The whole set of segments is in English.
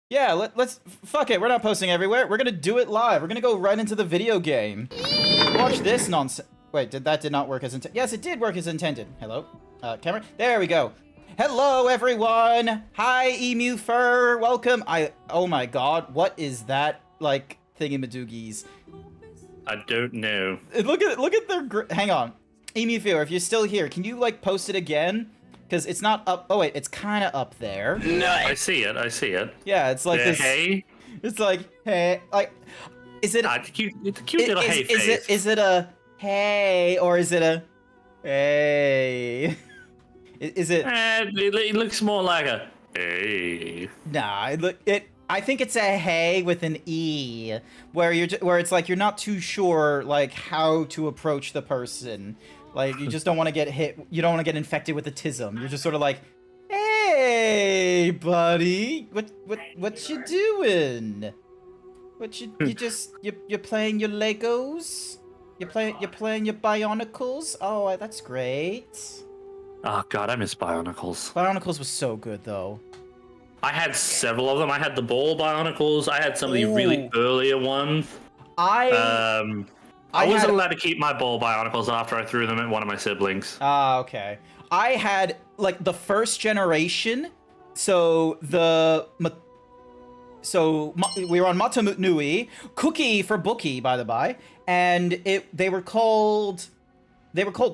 Yeah, let's fuck it. We're not posting everywhere. We're gonna do it live. We're gonna go right into the video game. Watch this nonsense. Wait, that did not work as intended? Yes, it did work as intended. Hello, camera. There we go. Hello, everyone. Hi, Emu Fur. Welcome. Oh my God, what is that like thingamadoogies? I don't know. Look at their. Hang on, Emu Fur. If you're still here, can you like post it again? Because it's not up. Oh wait, it's kind of up there. Nice. I see it. I see it. Yeah, it's like this. Hey. It's like hey, like. Is it? It's a cute little hey face. Is it a hey or is it a hey? Is it? It looks more like a hey. Nah, I think it's a hey with an e, where it's like you're not too sure like how to approach the person. Like you just don't want to get hit. You don't want to get infected with autism. You're just sort of like, hey, buddy, what you doing? You're playing your Legos? You're playing your Bionicles? Oh, that's great. Oh God, I miss Bionicles. Bionicles was so good though. I had several of them. I had the ball Bionicles. I had some of the really earlier ones. I wasn't allowed to keep my ball Bionicles after I threw them at one of my siblings. Ah, okay. I had like the first generation. So we were on Matamut Cookie for Bookie, by the by, and they were called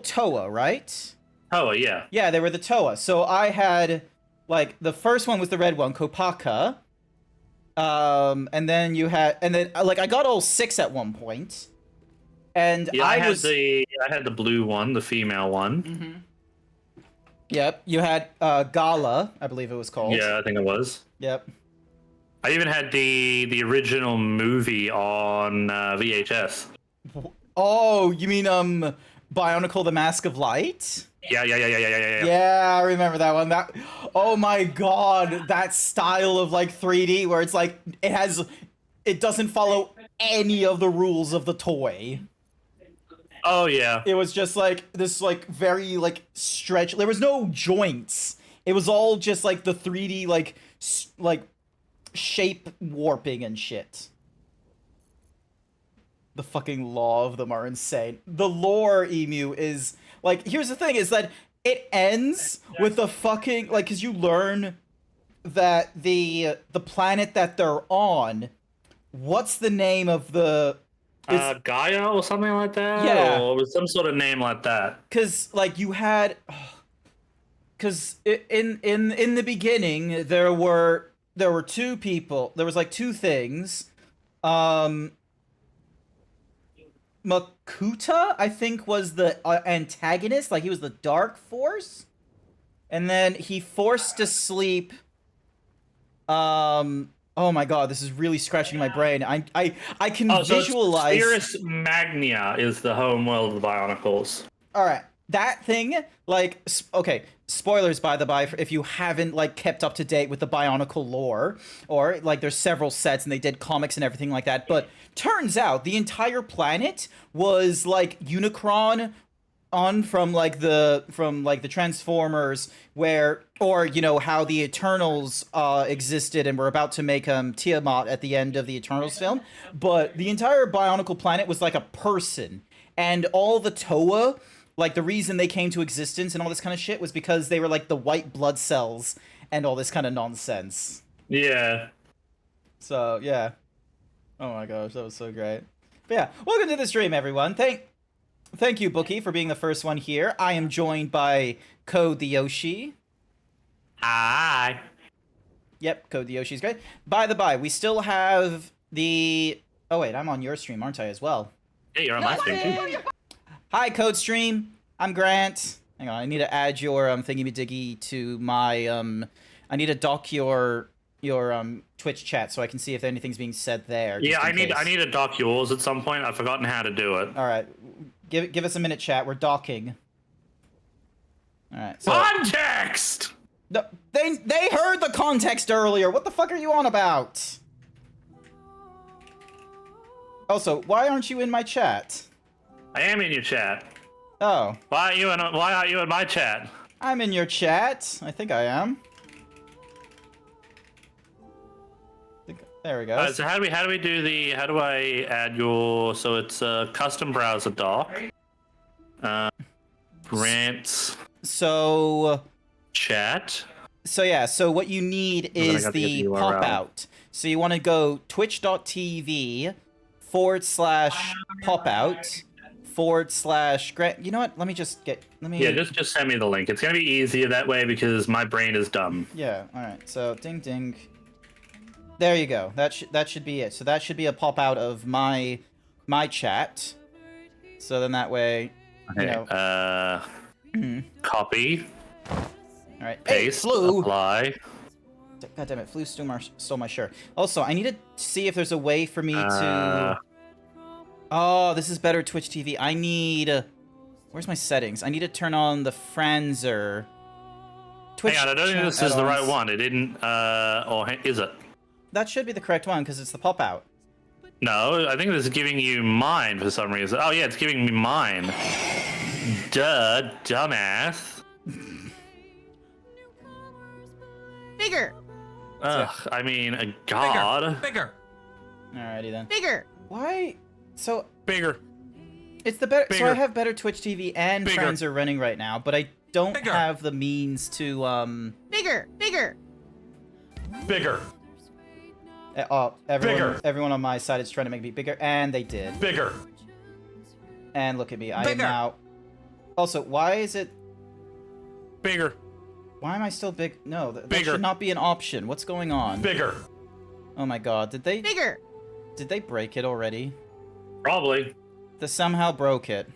Toa, right? Oh yeah. Yeah, they were the Toa. So I had like the first one was the red one, Kopaka. And then like I got all 6 at one point. And yeah, I had the blue one, the female one. Mm-hmm. Yep, you had Gala, I believe it was called. Yeah, I think it was. Yep. I even had the original movie on VHS. Oh, you mean Bionicle: The Mask of Light? Yeah. Yeah, I remember that one. Oh my God, that style of like 3D where it's like it doesn't follow any of the rules of the toy. Oh yeah. It was just like this like very like stretch. There was no joints. It was all just like the 3D like shape warping and shit. The fucking law of them are insane. The lore, Emu, is like, here's the thing, is that it ends with the fucking like, because you learn that the planet that they're on, what's the name of the Gaia or something like that? Yeah, or it was some sort of name like that. Because like you had, because in the beginning there were 2 people. There was like 2 things. Makuta, I think, was the antagonist. Like he was the dark force, and then he forced to sleep. Oh my God, this is really scratching my brain. I can visualize. Spherus Magnia is the home world of the Bionicles. All right, that thing, like, okay, spoilers by the by, if you haven't like kept up to date with the Bionicle lore, or like there's several sets and they did comics and everything like that. But turns out the entire planet was like Unicron from the Transformers, or you know how the Eternals existed and were about to make Tiamat at the end of the Eternals film, but the entire Bionicle planet was like a person, and all the Toa, like the reason they came to existence and all this kind of shit was because they were like the white blood cells and all this kind of nonsense. Yeah. So yeah. Oh my gosh, that was so great. But yeah, welcome to the stream, everyone. Thank you, Bookie, for being the first one here. I am joined by Code the Yoshi. Hi. Yep, Code the Yoshi's great. By the by, we still have the... Oh wait, I'm on your stream, aren't I, as well? Yeah, you're on my stream too. Hi, Code Stream. I'm Grant. Hang on, I need to add your thingy-me-diggy to my... I need to dock your Twitch chat so I can see if anything's being said there. Yeah, I need to dock yours at some point. I've forgotten how to do it. All right, give us a minute, chat. We're docking. All right. So, context. No, they heard the context earlier. What the fuck are you on about? Also, why aren't you in my chat? I am in your chat. Oh. Why aren't you in my chat? I'm in your chat. I think I am. There we go. So how do we do the? How do I add your? So it's a custom browser doc. Grants So chat. yeah. So what you need then I is got to get the the URL. pop out. So you want to go twitch.tv/pop out / Grant. You know what? Let me. Yeah, just send me the link. It's gonna be easier that way because my brain is dumb. Yeah. All right. So ding ding. There you go. That should be it. So that should be a pop out of my chat. So then that way, Okay. you know. Copy. All right. Paste. Hey, Flu. Apply. God damn it! Flu stole my shirt. Also, I need to see if there's a way for me to. Oh, this is better Twitch TV. I need. Where's my settings? I need to turn on the Franzer. Twitch. Hang on, I don't think this is the right one. It didn't. Or is it? That should be the correct one because it's the pop out. No, I think this is giving you mine for some reason. Oh yeah, it's giving me mine. Duh, dumbass. Bigger. Ugh, I mean, God. Bigger. Alrighty then. Bigger. Why? So Bigger. it's the better. So Bigger. I have better Twitch TV and Bigger. Franzer running right now, but I don't Bigger. have the means to Bigger. Bigger. Bigger. everyone Bigger. everyone on my side is trying to make me bigger, and they did. Bigger. And look at me, I am Bigger. now. Also, why is it? Bigger. Why am I still big? No, that Bigger. should not be an option. What's going on? Bigger. Oh my god, did they Bigger. break it already? Probably. They somehow broke it.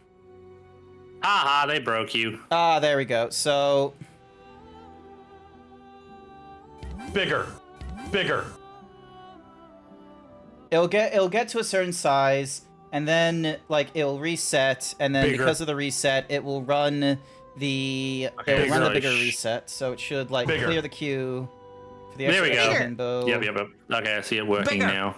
Haha, they broke you. Ah, there we go. So Bigger. Bigger. it'll get to a certain size, and then like it'll reset, and then Bigger. because of the reset, it will run the Bigger. bigger reset. So it should like Bigger. clear the queue for the There we extra go. rainbow. Yep. Okay, I see it working Bigger. now.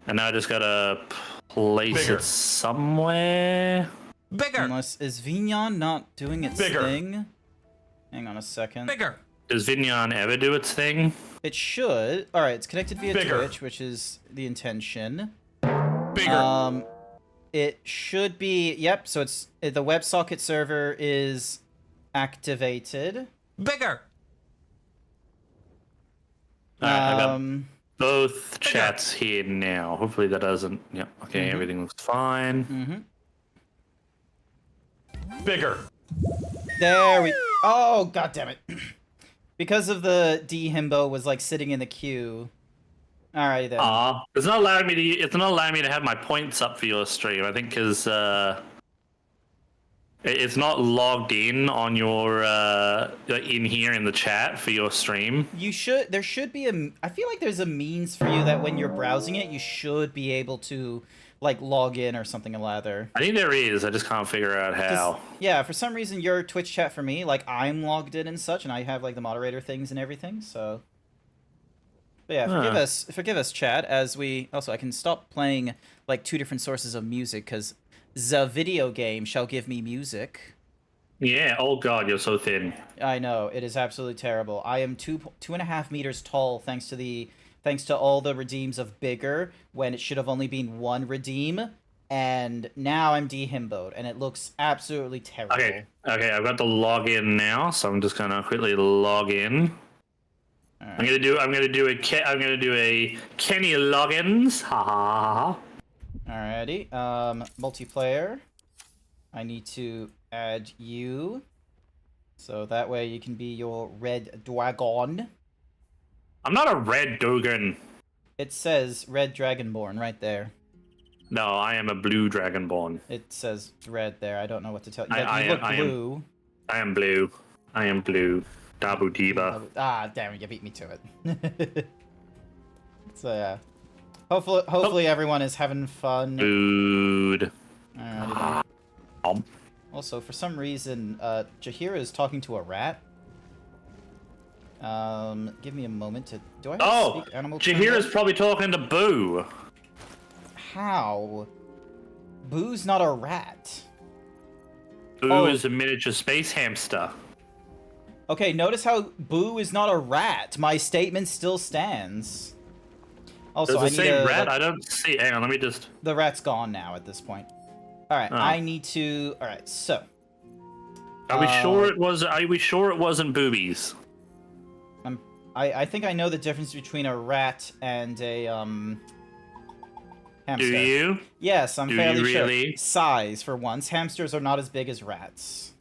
And now I just gotta place Bigger. it somewhere. Bigger. Unless is Vignon not doing its Bigger. thing? Hang on a second. Bigger. Does Vignon ever do its thing? It should. All right, it's connected via Bigger. Twitch, which is the intention. Bigger. It should be. Yep. So it's the WebSocket server is activated. Bigger. Alright, I got Um. both chats here now. Hopefully that doesn't. Yep. Okay, everything looks fine. Bigger. There we. Oh god damn it! Because of the D himbo was like sitting in the queue. Alrighty then. It's not allowing me to. It's not allowing me to have my points up for your stream. I think because it's not logged in on your in here in the chat for your stream. There should be a. I feel like there's a means for you that when you're browsing it, you should be able to like log in or something other. I think there is. I just can't figure out how. Yeah, for some reason your Twitch chat for me, like I'm logged in and such, and I have like the moderator things and everything. So, but yeah, forgive us, chat. As we also, I can stop playing like two different sources of music because the video game shall give me music. Yeah. Oh God, you're so thin. I know it is absolutely terrible. I am 2.5 meters tall thanks to all the redeems of bigger when it should have only been one redeem, and now I'm dehimboed and it looks absolutely terrible. Okay. I've got the login now, so I'm just gonna quickly log in. Alright. I'm gonna do a Kenny logins. Ha ha ha. Alrighty. Multiplayer. I need to add you, so that way you can be your red dragon. I'm not a red Dogan. It says red dragonborn right there. No, I am a blue dragonborn. It says red there. I don't know what to tell you. I You look am- blue. I am blue. Dabu Diba. Ah, damn it! You beat me to it. So yeah. Hopefully everyone is having fun. Food. Alrighty then. Also, for some reason, Jahira is talking to a rat. Give me a moment to. Do I have to Oh, speak animal? Jahira's probably talking to Boo. How? Boo's not a rat. Boo Oh. is a miniature space hamster. Okay, notice how Boo is not a rat. My statement still stands. Also, Does I it need say a, rat? like, I don't see. Hang on, let me just. the rat's gone now at this point. All right, Oh. I need to. All right, so. Are we sure it was? Are we sure it wasn't boobies? I think I know the difference between a rat and a hamster. Do you? Yes, I'm Do fairly you sure. really? Size for once. Hamsters are not as big as rats.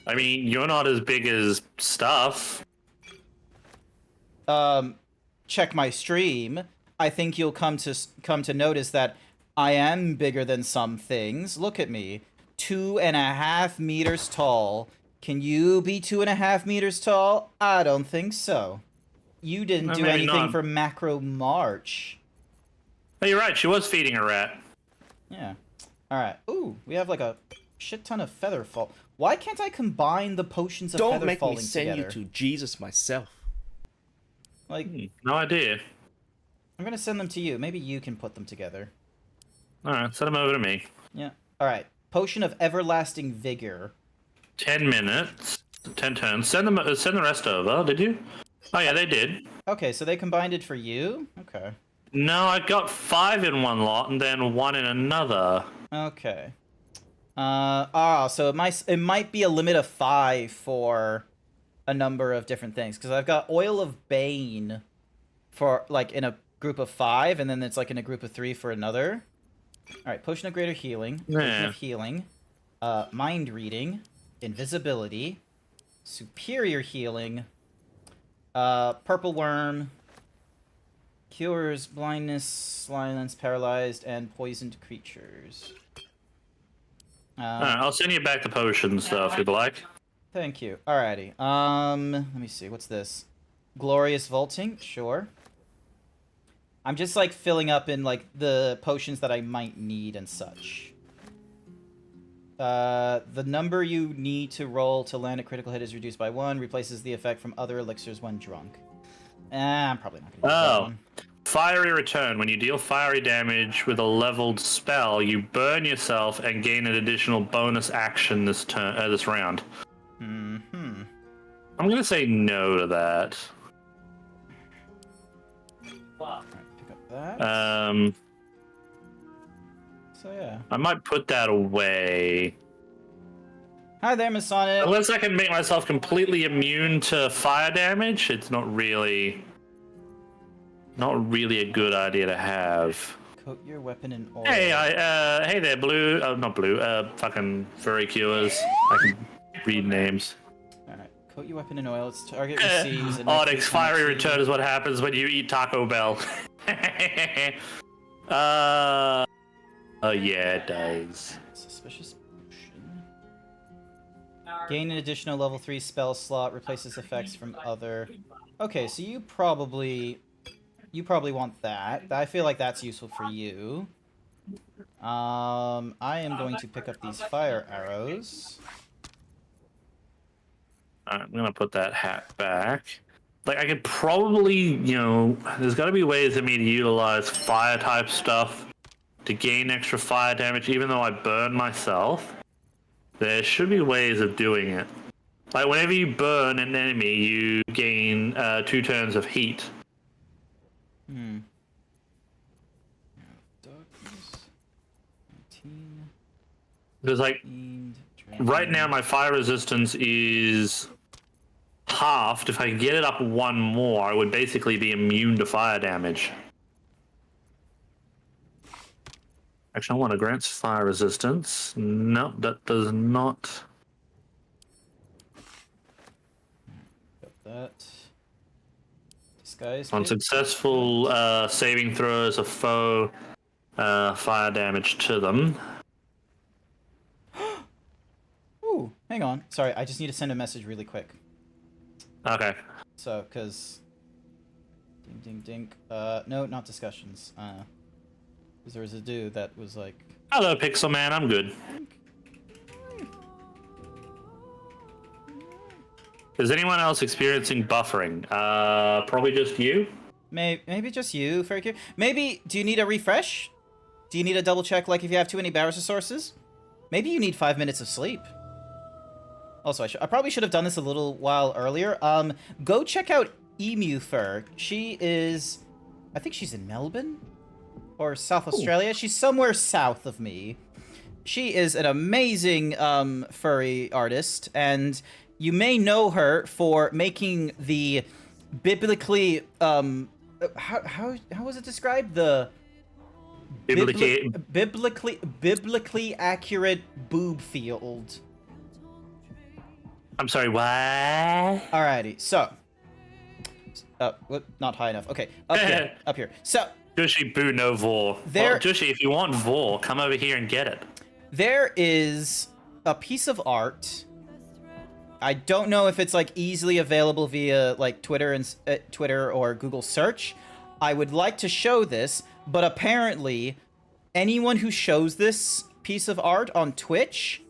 I mean, you're not as big as stuff. Check my stream. I think you'll come to notice that I am bigger than some things. Look at me, 2.5 meters tall. Can you be 2.5 meters tall? I don't think so. You didn't do maybe anything not. for Macro March. Oh, you're right. She was feeding a rat. Yeah. All right. Ooh, we have like a shit ton of feather fall. Why can't I combine the potions of Don't feather make falling me send together? you to Jesus myself. Like, No idea. I'm gonna send them to you. Maybe you can put them together. All right, send them over to me. Yeah. All right. Potion of everlasting vigor. 10 minutes. 10 turns. Send the rest over. Did you? Oh yeah, they did. Okay, so they combined it for you? Okay. No, I got 5 in one lot and then 1 in another. Okay. So it might be a limit of 5 for a number of different things, because I've got Oil of Bane for, like, in a group of 5, and then it's, like, in a group of 3 for another. Alright, Potion of Greater Healing, Potion Yeah. of Healing, Mind Reading, Invisibility, Superior Healing, Purple Worm, Cures blindness, silence, paralyzed, and poisoned creatures. Alright, I'll send you back the potion stuff if you'd like. Thank you. Alrighty. Let me see. What's this? Glorious Vaulting? Sure. I'm just, like, filling up in, like, the potions that I might need and such. The number you need to roll to land a critical hit is reduced by 1, replaces the effect from other elixirs when drunk. I'm probably not gonna use that one. Fiery Return. When you deal fiery damage with a leveled spell, you burn yourself and gain an additional bonus action this turn, this round. Mm-hmm. I'm gonna say no to that. Alright, pick up that. So, yeah. I might put that away. Hi there, Masonic. Unless I can make myself completely immune to fire damage, it's not really a good idea to have. Coat your weapon in oil. Hey, hey there, Blue. Oh, not Blue. Fucking Furry Cures. I can read names. Alright, coat your weapon in oil. Its target receives an Onyx, increase in Fiery HP. Return is what happens when you eat Taco Bell. Oh yeah, it does. Suspicious potion. Gain an additional level 3 spell slot. Replaces effects from other. Okay, so you probably want that. I feel like that's useful for you. I am going to pick up these fire arrows. I'm gonna put that hat back. Like, I could probably, there's gotta be ways for me to utilize fire type stuff to gain extra fire damage, even though I burn myself. There should be ways of doing it. Like, whenever you burn an enemy, you gain 2 turns of heat. Darkness. 19. Because, like, right now my fire resistance is halved. If I get it up 1 more, I would basically be immune to fire damage. Actually, I want to grant fire resistance. No, that does not. Got that. Disguise. On pit. successful saving throws of foe, fire damage to them. Ooh, hang on. Sorry, I just need to send a message really quick. Okay. So, cause. Ding ding ding. No, not discussions. Cause there was a dude that was like. Hello, Pixel Man. I'm good. Is anyone else experiencing buffering? Probably just you. Maybe just you, Ferric. Maybe, do you need a refresh? Do you need a double check, like if you have too many Barris resources? Maybe you need 5 minutes of sleep. Also, I probably should have done this a little while earlier. Go check out Emu Fur. She is, I think she's in Melbourne or South Australia. She's somewhere south of me. She is an amazing furry artist, and you may know her for making the biblically how was it described? The biblically accurate boob field. I'm sorry, what? Alrighty, so not high enough. Okay, up here, up here. So Jushy boo no vor. There- Well, Jushy, if you want vor, come over here and get it. there is a piece of art. I don't know if it's like easily available via like Twitter and Twitter or Google search. I would like to show this, but apparently anyone who shows this piece of art on Twitch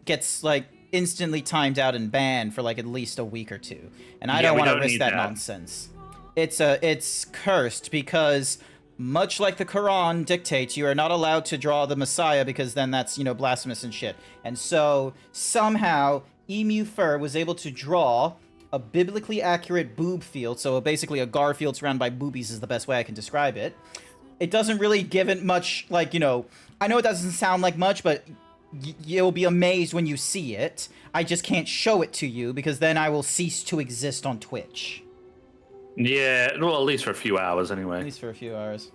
gets like instantly timed out and banned for like at least a week or two. And I Yeah, don't we want to don't risk need that that. nonsense. It's cursed because much like the Quran dictates, you are not allowed to draw the Messiah because then that's, you know, blasphemous and shit. And so somehow Emu Fur was able to draw a biblically accurate boob field, so basically a Garfield surrounded by boobies is the best way I can describe it. It doesn't really give it much, like, you know, I know it doesn't sound like much, but you'll be amazed when you see it. I just can't show it to you because then I will cease to exist on Twitch. Yeah, well, at least for a few hours At anyway. least for a few hours.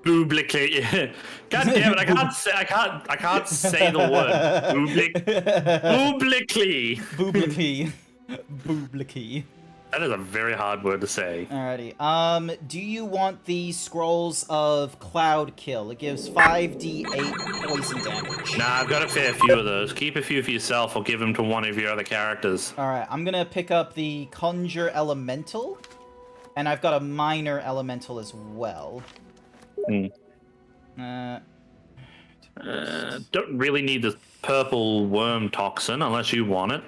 Bublically. God damn it! I can't say the word. Bublically. Booblically. Booblically. That is a very hard word to say. Alrighty. Do you want the Scrolls of Cloud Kill? It gives 5d8 poison damage. Nah, I've got a fair few of those. Keep a few for yourself or give them to one of your other characters. Alright, I'm gonna pick up the Conjure Elemental. And I've got a Minor Elemental as well. Hmm. Don't really need the purple worm toxin unless you want it.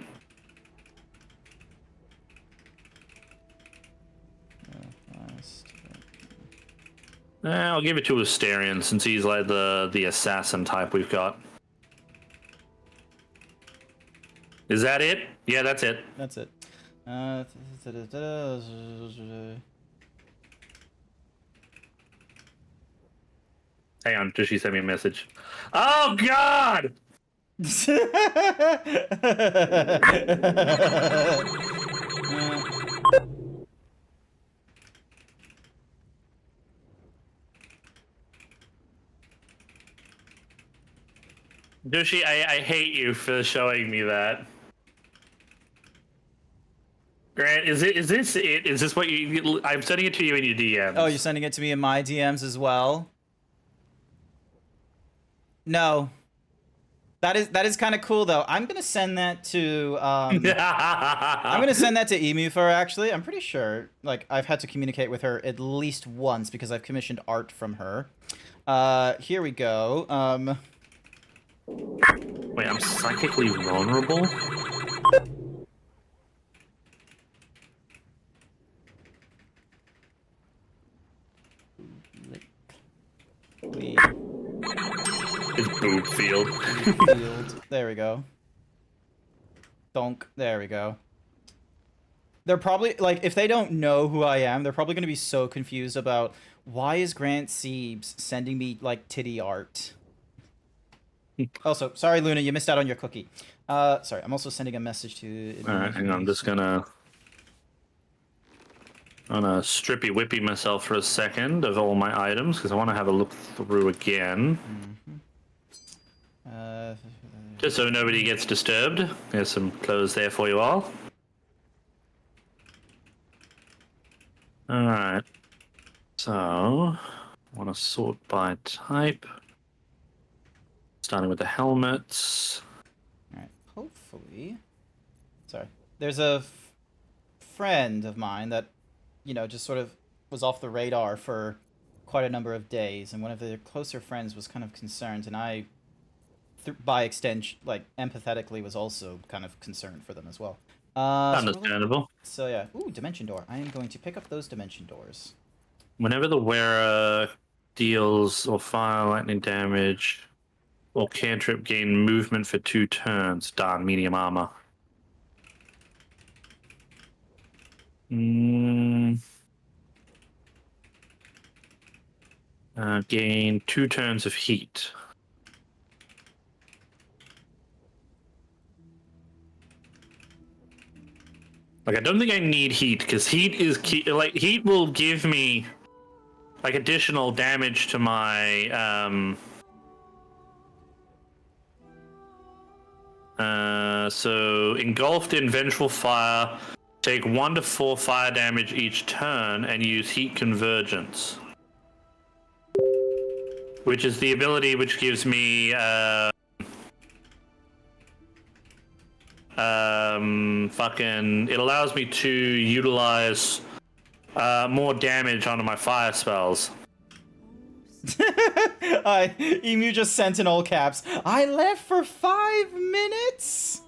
I'll give it to Asterion since he's like the assassin type we've got. Is that it? Yeah, that's it. That's it. Hang on, just she sent me a message. Oh God! Dushi, I hate you for showing me that. Grant, is this it? Is this what you? I'm sending it to you in your DMs. Oh, you're sending it to me in my DMs as well? No. That is kind of cool though. I'm gonna send that to I'm gonna send that to Emu Fur actually. I'm pretty sure like I've had to communicate with her at least once because I've commissioned art from her. Here we go. Wait, I'm psychically vulnerable? It's boob field. Field. There we go. Donk. There we go. They're probably, like, if they don't know who I am, they're probably going to be so confused about why is GrantZeebs sending me, like, titty art. Also, sorry, Luna, you missed out on your cookie. Sorry, I'm also sending a message to... Alright, hang on, I'm just gonna strippy whippy myself for a second of all my items, because I want to have a look through again. Just so nobody gets disturbed. There's some clothes there for you all. Alright. So, I want to sort by type. Starting with the helmets. Alright, hopefully... Sorry. There's a friend of mine that, you know, just sort of was off the radar for quite a number of days, and one of their closer friends was kind of concerned, and I, by extension, like, empathetically was also kind of concerned for them as well. Understandable. So yeah. Ooh, Dimension Door. I am going to pick up those Dimension Doors. Whenever the wearer deals or fire lightning damage or cantrip gain movement for 2 turns, done, medium armor. Gain 2 turns of heat. Like, I don't think I need heat, because heat is key. Like, heat will give me, like, additional damage to my, so, engulfed in vengeful fire, take 1 to 4 fire damage each turn, and use heat convergence. Which is the ability which gives me, it allows me to utilize more damage onto my fire spells. Emu just sent in all caps. I left for 5 minutes.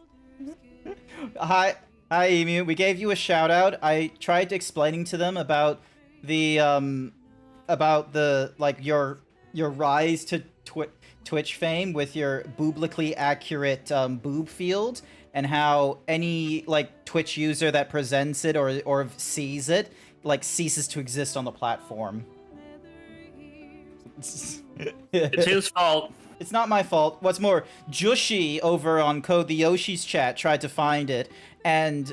Hi, Emu. We gave you a shout out. I tried explaining to them about the like your rise to Twitch fame with your booblically accurate boob field, and how any like Twitch user that presents it or sees it like ceases to exist on the platform. It's his fault. It's not my fault. What's more, Jushi over on Code the Yoshi's chat tried to find it, and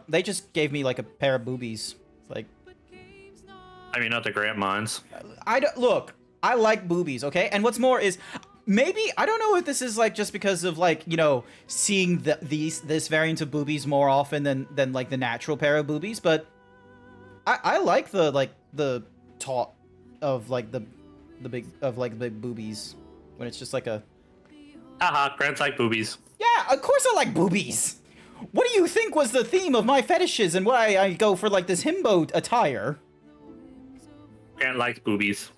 they just gave me like a pair of boobies. Like, I mean, not the Grant Mines. Look, I like boobies, okay? And what's more is, maybe, I don't know if this is like just because of like, you know, seeing this variant of boobies more often than like the natural pair of boobies, but I like the talk of like the big boobies when it's just like a. Haha, Grant's like boobies. Yeah, of course I like boobies. What do you think was the theme of my fetishes and why I go for like this himbo attire? Grant likes boobies.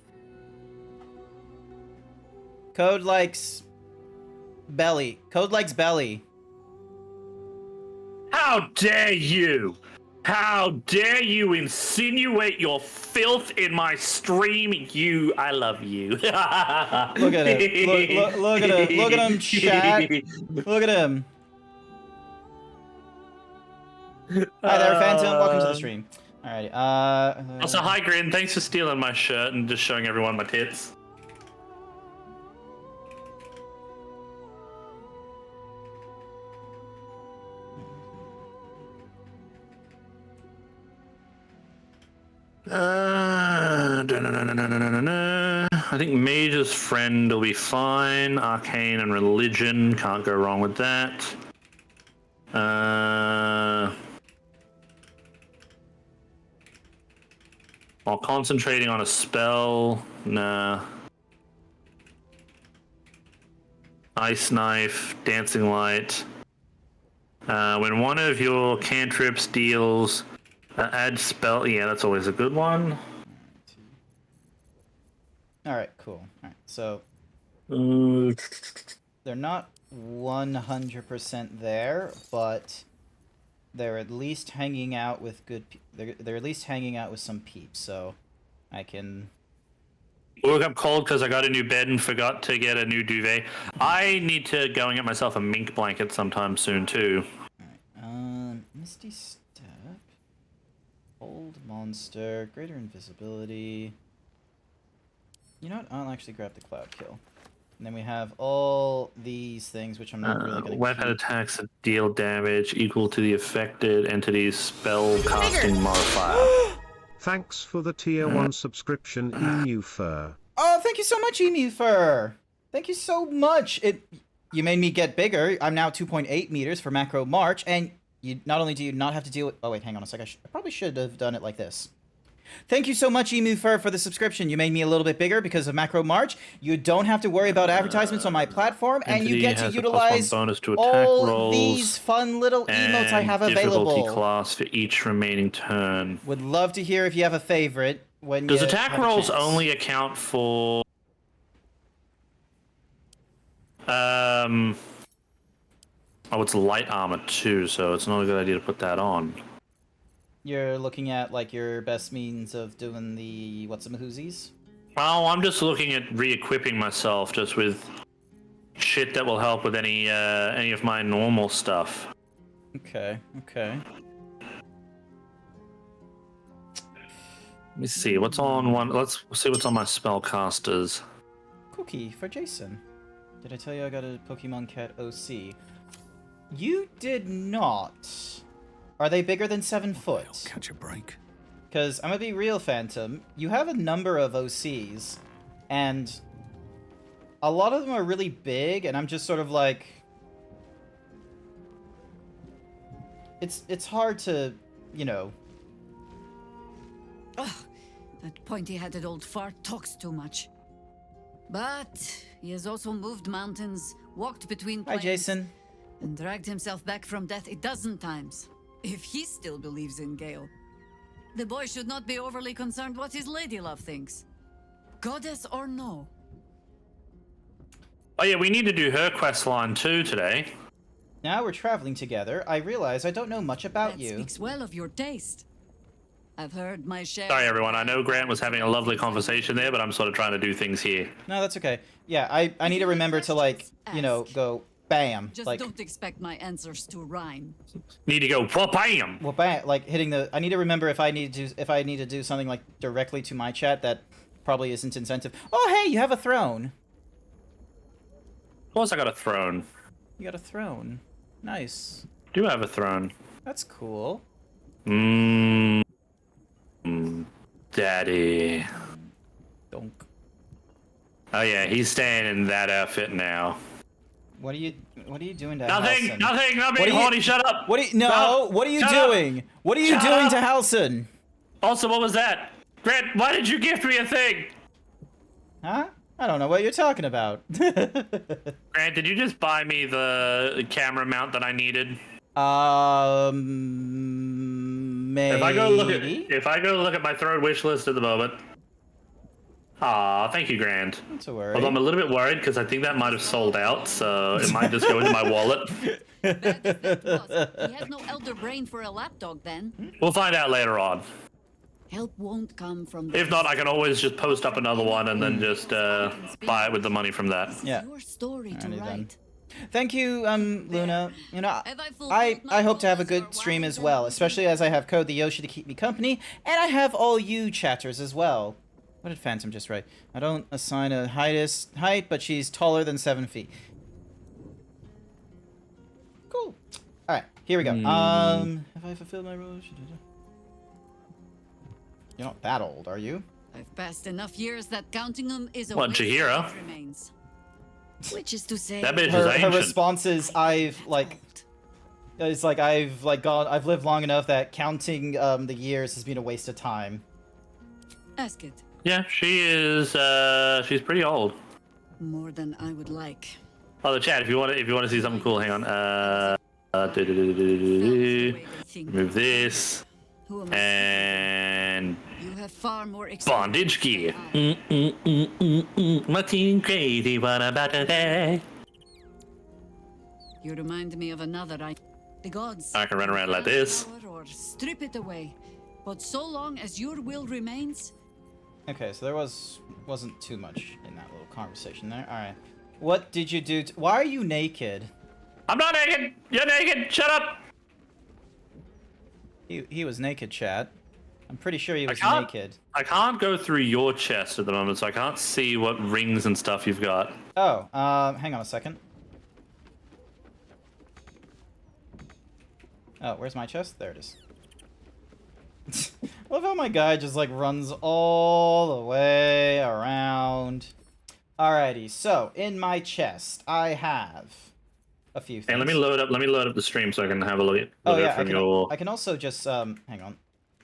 Code likes belly. Code likes belly. How dare you! How dare you insinuate your filth in my stream? I love you. Look at him. Look at him. Look at him, chat. Look at him. Hi there, Phantom. Welcome to the stream. Alrighty. Also, hi, Grin. Thanks for stealing my shirt and just showing everyone my tits. I think Mage's Friend will be fine. Arcane and Religion, can't go wrong with that. While concentrating on a spell, nah. Ice Knife, Dancing Light. When one of your cantrips deals add spell, yeah, that's always a good one. Alright, cool. Alright, so they're not 100% there, but they're at least hanging out with good they're at least hanging out with some peeps, so I can. Woke up cold because I got a new bed and forgot to get a new duvet. I need to go and get myself a mink blanket sometime soon too. Alright, Misty Step, Old Monster, Greater Invisibility. You know what? I'll actually grab the Cloud Kill. And then we have all these things, which I'm not really going to Weapon attacks that deal damage equal to the affected entity's spell casting modifier. Thanks for the tier 1 subscription, Emu Fur. Oh, thank you so much, Emu Fur! Thank you so much! You made me get bigger. I'm now 2.8 meters for Macro March, and not only do you not have to deal with... Oh, wait, hang on a sec. I probably should have done it like this. Thank you so much, Emu Fur, for the subscription. You made me a little bit bigger because of Macro March. You don't have to worry about advertisements on my platform, and you get to utilize all these fun little emotes I have available. Difficulty class for each remaining turn. Would love to hear if you have a favorite. Does attack rolls only account for... Oh, it's light armor too, so it's not a good idea to put that on. You're looking at, like, your best means of doing the whatsamahoozies? Oh, I'm just looking at re-equipping myself just with shit that will help with any of my normal stuff. Okay, okay. me see what's on one. Let's see what's on my spellcasters. Cookie for Jason. Did I tell you I got a Pokemon Cat OC? You did not. Are they bigger than 7 foot? Catch a break. Because I'm gonna be real, Phantom. You have a number of OCs, and a lot of them are really big, and I'm just sort of like, it's hard to, you know. Ugh, that pointy-headed old fart talks too much. But he has also moved mountains, walked between Hi, plains, Jason. and dragged himself back from death a dozen times. If he still believes in Gale, the boy should not be overly concerned what his ladylove thinks. Goddess or no. Oh yeah, we need to do her quest line too today. Now we're traveling together. I realize I don't know much about That you. speaks well of your taste. I've heard my share. Sorry everyone, I know Grant was having a lovely conversation there, but I'm sort of trying to do things here. No, that's okay. Yeah, I need to remember to, like, you know, go bam. Just like, don't expect my answers to rhyme. Need to go bam. well, bam, like hitting the. I need to remember if I need to do something like directly to my chat that probably isn't incentive. Oh, hey, you have a throne. Of course I got a throne. You got a throne. Nice. Do have a throne. That's cool. Daddy. Donk. Oh yeah, he's staying in that outfit now. What are you doing to Nothing, Halson? nothing, not What being are you- horny, shut up! What are you, no, Stop. what are you Shut up. doing? What are you Shut doing up. to Halson? Also, what was that? Grant, why did you gift me a thing? Huh? I don't know what you're talking about. Grant, did you just buy me the camera mount that I needed? Maybe. If I go look at my third wish list at the moment. Aw, thank you, Grant. Not to worry. Although I'm a little bit worried because I think that might have sold out, so it might just go into my wallet. Bad as that was, he has no elder brain for a lapdog then. We'll find out later on. Help won't come from If not, I can always just post up another one and then just buy it with the money from that. Yeah. Your story to Alrighty then. write. Thank you, Luna. You know, Have I fulfilled I my hope to have a role as your good stream wild as well, dog? especially as I have Code the Yoshi to keep me company, and I have all you chatters as well. What did Phantom just write? I don't assign a height, but she's taller than 7 feet. Cool. All right, here we go. Have I fulfilled my role? You're not that old, are you? I've passed enough years that counting them is a What, waste Jahira? of remains. Which is to say, That bitch is Her ancient. response is, I've lived long enough that counting the years has been a waste of time. ask it. Yeah, she is. She's pretty old. More than I would like. Oh, the chat. If you want to see something cool, hang on. That's the way they think. Remove this Who am I? and You have far more bondage gear. experience Nothing crazy. What about today? You remind me of another. The gods. I can run around like this. Or strip it away. But so long as your will remains, Okay, so there wasn't too much in that little conversation there. All right, what did you do? Why are you naked? I'm not naked. You're naked. Shut up. He was naked, chat. I'm pretty sure he was can't- naked. I can't go through your chest at the moment, so I can't see what rings and stuff you've got. Oh, hang on a second. Oh, where's my chest? There it is. I love how my guy just like runs all the way around. Alrighty, so in my chest I have a few things. Hey, let me load up the stream so I can have a look at Oh it yeah, from your. I can also just hang on.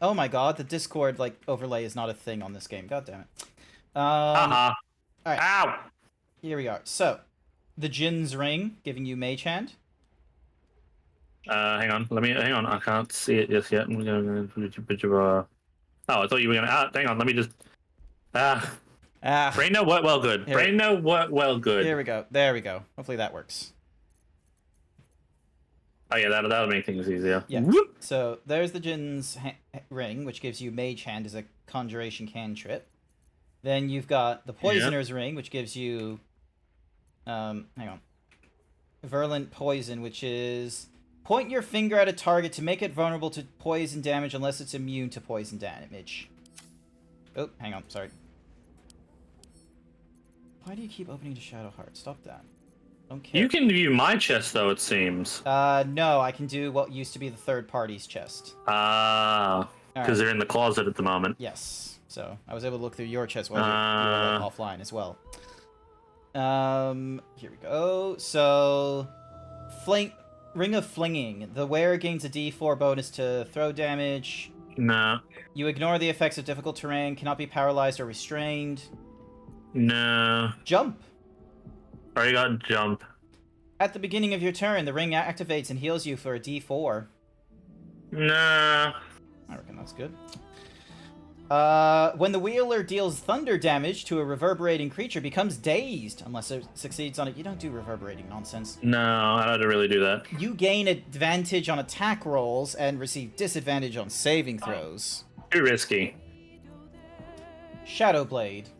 Oh my god, the Discord like overlay is not a thing on this game. God damn it. Haha. alright. Ow. Here we are. So, the Jin's ring giving you Mage Hand. Hang on. Hang on. I can't see it just yet. I'm gonna put a picture of. Oh, I thought you were gonna. Hang on. Let me just. Brain no work well good. Here. Brain no work well good. Here we go. There we go. Hopefully that works. Oh yeah, that'll make things easier. Yeah. Whoop. So there's the Jin's ring, which gives you Mage Hand as a conjuration cantrip. Then you've got the Poisoner's ring, which gives you, hang on, Virulent Poison, which is point your finger at a target to make it vulnerable to poison damage unless it's immune to poison damage. Oh, hang on, sorry. Why do you keep opening to Shadow Heart? Stop that. Don't care. You can view my chest, though, it seems. No, I can do what used to be the third party's chest. Ah, because they're in the closet at the moment. Yes. So, I was able to look through your chest while you were like, offline as well. Here we go. So, Ring of Flinging. The wearer gains a D4 bonus to throw damage. No. You ignore the effects of difficult terrain, cannot be paralyzed or restrained. No. Jump. Already got jump. At the beginning of your turn, the ring activates and heals you for a D4. Nah. I reckon that's good. When the wheeler deals thunder damage to a reverberating creature, becomes dazed. Unless it succeeds on it. You don't do reverberating nonsense. No, I don't really do that. You gain advantage on attack rolls and receive disadvantage on saving throws. Too risky. Shadow Blade.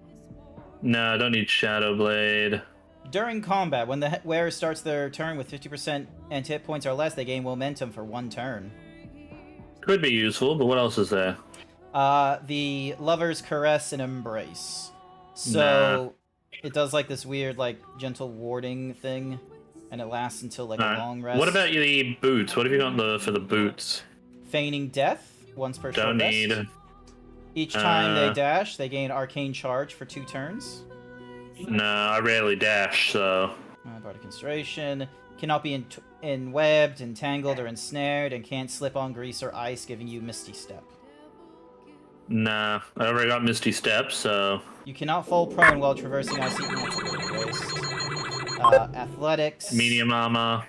No, I don't need Shadow Blade. During combat, when the wearer starts their turn with 50% and hit points or less, they gain momentum for 1 turn. Could be useful, but what else is there? The Lover's Caress and Embrace. So, it does like this weird, like, gentle warding thing, and it lasts until, like, a long rest. What about the boots? What have you got for the boots? Feigning Death, once per Don't short need. rest. Each time they dash, they gain Arcane Charge for 2 turns. No, I rarely dash, so... Bardic Inspiration. Cannot be enwebbed, entangled, or ensnared, and can't slip on grease or ice, giving you Misty Step. Nah, I already got Misty Step, so... You cannot fall prone while traversing icy... That's a little waste. Athletics. Medium armor.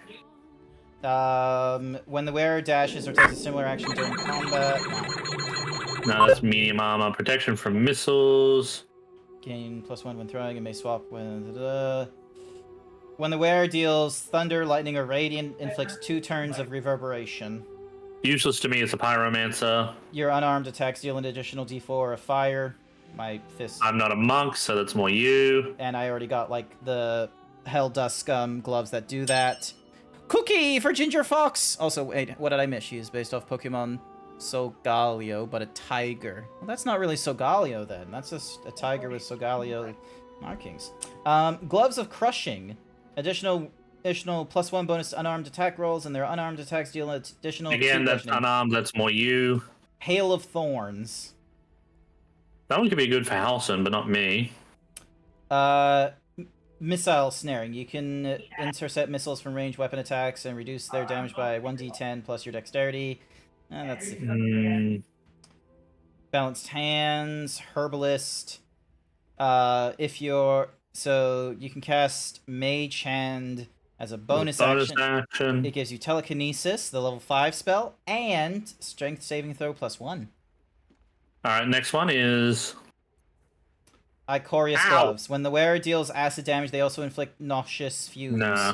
When the wearer dashes or takes a similar action during combat... No, that's medium armor. Protection from missiles. Gain +1 when throwing and may swap when... When the wearer deals Thunder, Lightning, or Radiant, inflicts 2 turns of reverberation. Useless to me as a pyromancer. Your unarmed attacks deal an additional d4 of fire. My fist. I'm not a monk, so that's more you. And I already got, like, the Hell Dust Scum gloves that do that. Cookie for Ginger Fox! Also, wait, what did I miss? She is based off Pokemon Solgaleo, but a tiger. Well, that's not really Solgaleo, then. That's just a tiger with Solgaleo markings. Gloves of Crushing. Additional +1 bonus to unarmed attack rolls, and their unarmed attacks deal an additional... Again, that's bludgeoning. unarmed, that's more you. Hail of Thorns. That one could be good for Halson, but not me. Missile Snaring. You can intercept missiles from ranged weapon attacks and reduce their damage by 1d10 plus your dexterity. That's Balanced Hands, Herbalist. If you're... So, you can cast Mage Hand as a bonus action. It gives you Telekinesis, the level 5 spell, and Strength Saving Throw +1. Alright, next one is... Icorius Gloves. When the wearer deals acid damage, they also inflict Nauseous Fumes. Nah.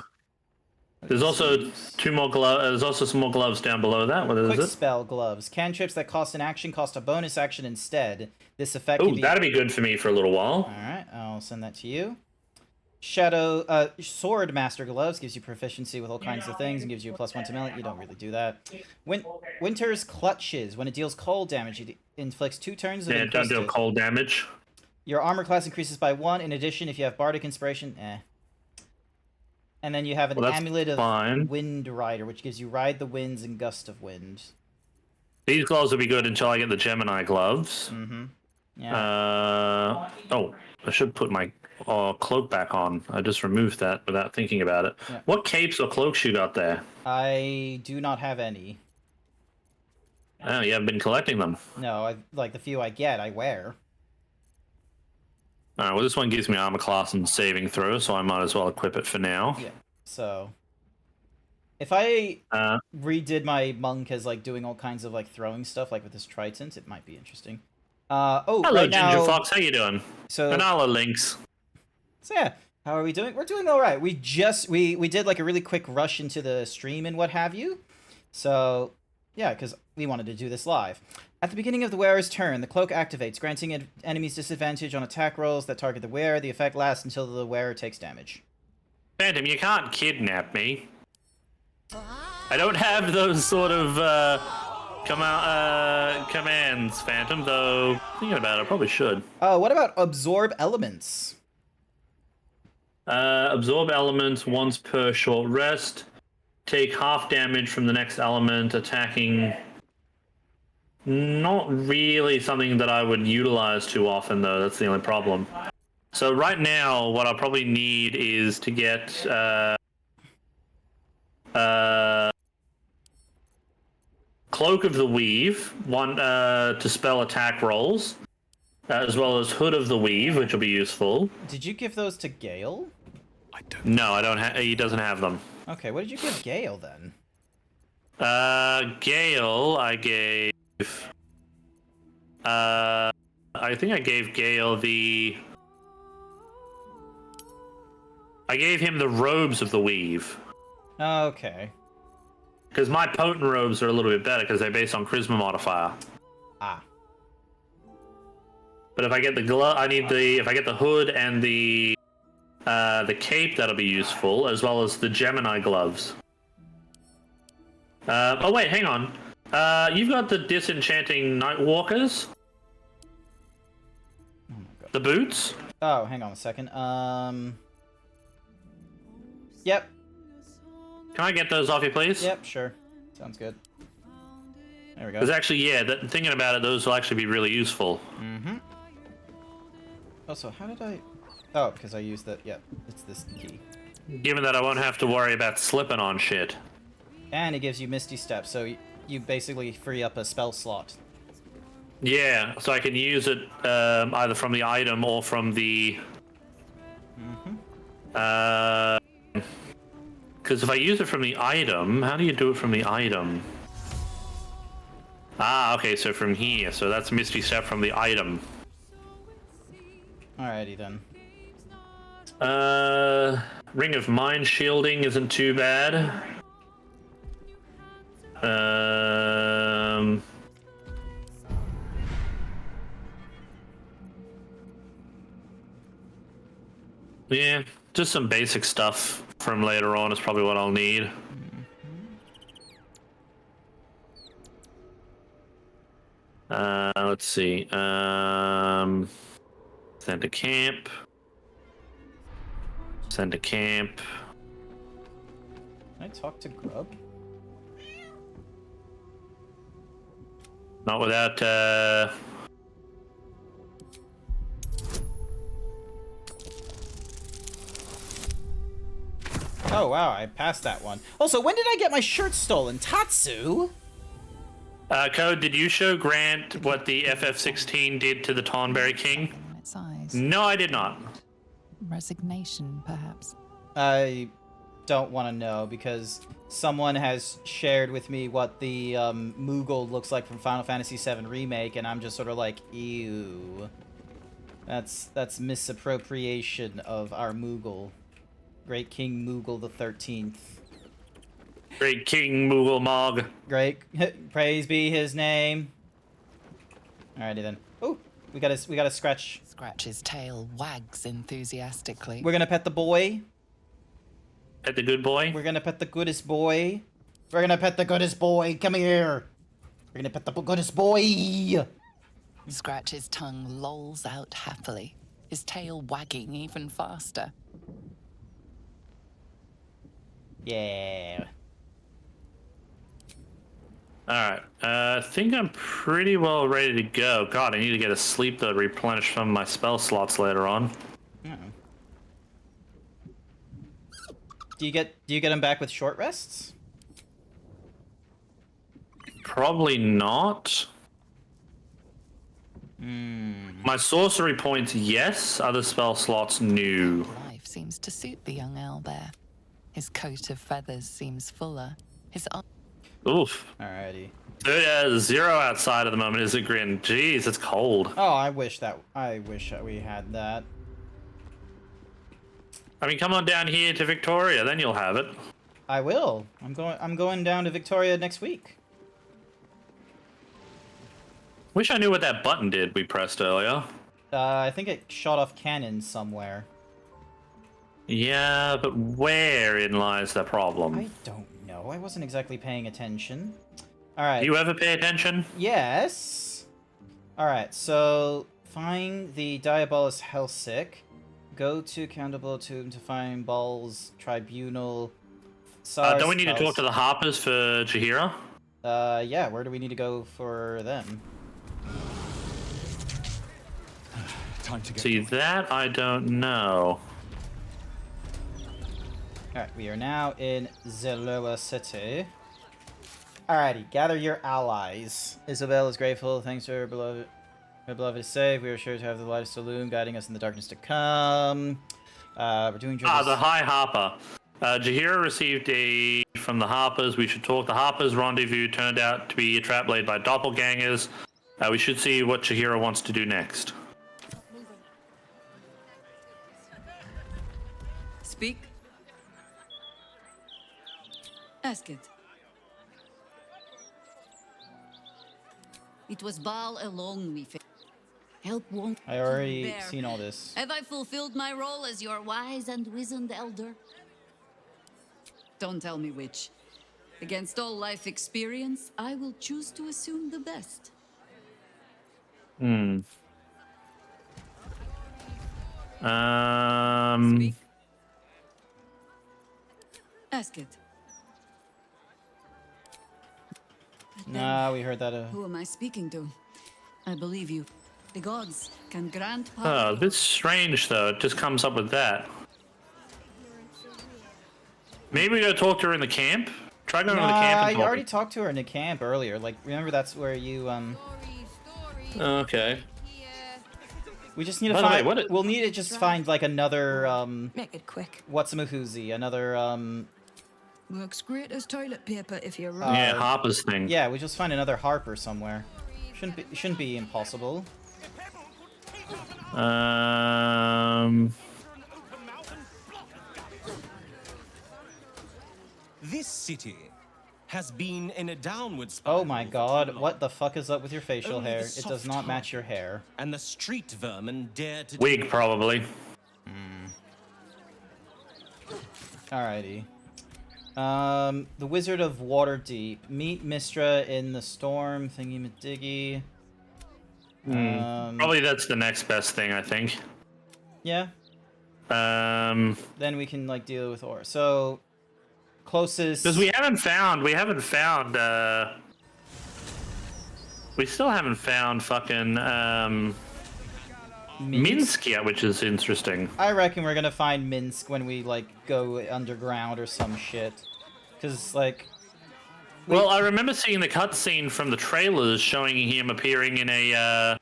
There's also 2 more gloves. There's also some more gloves down below that. What is Quick it? Spell Gloves. Cantrips that cost an action cost a bonus action instead. This effect Oh, can be... that'd be good for me for a little while. Alright, I'll send that to you. Sword Master Gloves gives you proficiency with all kinds of things and gives you a +1 to melee. You don't really do that. Winter's Clutches. When it deals cold damage, it inflicts 2 turns of Yeah, don't do cold damage. Your armor class increases by 1. In addition, if you have Bardic Inspiration, And then you have an Amulet of Wind Rider, which gives you Ride the Winds and Gust of Wind. These gloves will be good until I get the Gemini gloves. Mm-hmm. Yeah. Oh, I should put my cloak back on. I just removed that without thinking about it. Yeah. What capes or cloaks you got there? I do not have any. Oh, you haven't been collecting them. No, like the few I get, I wear. Alright, well this one gives me armor class and saving throw, so I might as well equip it for now. Yeah, so... If I redid my monk as, like, doing all kinds of, like, throwing stuff, like with this trident, it might be interesting. Hello, right Ginger now, Fox, how you doing? So, Vanilla Links. So yeah, how are we doing? We're doing alright. We did, like, a really quick rush into the stream and what have you. So, yeah, because we wanted to do this live. At the beginning of the wearer's turn, the cloak activates, granting enemies disadvantage on attack rolls that target the wearer. The effect lasts until the wearer takes damage. Phantom, you can't kidnap me. I don't have those sort of Commands, Phantom, though thinking about it, I probably should. Oh, what about absorb elements? Absorb elements once per short rest. Take half damage from the next element attacking. Not really something that I would utilize too often, though. That's the only problem. So right now, what I'll probably need is to get Cloak of the Weave, one to spell attack rolls, as well as Hood of the Weave, which will be useful. Did you give those to Gale? No, I don't. He doesn't have them. Okay, what did you give Gale then? Gale, I gave. I think I gave Gale the. I gave him the Robes of the Weave. Okay. Because my potent robes are a little bit better because they're based on charisma modifier. Ah. But if I get the glove, I need the. If I get the hood and the cape, that'll be useful, as well as the Gemini gloves. Oh wait, hang on. You've got the disenchanting Nightwalkers. Oh my god. The boots. Oh, hang on a second. Yep. Can I get those off you, please? Yep, sure. Sounds good. There we go. Because actually, yeah, thinking about it, those will actually be really useful. Mm-hmm. Also, how did I... Oh, because I used that... Yep, it's this key. Given that I won't have to worry about slipping on shit. And it gives you Misty Step, so you basically free up a spell slot. Yeah, so I can use it either from the item or from the... Mm-hmm. Because if I use it from the item, how do you do it from the item? Ah, okay, so from here. So that's Misty Step from the item. Alrighty then. Ring of Mind Shielding isn't too bad. Yeah, just some basic stuff from later on is probably what I'll need. Let's see. Send to camp. Send to camp. Can I talk to Grub? Not without, Oh wow, I passed that one. Also, when did I get my shirt stolen? Tatsu? Code, did you show Grant what the FF-16 did to the Tonberry King? On its eyes. No, I did not. Resignation, perhaps. I don't want to know because someone has shared with me what the Moogle looks like from Final Fantasy VII Remake, and I'm just sort of like, ew. That's misappropriation of our Moogle. Great King Moogle the 13th. Great King Moogle Mog. Great, praise be his name. Alrighty then. Oh, we gotta scratch. Scratch's tail wags enthusiastically. We're gonna pet the boy. Pet the good boy. We're gonna pet the goodest boy. We're gonna pet the goodest boy. Come here. We're gonna pet the goodest boy. Scratch's tongue lolls out happily, his tail wagging even faster. Yeah. Alright, I think I'm pretty well ready to go. God, I need to get a sleep to replenish some of my spell slots later on. Uh-oh. Do you get them back with short rests? Probably not. My sorcery points, yes. Other spell slots, no. Life seems to suit the young owl there. His coat of feathers seems fuller. His Oof. Alrighty. 0 outside at the moment is a grin. Jeez, it's cold. Oh, I wish we had that. I mean, come on down here to Victoria, then you'll have it. I will. I'm going down to Victoria next week. Wish I knew what that button did we pressed earlier. I think it shot off cannons somewhere. Yeah, but wherein lies the problem? I don't know. I wasn't exactly paying attention. All right. Do you ever pay attention? Yes. All right. So find the Diabolus Hellsick. Go to Countable Tomb to find Ball's Tribunal. Don't we need to talk to the Harpers for Jaheira? Yeah. Where do we need to go for them? See, that I don't know. Alright, we are now in Zeloa City. Alrighty, gather your allies. Isabel is grateful. Thanks to her beloved is safe. We are sure to have the light of Saloon guiding us in the darkness to come. We're doing the High Harper. Jaheira received a from the Harpers. We should talk. The Harpers' rendezvous turned out to be a trap laid by doppelgangers. We should see what Jaheira wants to do next. Speak. Ask it. It was Baal alone we faced. Help won't. I already bear. seen all this. Have I fulfilled my role as your wise and wizened elder? Don't tell me which. Against all life experience, I will choose to assume the best. Speak. Ask it. Nah, we heard that. Who am I speaking to? I believe you. The gods can grant Oh, power. a bit strange though. It just comes up with that. Maybe we go talk to her in the camp. Try going to the camp. I And talk. already talked to her in the camp earlier. Like, remember that's where you Okay. We just need to By the way, find. what it- We'll need to just find like another Make it quick. What's a Mahuzi? Another Works great as toilet paper if you're Yeah, Harper's thing. Yeah, we just find another Harper somewhere. Shouldn't be impossible. This city has been in a downward spiral. Oh my for god, too long. what the fuck is up with your facial Only the hair? It does not match your hair. And the street vermin dare to Wig, probably. Alrighty. The Wizard of Waterdeep. Meet Mistra in the storm thingy madiggy. Probably that's the next best thing, I think. Yeah. Because Then we can like deal with Aura. So closest. we still haven't found fucking Minsk yet, which is interesting. I reckon we're gonna find Minsk when we like go underground or some shit. Cause like. Well, I remember seeing the cutscene from the trailers showing him appearing in a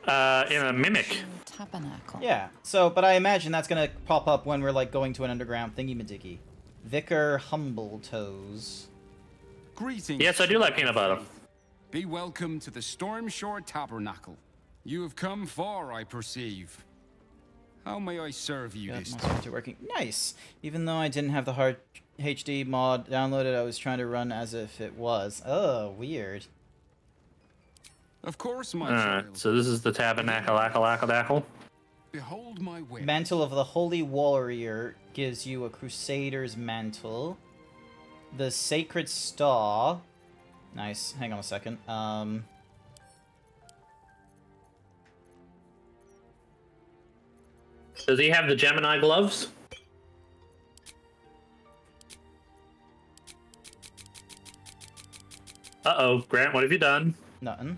mimic. Tabernacle. Yeah. So, but I imagine that's gonna pop up when we're like going to an underground thingy madiggy. Vicar Humbletoes. Greetings. Yes, I do like peanut butter. Be welcome to the Stormshore Tabernacle. You have come far, I perceive. How may I serve you Got this my time? software working. Nice. Even though I didn't have the hard HD mod downloaded, I was trying to run as if it was. Oh, weird. Of course, my Alright, child. so this is the tabernacle. Behold my way. Mantle of the Holy Warrior gives you a Crusader's mantle. The Sacred Star. Nice. Hang on a second. Does he have the Gemini gloves? Uh-oh, Grant, what have you done? Nothing.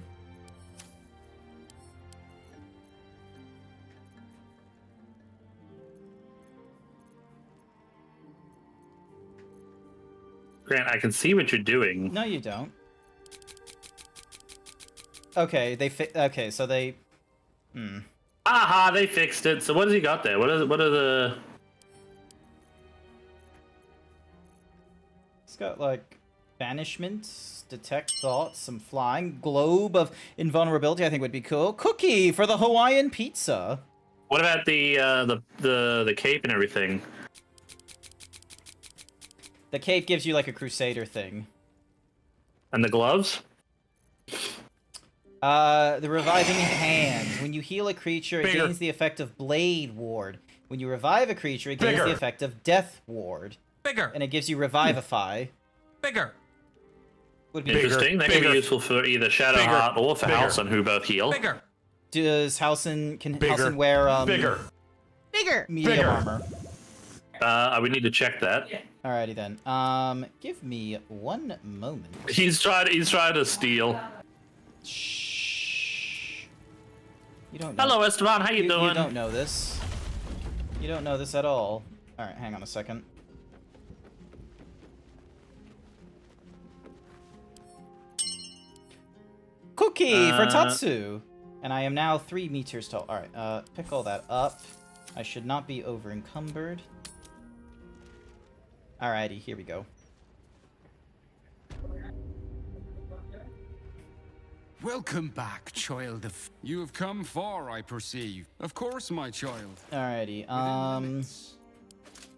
Grant, I can see what you're doing. No, you don't. Okay, okay, so they. Aha, they fixed it. So what has he got there? What are the? It's got like banishment, detect thoughts, some flying, globe of invulnerability. I think would be cool. Cookie for the Hawaiian pizza. What about the cape and everything? The cape gives you like a crusader thing. And the gloves? The reviving hand. When you heal a creature, it Bigger. gains the effect of Blade Ward. When you revive a creature, it gains Bigger. the effect of Death Ward. Bigger. And it gives you Revivify. Bigger. Would be Interesting. They may be useful for either Shadowheart or for Halson, who both heal. Bigger. Does Halson wear Bigger. medium armor? I would need to check that. Alrighty then. Give me one moment. He's trying to steal. Shh. You don't know. Hello, Esteban. How you doing? You don't know this. You don't know this at all. Alright, hang on a second. Cookie for Tatsu! And I am now 3 meters tall. Alright, pick all that up. I should not be over encumbered. Alrighty, here we go. Welcome back, child of... You have come far, I perceive. Of course, my child. Alrighty,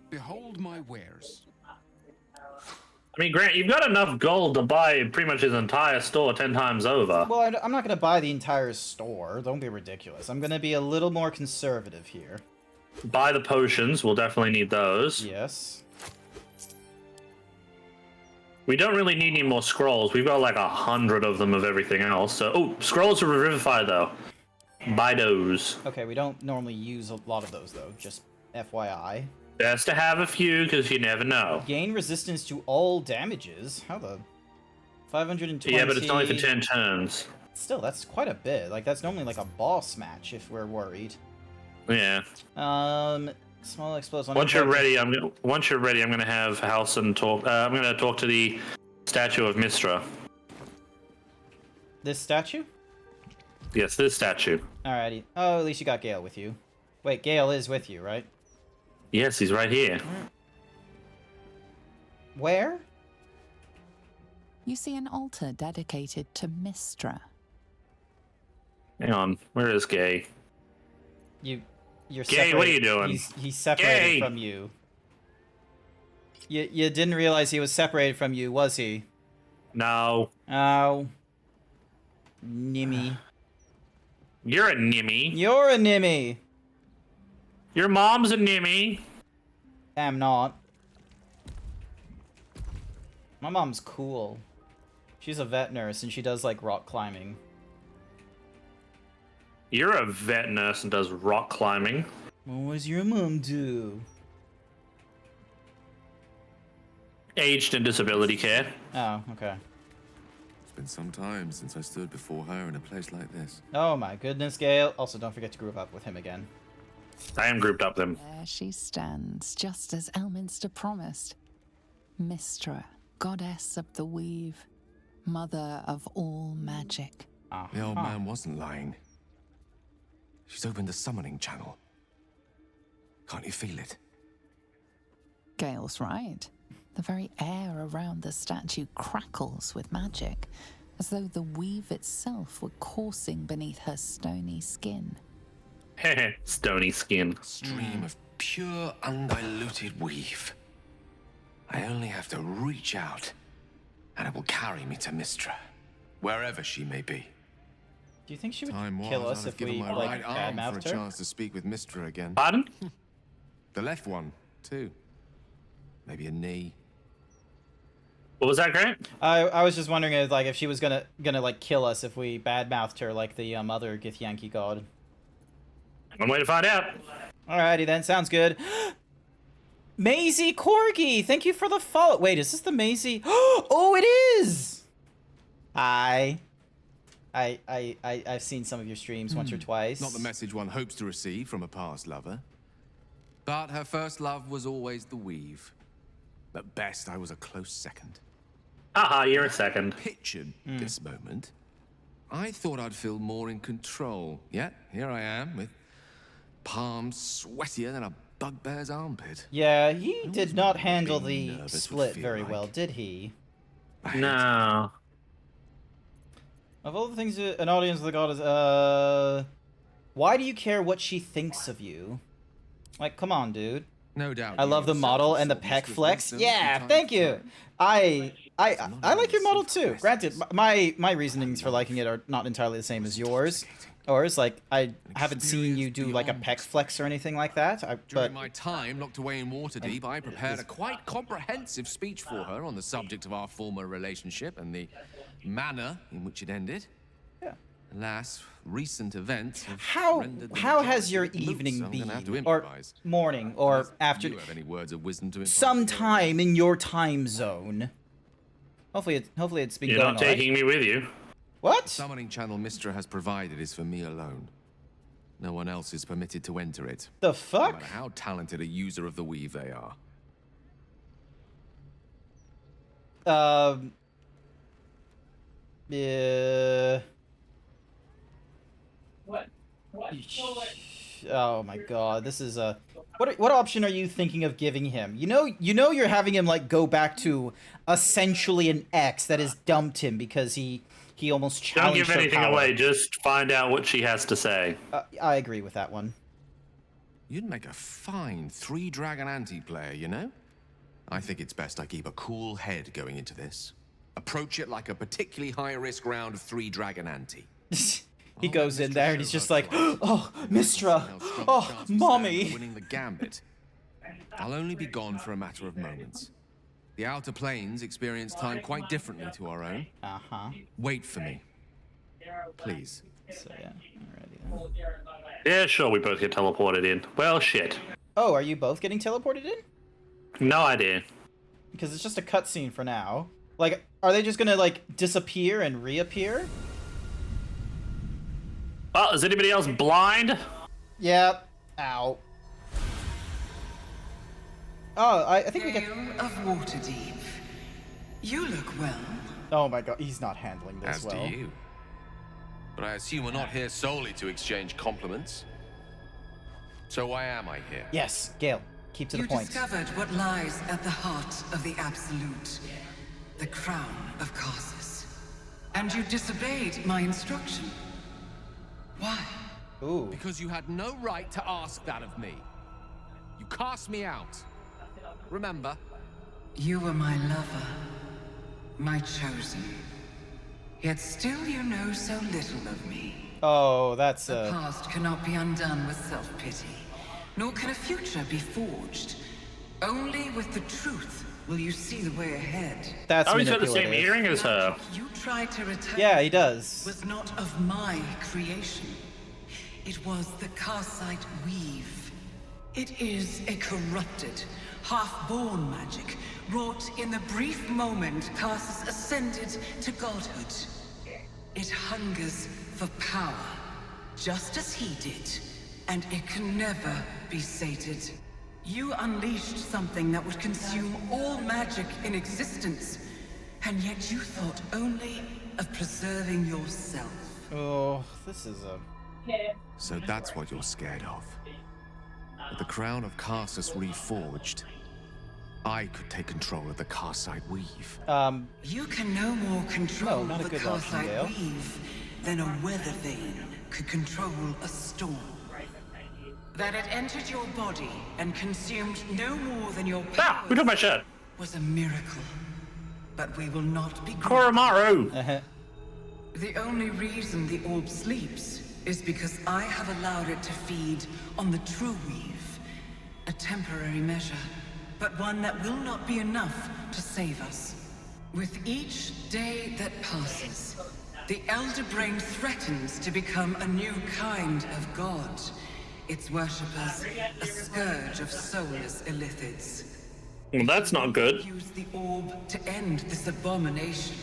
Behold my wares. I mean, Grant, you've got enough gold to buy pretty much his entire store 10 times over. Well, I'm not gonna buy the entire store. Don't be ridiculous. I'm gonna be a little more conservative here. Buy the potions. We'll definitely need those. Yes. We don't really need any more scrolls. We've got like 100 of them of everything else. So, oh, scrolls of Revivify though. Buy those. Okay, we don't normally use a lot of those though. Just FYI. Best to have a few because you never know. Gain resistance to all damages. How the 520? Yeah, but it's only for 10 turns. Still, that's quite a bit. Like that's normally like a boss match if we're worried. Yeah. Small explosive. Once you're ready, I'm gonna have Halson talk. I'm gonna talk to the statue of Mistra. This statue? Yes, this statue. Alrighty. Oh, at least you got Gale with you. Wait, Gale is with you, right? Yes, he's right here. Where? You see an altar dedicated to Mistra. Hang on, where is Gay? You're Gay, what are you doing? He's separated Gay! from you. You didn't realize he was separated from you, was he? No. Oh. Nimmy. You're a nimmy. You're a Nimmy. Your mom's a nimmy. Am not. My mom's cool. She's a vet nurse and she does like rock climbing. You're a vet nurse and does rock climbing. What does your mom do? Aged and disability care. Oh, okay. It's been some time since I stood before her in a place like this. Oh my goodness, Gale. Also, don't forget to group up with him again. I am grouped up them. There she stands, just as Elminster promised. Mistra, goddess of the weave, mother of all magic. The old man wasn't lying. She's opened the summoning channel. Can't you feel it? Gale's right. The very air around the statue crackles with magic, as though the weave itself were coursing beneath her stony skin. Heh, stony skin. Stream of pure, undiluted weave. I only have to reach out, and it will carry me to Mistra, wherever she may be. Do you think she would Time was, kill us I'd have if we given my like right arm for a badmouthed her? chance to speak with Mistra again. Pardon? The left one, too. Maybe a knee. What was that, Grant? I was just wondering if she was gonna like kill us if we badmouthed her like the other Githyanki god. One way to find out. Alrighty then, sounds good. Maisie Corgi, thank you for the follow. Wait, is this the Maisie? Oh, it is. Hi. I've seen some of your streams once or twice. Not the message one hopes to receive from a past lover. But her first love was always the weave. At best, I was a close second. Haha, you're a second. Pictured this moment. I thought I'd feel more in control. Yet, here I am, with palms sweatier than a bugbear's armpit. Yeah, he did not handle what the being nervous would split feel very like. well, did he? No. Of all the things an audience of the god is, why do you care what she thinks of you? Like, come on, dude. No doubt. I love the model and the pec flex. Yeah, thank you. I like your model too. Granted, my reasonings for liking it are not entirely the same as yours. Like, I haven't seen you do like a pec flex or anything like that. During my time locked away in Waterdeep, I prepared a quite comprehensive speech for her on the subject of our former relationship and the manner in which it ended. Yeah. Alas, recent events have rendered the how has majority your of it moot, evening so I'm gonna have to been, or improvise. morning, or Unless after? you have any words of wisdom to impart? Sometime in your time zone. Hopefully it's been You're going not taking me with you. What? The summoning channel Mystra has provided is for me alone. No one else is permitted to enter it. The No fuck? matter how talented a user of the weave they are. Yeah. What? Oh my god, this is a... What option are you thinking of giving him? You know you're having him, like, go back to essentially an ex that has dumped him because he almost Don't challenged give her anything power. away. Just find out what she has to say. I agree with that one. You'd make a fine 3-dragon anti-player, you know? I think it's best I keep a cool head going into this. Approach it like a particularly high-risk round of 3-dragon ante. He goes in there and he's just like, oh, Mystra, oh, mommy. Winning the gambit. I'll only be gone for a matter of moments. The outer planes experience time quite differently to our own. Uh-huh. Wait for me. Please. So, yeah, alrighty then. Yeah, sure, we both get teleported in. Well, shit. Oh, are you both getting teleported in? No idea. Because it's just a cutscene for now. Like, are they just gonna, like, disappear and reappear? Oh, is anybody else blind? Yep. Ow. Oh, I think we get... of Waterdeep. You look well. Oh my god, he's not handling this As well. do you. But I assume we're not here solely to exchange compliments. So why am I here? Yes, Gale. Keep to the point. You discovered what lies at the heart of the Absolute. The crown of Karsus. And you disobeyed my instruction. Why? Ooh. Because you had no right to ask that of me. You cast me out. Remember? You were my lover. My chosen. Yet still you know so little of me. Oh, that's The past cannot be undone with self-pity. Nor can a future be forged. Only with the truth will you see the way ahead. That's oh, he's got the manipulative. same earring as her. You tried to return. Yeah, he does. Was not of my creation. It was the Karsite weave. It is a corrupted, half-born magic, wrought in the brief moment Karsus ascended to godhood. It hungers for power, just as he did, and it can never be sated. You unleashed something that would consume all magic in existence, and yet you thought only of preserving yourself. Oh, this is a... So that's what you're scared of. With the crown of Karsus reforged, I could take control of the Karsite weave. You can no more control not a the good option, Gale. Karsite weave than a weather vane could control a storm. That it entered your body and consumed no more than your powers Ah, who took my shirt? was a miracle. But we will not be Koromaru! The only reason the orb sleeps is because I have allowed it to feed on the true weave. A temporary measure, but one that will not be enough to save us. With each day that passes, the Elder Brain threatens to become a new kind of god. Its worshippers, a scourge of soulless illithids. Well, that's not good. Use the orb to end this abomination.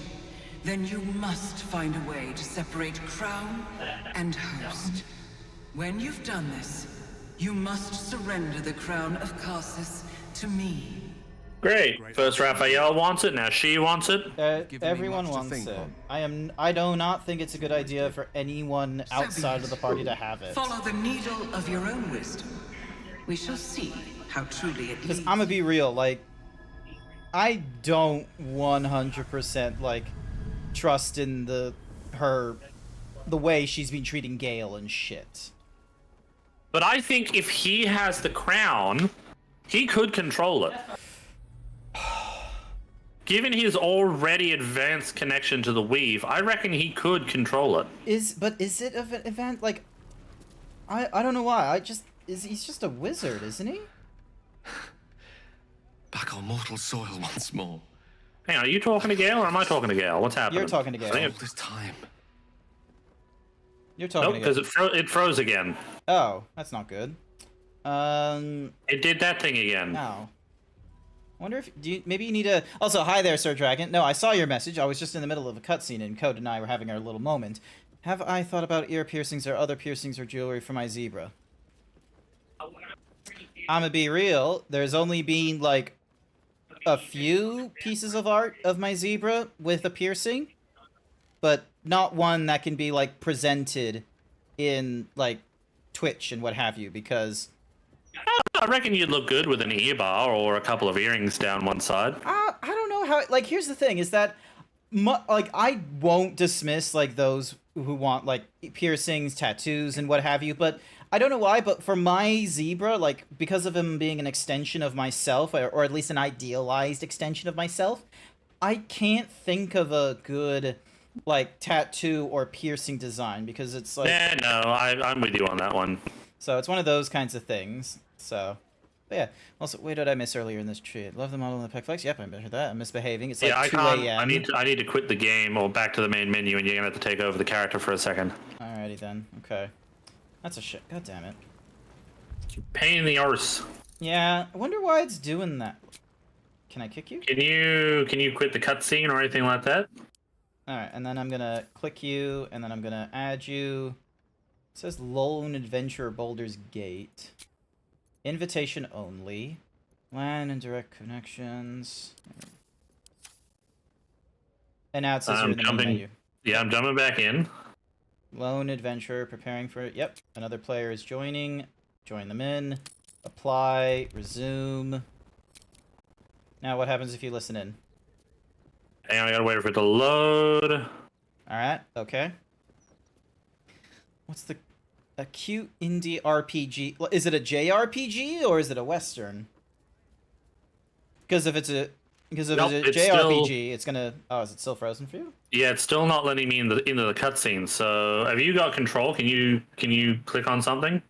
Then you must find a way to separate crown and host. When you've done this, you must surrender the crown of Karsus to me. Great. First Raphael wants it, now she wants it. Everyone wants it. I do not think it's a good idea for anyone outside of the party to have it. Follow the needle of your own wisdom. We shall see how truly it Because leads. I'm gonna be real, like, I don't 100% like trust in the way she's been treating Gale and shit. But I think if he has the crown, he could control it. given his already advanced connection to the weave, I reckon he could control it. But is it an event? Like, I don't know why. He's just a wizard, isn't he? Back on mortal soil once more. Hang on, are you talking to Gale or am I talking to Gale? What's happening? You're talking to Gale. I think All this time. You're talking nope, to Gale. because it froze again. Oh, that's not good. It did that thing again. No. I wonder if maybe you need a. Also, hi there, Sir Dragon. No, I saw your message. I was just in the middle of a cutscene, and Code and I were having our little moment. Have I thought about ear piercings or other piercings or jewelry for my zebra? I'ma be real. There's only been like a few pieces of art of my zebra with a piercing, but not one that can be like presented in like Twitch and what have you, because I reckon you'd look good with an ear bar or a couple of earrings down one side. I don't know how. Like, here's the thing: is that like I won't dismiss like those who want like piercings, tattoos, and what have you, but I don't know why. But for my zebra, like because of him being an extension of myself, or at least an idealized extension of myself, I can't think of a good like tattoo or piercing design because it's like. Yeah, no, I'm with you on that one. So it's one of those kinds of things. So, but yeah. Also, what did I miss earlier in this tree? Love the model in the Pec Flex. Yep, I measured that. I'm misbehaving. It's like 2 a.m. I need to quit the game or back to the main menu, and you're gonna have to take over the character for a second. Alrighty then. Okay. That's a shit. God damn it. Pain in the arse. Yeah. I wonder why it's doing that. Can I kick you? Can you quit the cutscene or anything like that? All right, and then I'm gonna click you, and then I'm gonna add you. It says Lone Adventurer Boulder's Gate. Invitation only. LAN and direct connections. And now it says you're in the main menu. Yeah, I'm jumping back in. Lone Adventurer preparing for it. Yep, another player is joining. Join them in. Apply. Resume. Now what happens if you listen in? Hang on, I gotta wait for it to load. Alright, okay. What's the... A cute indie RPG... Is it a JRPG or is it a Western? Because if it's a... Because if it's a JRPG, it's gonna... Oh, is it still frozen for you? Yeah, it's still not letting me into the cutscene. So, have you got control? Can you click on something?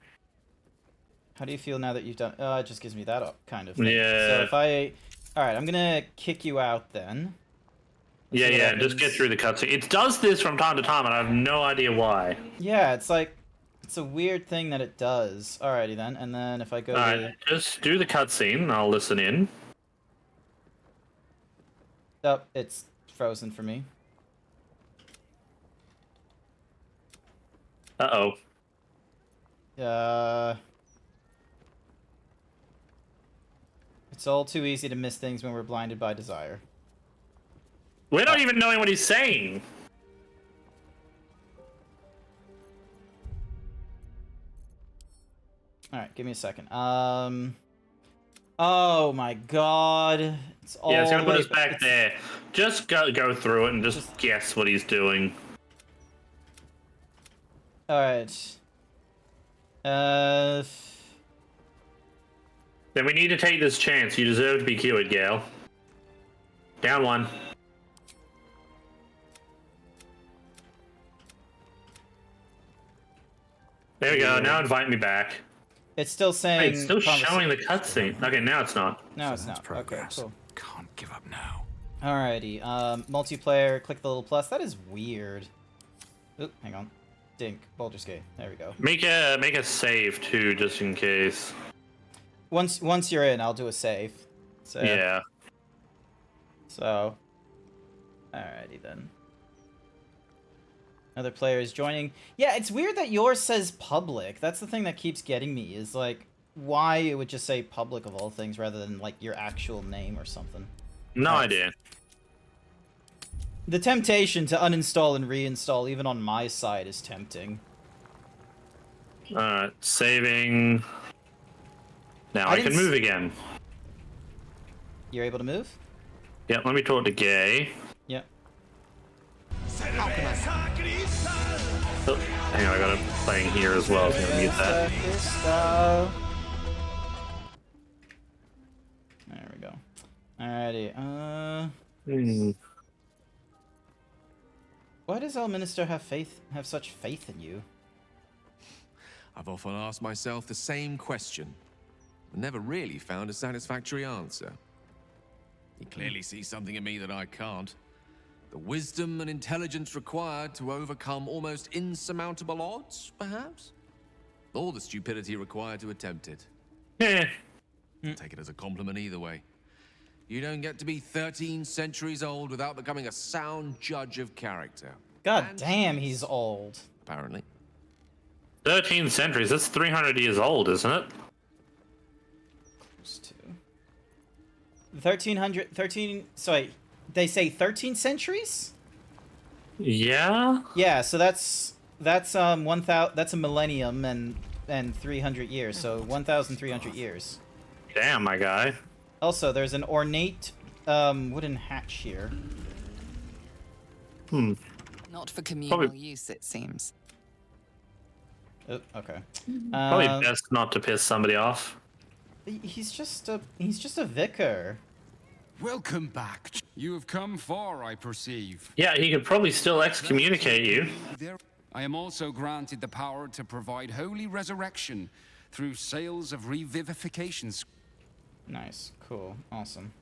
How do you feel now that you've done... it just gives me that up, kind of thing. Yeah. So if I... Alright, I'm gonna kick you out then. Yeah, just get through the cutscene. It does this from time to time, and I have no idea why. Yeah, it's like... It's a weird thing that it does. Alrighty then, and then if I go Alright, just do the cutscene, I'll listen in. Oh, it's frozen for me. Uh-oh. It's all too easy to miss things when we're blinded by desire. We're not even knowing what he's saying. Alright, give me a second. Oh my god. It's all Yeah, it's gonna put us back there. Just go through it and just guess what he's doing. Alright. Then we need to take this chance. You deserve to be cured, Gale. Down one. There we go. Now invite me back. It's still saying... Wait, it's still showing the cutscene. Okay, now it's not. No, it's not. Okay, cool. Can't give up now. Alrighty, multiplayer, click the little plus. That is weird. Oop, hang on. Dink, Baldur's Gate. There we go. Make a save too, just in case. Once you're in, I'll do a save. So, yeah. So, alrighty then. Another player is joining. Yeah, it's weird that yours says public. That's the thing that keeps getting me, is like, why it would just say public of all things rather than like your actual name or something. No idea. The temptation to uninstall and reinstall, even on my side, is tempting. Alright, saving. Now I can move again. You're able to move? Yeah, let me talk to Gay. Yeah. Oh, hang on, I got it playing here as well. So I'm gonna mute that. There we go. Alrighty. Hmm. Why does Elminster have such faith in you? I've often asked myself the same question, but never really found a satisfactory answer. He clearly sees something in me that I can't. The wisdom and intelligence required to overcome almost insurmountable odds, perhaps? Or the stupidity required to attempt it. Yeah. Take it as a compliment either way. You don't get to be 13 centuries old without becoming a sound judge of character. God damn, he's old. Apparently. 13 centuries, that's 300 years old, isn't it? Close to. 13, sorry, they say 13 centuries? Yeah? Yeah, so that's 1,000, that's a millennium and 300 years, so 1,300 years. Damn, my guy. Also, there's an ornate wooden hatch here. Not for communal use, it seems. Oh, okay. Probably best not to piss somebody off. He's just a vicar. Welcome back. You have come far, I perceive. Yeah, he could probably still excommunicate you. I am also granted the power to provide holy resurrection through sales of revivifications. Nice, cool, awesome.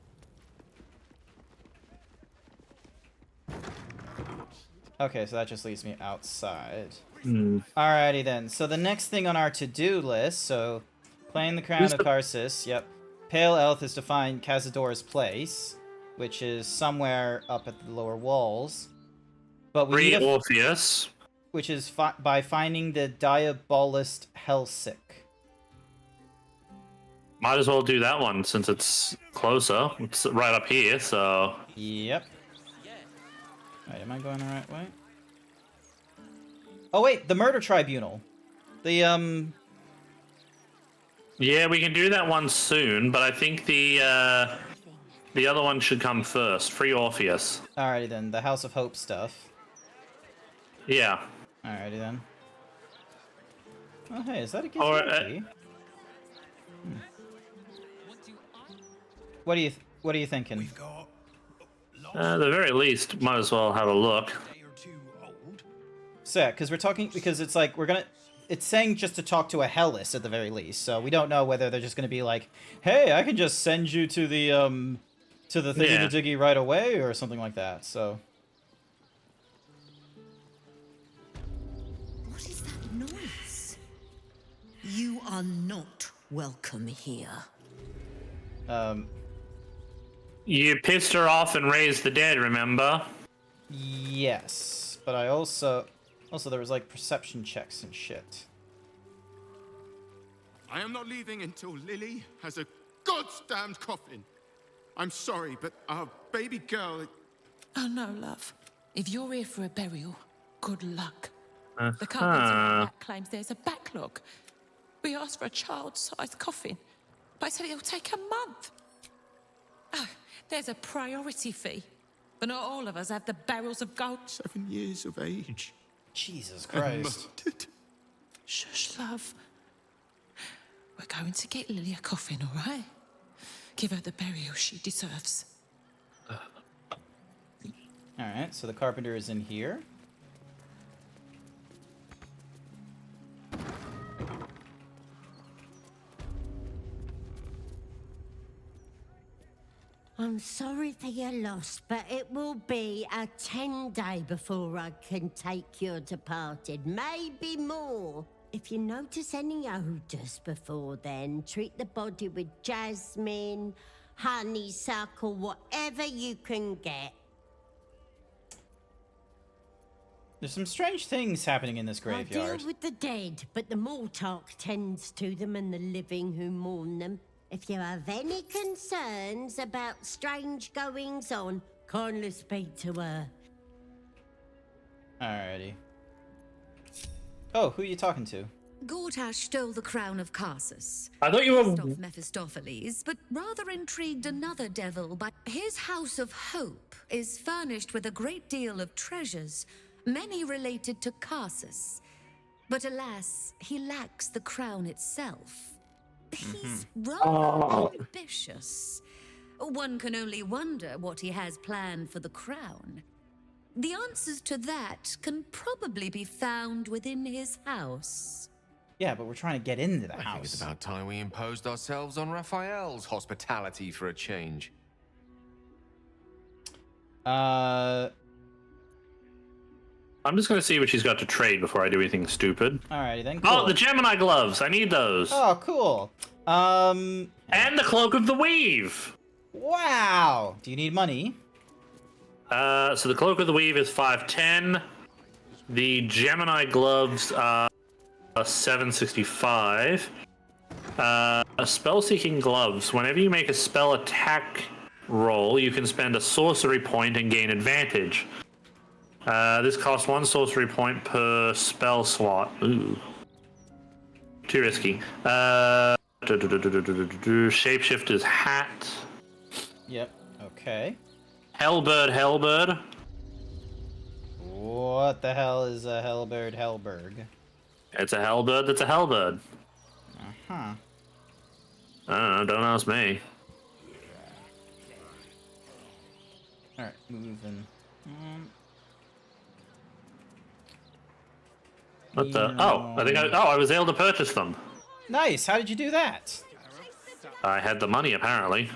Okay, so that just leaves me outside. Alrighty then. So the next thing on our to-do list, so claim the crown of Karsus. Yep. Pale Elf is to find Cazador's place, which is somewhere up at the lower walls. But we need Orpheus, which is by finding the Diabolist Hellsick. Might as well do that one since it's closer. It's right up here, so. Yep. Wait, am I going the right way? Oh wait, the Murder Tribunal. The Yeah, we can do that one soon, but I think the other one should come first. Free Orpheus. Alrighty then, the House of Hope stuff. Yeah. Alrighty then. Oh hey, is that a Or, key? What are you thinking? At the very least, might as well have a look. So yeah, because it's like it's saying just to talk to a Hellas at the very least. So we don't know whether they're just gonna be like, hey, I can just send you to the thingy-diggy right away or something like that. So. What is that noise? You are not welcome here. You pissed her off and raised the dead, remember? Yes, but I also there was like perception checks and shit. I am not leaving until Lily has a goddamned coffin. I'm sorry, but our baby girl... Oh no, love. If you're here for a burial, good luck. The Uh-huh. company claims there's a backlog. We asked for a child-sized coffin, but I said it'll take a month. Oh, there's a priority fee. But not all of us have the barrels of gold. 7 years of age. Jesus Christ. Shush, love. We're going to get Lily a coffin, all right? Give her the burial she deserves. Alright, so the carpenter is in here. I'm sorry for your loss, but it will be a 10-day before I can take your departed. Maybe more. If you notice any odours before then, treat the body with jasmine, honeysuckle, whatever you can get. There's some strange things happening in this I graveyard. deal with the dead, but the Mortarch tends to them and the living who mourn them. If you have any concerns about strange goings-on, kindly speak to her. Alrighty. Oh, who are you talking to? Gortash stole the crown of Karsus. I thought you were... Pissed off Mephistopheles, but rather intrigued another devil by his House of Hope is furnished with a great deal of treasures, many related to Karsus. But alas, he lacks the crown itself. He's rather ambitious. One can only wonder what he has planned for the crown. The answers to that can probably be found within his house. Yeah, but we're trying to get into the I house. think it's about time we imposed ourselves on Raphael's hospitality for a change. I'm just gonna see what she's got to trade before I do anything stupid. Alrighty then. Cool. Oh, the Gemini gloves! I need those. Oh, cool. And the Cloak of the Weave! Wow! Do you need money? So the Cloak of the Weave is 510. The Gemini gloves are 765. Spell-seeking gloves. Whenever you make a spell attack roll, you can spend a sorcery point and gain advantage. This costs 1 sorcery point per spell slot. Ooh. Too risky. Shapeshifter's hat. Yep. Okay. Hellbird. What the hell is a Hellberg? It's a Hellbird that's a Hellbird. Uh-huh. I don't know, don't ask me. Alright, moving. What the? Oh, I was able to purchase them. Nice. How did you do that? I had the money, apparently.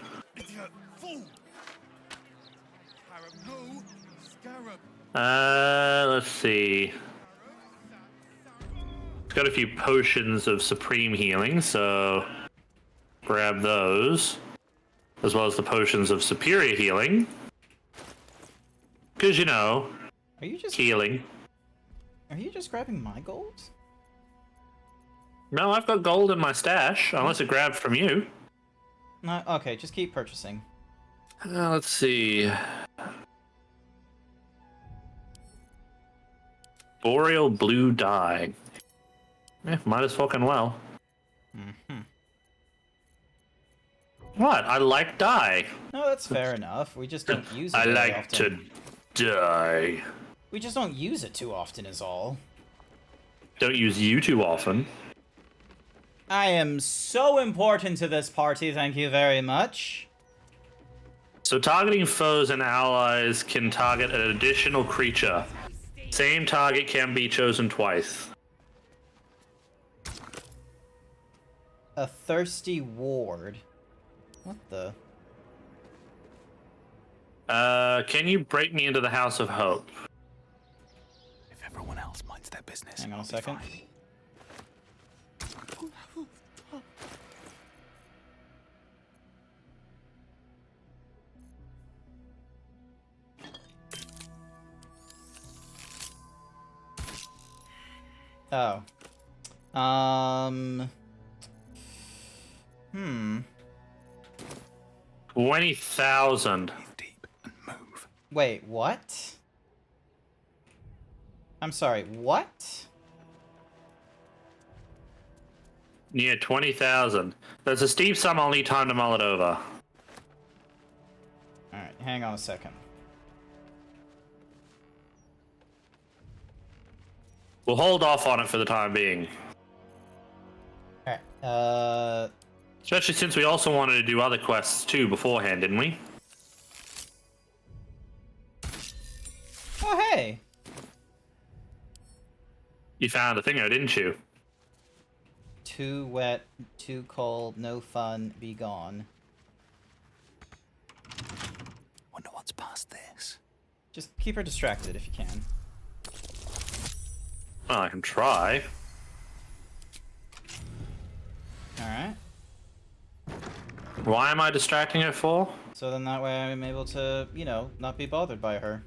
Let's see. It's got a few potions of supreme healing, so grab those. As well as the potions of superior healing. Because, you know, Are you just healing. Are you just grabbing my gold? No, I've got gold in my stash, unless it grabbed from you. No, okay, just keep purchasing. Let's see. Boreal blue dye. Might as fucking well. Mm-hmm. What? I like dye. No, that's fair enough. We just don't use it I very like often. to die. We just don't use it too often is all. Don't use you too often. I am so important to this party, thank you very much. So targeting foes and allies can target an additional creature. Same target can be chosen twice. A thirsty ward. What the? Can you break me into the House of Hope? If everyone else minds their business. Hang on a second. Oh. 20,000. Wait, what? I'm sorry, what? Yeah, 20,000. That's a steep sum. I'll need time to mull it over. Alright, hang on a second. We'll hold off on it for the time being. Alright, Especially since we also wanted to do other quests too beforehand, didn't we? Oh, hey! You found a thingo, didn't you? Too wet, too cold, no fun, be gone. Wonder what's past this. Just keep her distracted if you can. Well, I can try. Alright. Why am I distracting her for? So then that way I'm able to, you know, not be bothered by her.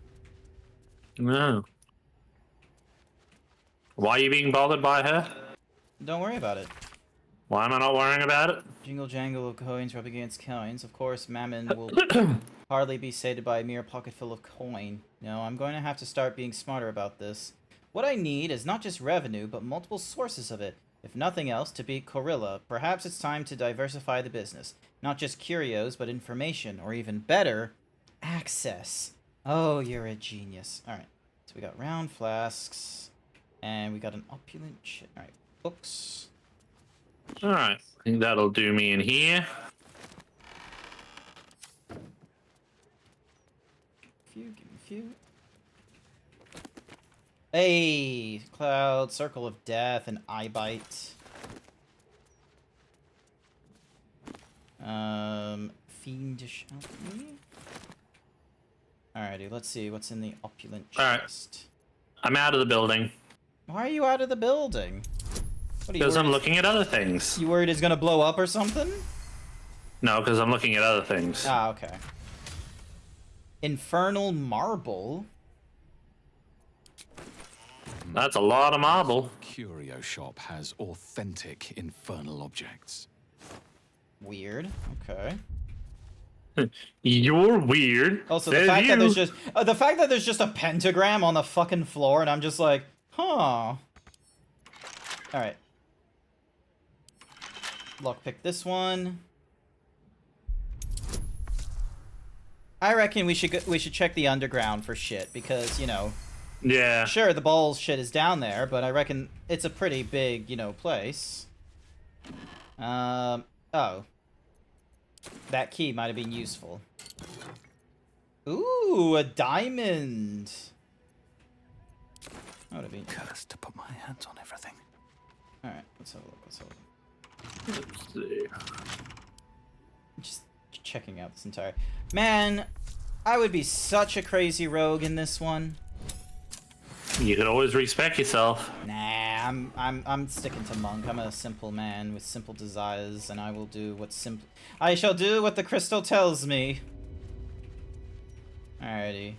No. Why are you being bothered by her? Don't worry about it. Why am I not worrying about it? Jingle jangle of coins rub against coins. Of course, Mammon will hardly be sated by a mere pocketful of coin. No, I'm going to have to start being smarter about this. What I need is not just revenue, but multiple sources of it. If nothing else, to beat Corilla, perhaps it's time to diversify the business. Not just curios, but information, or even better, access. Oh, you're a genius. Alright, so we got round flasks, and we got an opulent Alright, books. Alright, I think that'll do me in here. a few. Hey, Cloud, Circle of Death, and Eye Bite. Fiendish Alchemy. Alrighty, let's see what's in the opulent chest. I'm out of the building. Why are you out of the building? Because I'm looking at other things. You worried it's gonna blow up or something? No, because I'm looking at other things. Ah, okay. Infernal Marble. That's a lot of marble. Curio shop has authentic infernal objects. Weird. Okay. You're weird. Also, the fact that there's just a pentagram on the fucking floor, and I'm just like, huh. All right. Lockpick this one. I reckon we should check the underground for shit because, you know. Yeah. Sure, the balls shit is down there, but I reckon it's a pretty big, you know, place. Oh. That key might have been useful. Ooh, a diamond. That would have been cursed to put my hands on everything. All right, let's have a look. Let's see. Just checking out this entire. Man, I would be such a crazy rogue in this one. You could always respect yourself. Nah, I'm sticking to monk. I'm a simple man with simple desires, and I will do what's simple. I shall do what the crystal tells me. Alrighty.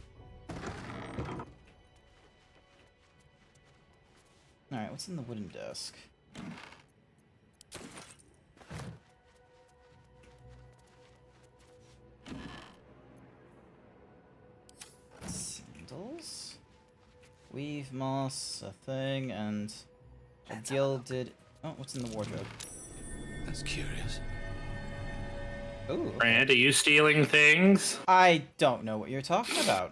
Alright, what's in the wooden desk? Sandals? Weave moss, a thing, and a gilded... Oh, what's in the wardrobe? That's curious. Ooh. Okay. Grant, are you stealing things? I don't know what you're talking about.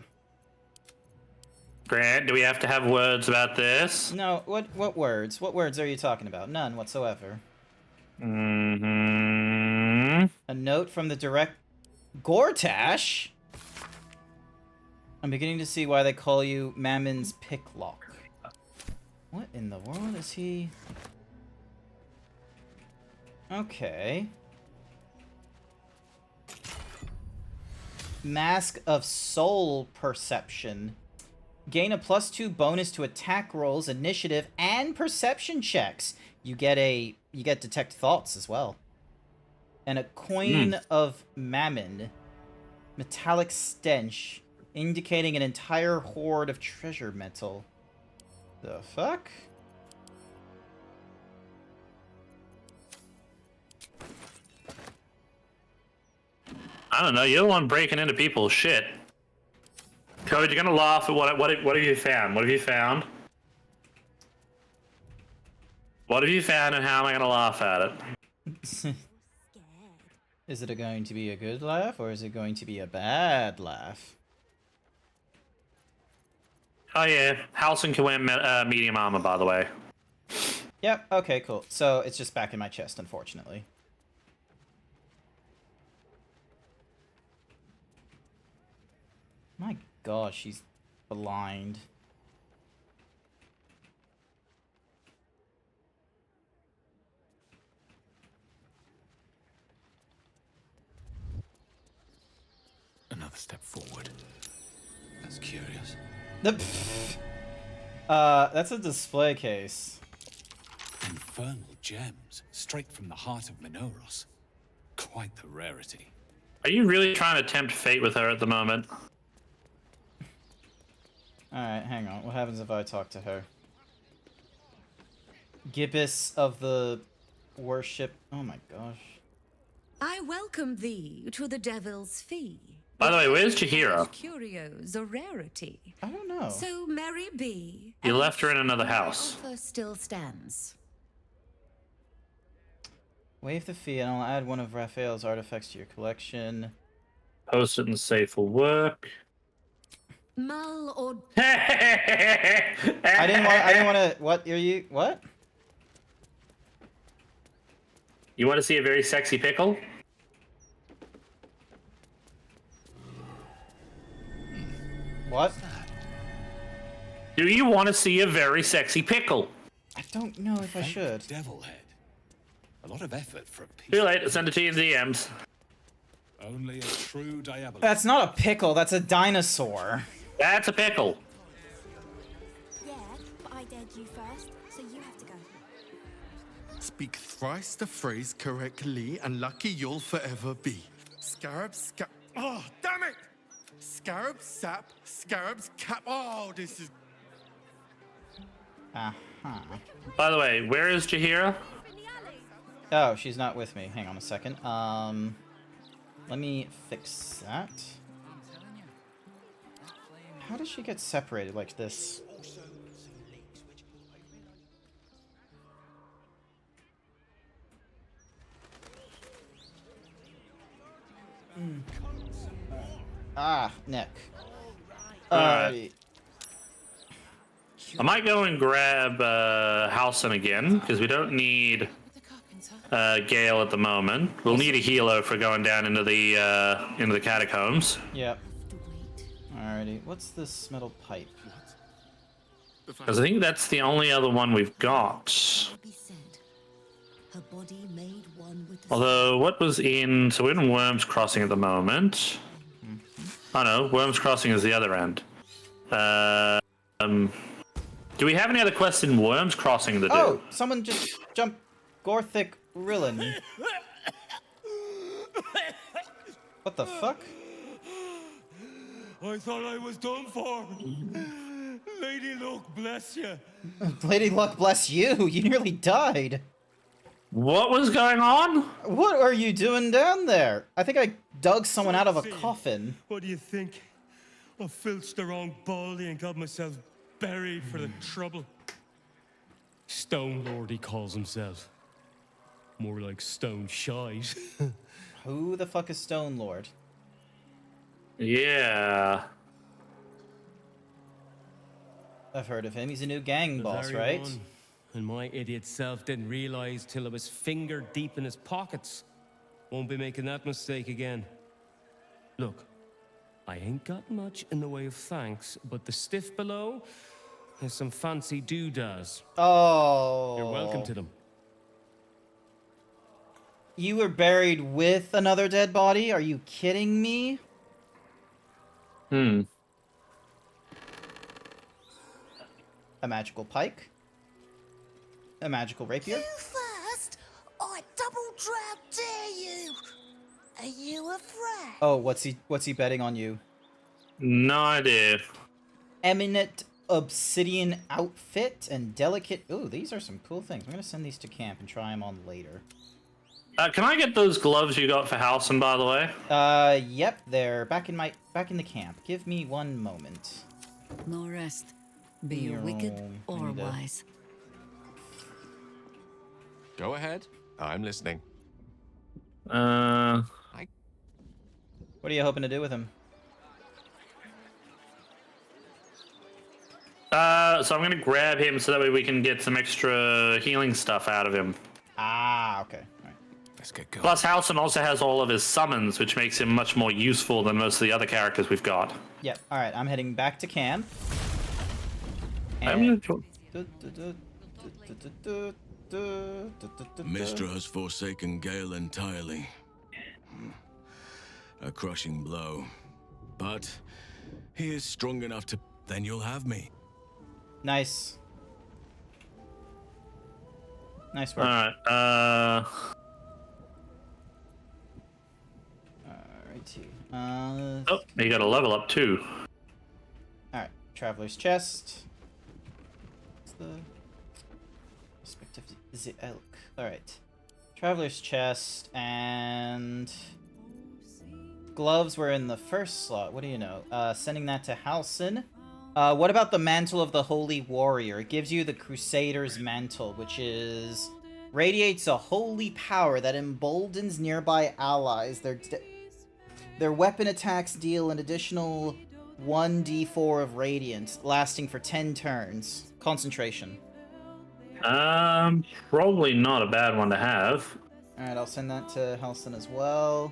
Grant, do we have to have words about this? No, what words? What words are you talking about? None whatsoever. Mm-hmm. A note from the direct... Gortash? I'm beginning to see why they call you Mammon's Picklock. What in the world is he... Okay. Mask of Soul Perception. Gain a +2 bonus to attack rolls, initiative, and perception checks. You get detect thoughts as well. And a coin of Mammon. Metallic stench, indicating an entire hoard of treasure metal. The fuck? I don't know. You're the one breaking into people's shit. Code, you're gonna laugh at what have you found? What have you found? What have you found, and how am I gonna laugh at it? Is it going to be a good laugh, or is it going to be a bad laugh? Oh yeah, Halson can wear medium armor, by the way. Yep, okay, cool. So it's just back in my chest, unfortunately. My god, she's blind. Another step forward. That's curious. That's a display case. Infernal gems, straight from the heart of Minoros. Quite the rarity. Are you really trying to tempt fate with her at the moment? Alright, hang on. What happens if I talk to her? Gibbous of the worship. Oh my gosh. I welcome thee to the Devil's Fee. By the way, where's Chihiro? Curios a rarity. I don't know. So Mary B. You left her in another house. Offer still stands. Waive the fee and I'll add one of Raphael's artifacts to your collection. Post it and safe will work. Mull or I didn't want to. What are you? What? You want to see a very sexy pickle? What? Do you want to see a very sexy pickle? I don't know if I should. Devil head. A lot of effort for a piece. Too late. Send it to you in DMs. Only a true diabolist. That's not a pickle. That's a dinosaur. That's a pickle. Yeah, but I dared you first, so you have to go. Speak thrice the phrase correctly, and lucky you'll forever be. Oh, damn it! Scarab sap, scarab's cap. Oh, this is. By the way, where is Jaheira? Oh, she's not with me. Hang on a second. Let me fix that. How does she get separated like this? Ah, neck. Alright. I might go and grab Halcyon again, because we don't need Gale at the moment. We'll need a healer for going down into the catacombs. Yep. Alrighty. What's this metal pipe? Because I think that's the only other one we've got. Her body made one with the Although, what was in... So we're in Worms Crossing at the moment. Oh no, Worms Crossing is the other end. Do we have any other quests in Worms Crossing to do? Oh, someone just jumped Gorthic Rillin. What the fuck? I thought I was done for. Lady Luck, bless you. Lady Luck bless you. You nearly died. What was going on? What are you doing down there? I think I dug someone out of a coffin. What do you think? I filched the wrong baldy and got myself buried for the trouble. Stone Lord, he calls himself. More like Stone Shite. Who the fuck is Stone Lord? Yeah. I've heard of him. He's a new gang The boss, very right? one. And my idiot self didn't realize till I was finger deep in his pockets. Won't be making that mistake again. Look, I ain't got much in the way of thanks, but the stiff below has some fancy doodads. Oh. You're welcome to them. You were buried with another dead body? Are you kidding me? Hmm. A magical pike? A magical rapier? You first? I double drag dare you. Are you afraid? Oh, what's he betting on you? No idea. Eminent obsidian outfit and delicate. Ooh, these are some cool things. I'm gonna send these to camp and try them on later. Can I get those gloves you got for Halcyon, by the way? Yep, they're back in the camp. Give me one moment. No rest. Be you wicked or wise. Go ahead. I'm listening. What are you hoping to do with him? So I'm gonna grab him so that way we can get some extra healing stuff out of him. Ah, okay. All right. Let's get going. Plus, Halcyon also has all of his summons, which makes him much more useful than most of the other characters we've got. Yep. All right. I'm heading back to camp. Mistra has forsaken Gale entirely. A crushing blow. But he is strong enough to... Then you'll have me. Nice. Nice work. Alright, Alrighty. Oh, you got a level up too. Alright, Traveler's Chest. What's the respective the elk? Alright. Traveler's Chest and gloves were in the first slot. What do you know? Sending that to Halcyon. What about the Mantle of the Holy Warrior? It gives you the Crusader's Mantle, which is... radiates a holy power that emboldens nearby allies. Their weapon attacks deal an additional 1d4 of radiance, lasting for 10 turns. Concentration. Probably not a bad one to have. Alright, I'll send that to Halcyon as well.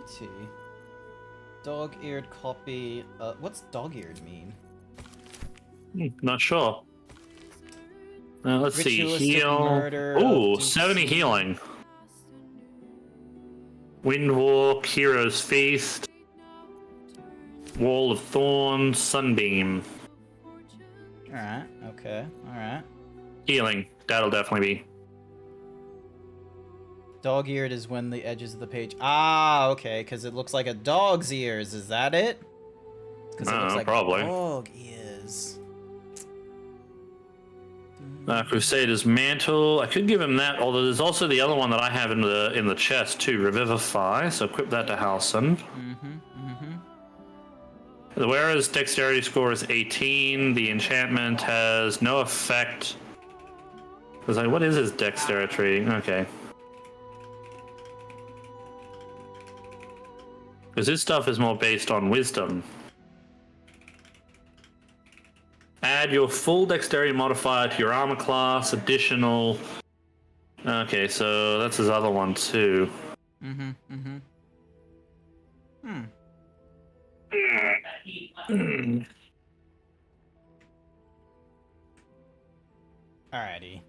Alrighty. Dog-eared copy. What's dog-eared mean? Not sure. Let's see. Ritualistic Heal. murder Ooh, of 70 Duke healing. Windwalk, Hero's Feast, Wall of Thorns, Sunbeam. Alright, okay, alright. Healing. That'll definitely be. Dog-eared is when the edges of the page... Ah, okay, because it looks like a dog's ears. Is that it? Because it looks like probably. dog ears. Crusader's Mantle. I could give him that, although there's also the other one that I have in the chest too, Revivify. So equip that to Halson. The wearer's dexterity score is 18. The enchantment has no effect. I was like, what is his dexterity? Okay. Because his stuff is more based on wisdom. Add your full dexterity modifier to your armor class, additional... Okay, so that's his other one too. Alrighty.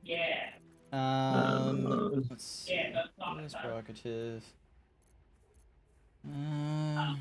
Yeah. Let's see. This prerogative. Alright.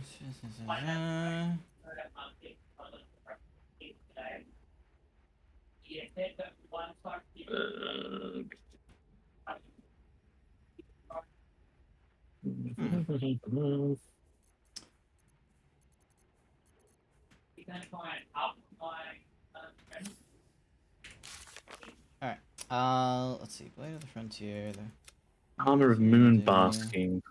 Let's see. Blade of the Frontier. Armor of Moon Basking.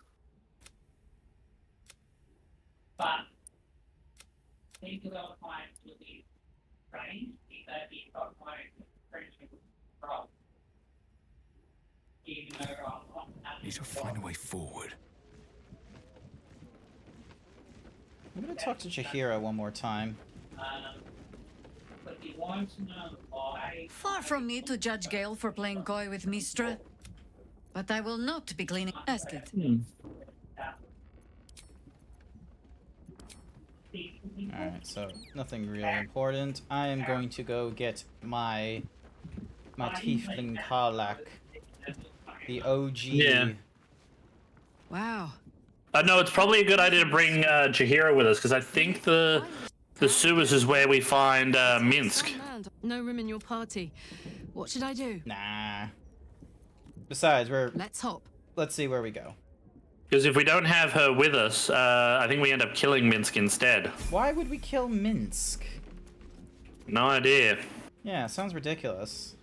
Need to find a way forward. I'm gonna talk to Jaheira one more time. Far from me to judge Gale for playing coy with Mistra, but I will not be cleaning a basket. Alright, so nothing really important. I am going to go get my Tiefling Karlak. The OG. Yeah. Wow. No, it's probably a good idea to bring Jaheira with us, because I think the sewers is where we find Minsk. No room in your party. What should I do? Nah. Besides, let's see where we go. Because if we don't have her with us, I think we end up killing Minsk instead. Why would we kill Minsk? No idea. Yeah, sounds ridiculous.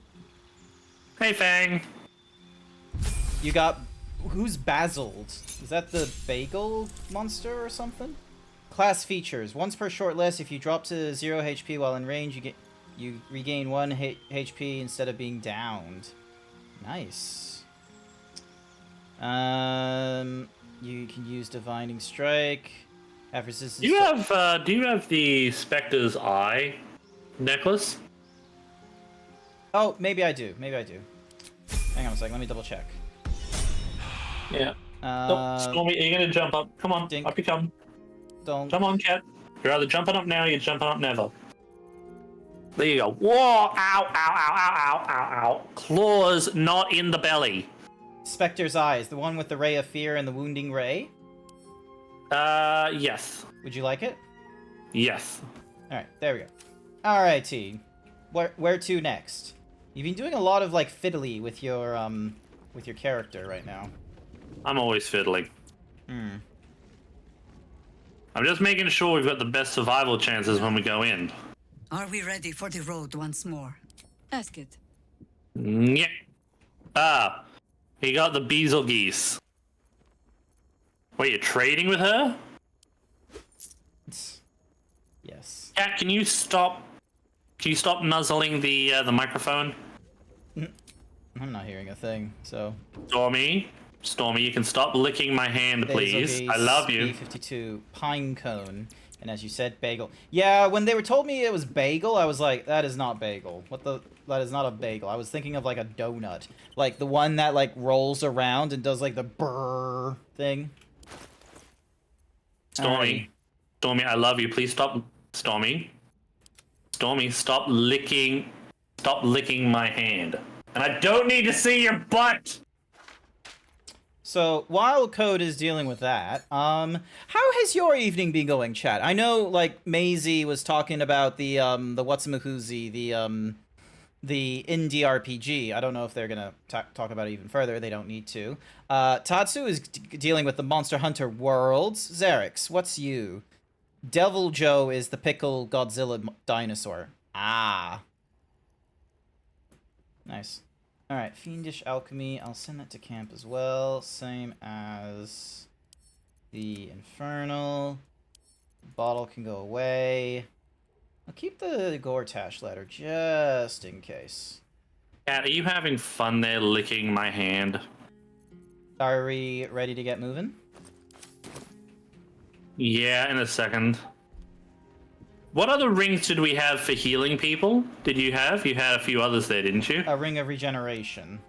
Hey, Fang. You got... Who's Basiled? Is that the bagel monster or something? Class features. Once per short rest, if you drop to 0 HP while in range, you regain 1 HP instead of being downed. Nice. You can use Divining Strike. Have resistance. Do you have the Spectre's Eye necklace? Oh, maybe I do. Maybe I do. Hang on a second. Let me double check. Yeah. Stormy, are you gonna jump up? Come on, Dink. up you come. Don't. Come on, cat. You're either jumping up now or you're jumping up never. There you go. Whoa! Ow! Ow! Ow! Ow! Ow! Ow! Ow! Claws not in the belly. Spectre's Eyes, the one with the Ray of Fear and the Wounding Ray. Yes. Would you like it? Yes. All right, there we go. All right, T. Where to next? You've been doing a lot of like fiddly with your character right now. I'm always fiddling. I'm just making sure we've got the best survival chances when we go in. Are we ready for the road once more? Ask it. Yeah. Ah, he got the Betelgeuse. Wait, you're trading with her? Yes. Cat, can you stop? Can you stop nuzzling the microphone? I'm not hearing a thing, so. Stormy, Stormy, you can stop licking my hand, please. Basil I love you. B52 pine cone, and as you said, bagel. Yeah, when they were told me it was bagel, I was like, that is not bagel. What the? That is not a bagel. I was thinking of like a donut, like the one that like rolls around and does like the brrr thing. Stormy, Stormy, I love you. Please stop, Stormy. Stormy, stop licking my hand. And I don't need to see your butt. So while Code is dealing with that, how has your evening been going, chat? I know like Maisie was talking about the Whatsamahoozy, the indie RPG. I don't know if they're gonna talk about it even further. They don't need to. Tatsu is dealing with the Monster Hunter Worlds. Xerix, what's you? Devil Joe is the pickle Godzilla dinosaur. Ah. Nice. Alright, Fiendish Alchemy. I'll send that to camp as well. Same as the Infernal. Bottle can go away. I'll keep the Gortash letter just in case. Cat, are you having fun there licking my hand? Are we ready to get moving? Yeah, in a second. What other rings did we have for healing people? Did you have? You had a few others there, didn't you? A ring of regeneration.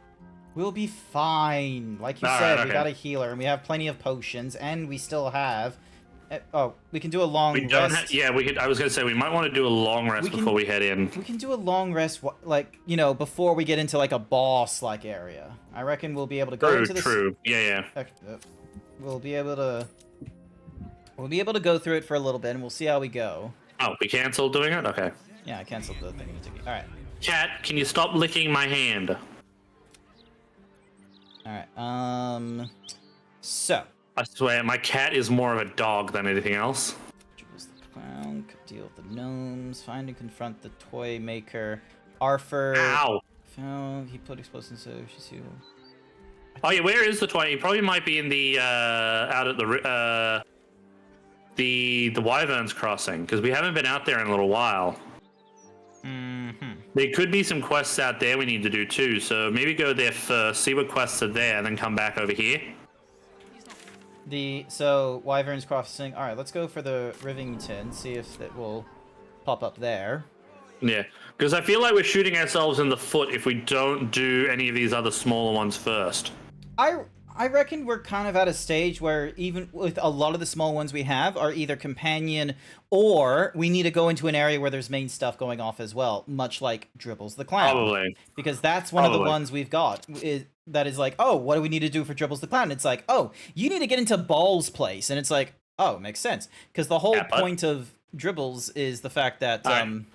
We'll be fine. Like you All said, right, we okay. got a healer, and we have plenty of potions, and we still have... Oh, we can do a long We don't rest. have. Yeah, we could. I was gonna say we might want to do a long rest before we head in. We can do a long rest, like, you know, before we get into, like, a boss-like area. I reckon we'll be able to go into this... True. Yeah. We'll be able to... We'll be able to go through it for a little bit, and we'll see how we go. Oh, we canceled doing it? Okay. Yeah, I canceled the thing. Alright. Cat, can you stop licking my hand? Alright, so... I swear, my cat is more of a dog than anything else. Clown, deal with the gnomes, find and confront the toy maker. Arthur. Ow! Found, he put explosives so she's healed. Oh yeah, where is the toy? He probably might be in the out at the Wyverns Crossing, because we haven't been out there in a little while. There could be some quests out there we need to do too, so maybe go there first, see what quests are there, and then come back over here. So Wyverns Crossing. All right, let's go for the Rivington. See if it will pop up there. Yeah, because I feel like we're shooting ourselves in the foot if we don't do any of these other smaller ones first. I reckon we're kind of at a stage where even with a lot of the small ones we have are either companion or we need to go into an area where there's main stuff going off as well, much like Dribbles the Clown. Probably. Because that's one of the ones we've got. That is like, oh, what do we need to do for Dribbles the Clown? It's like, oh, you need to get into Ball's place. And it's like, oh, makes sense. Because the whole point of Dribbles is the fact that... Down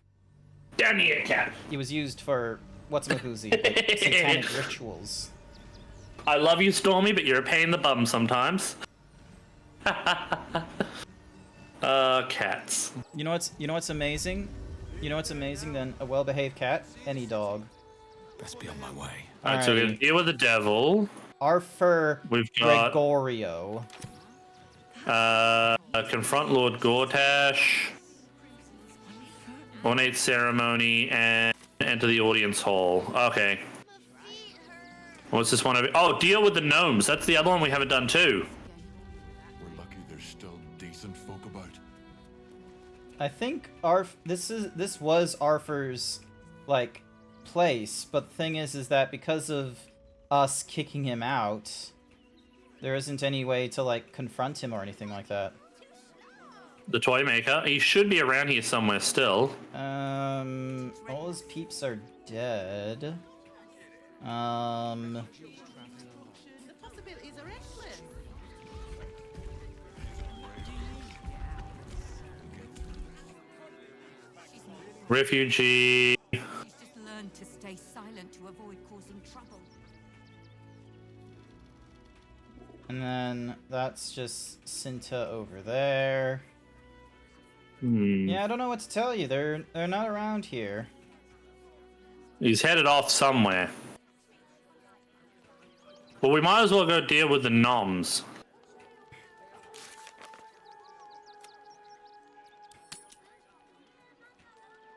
here, cat. He was used for Whatsamahoozy, like satanic rituals. I love you, Stormy, but you're a pain in the bum sometimes. Cats. You know what's amazing? You know what's amazing than a well-behaved cat? Any dog. Best be on my way. Alright, so we're gonna deal with the devil. Arthur We've got Gregorio. Confront Lord Gortash. Ornate ceremony and enter the audience hall. Okay. What's this one over? Oh, deal with the gnomes. That's the other one we haven't done too. We're lucky there's still decent folk about. I think this was Arthur's like place, but the thing is that because of us kicking him out, there isn't any way to like confront him or anything like that. The toy maker. He should be around here somewhere still. All his peeps are dead. Refugee. Just learn to stay silent to avoid causing trouble. And then that's just Cinta over there. Yeah, I don't know what to tell you. They're not around here. He's headed off somewhere. Well, we might as well go deal with the noms.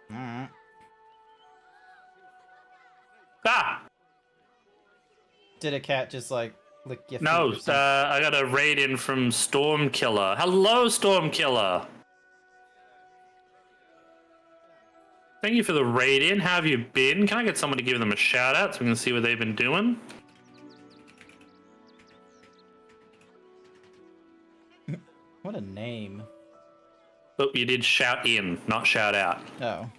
Alright. Ah! Did a cat just like Lick your No, feet or I got a raid in from Stormkiller. Hello, Stormkiller. Thank you for the raid in. How have you been? Can I get someone to give them a shout out so we can see what they've been doing? What a name. Oh, you did shout in, not shout out. Oh.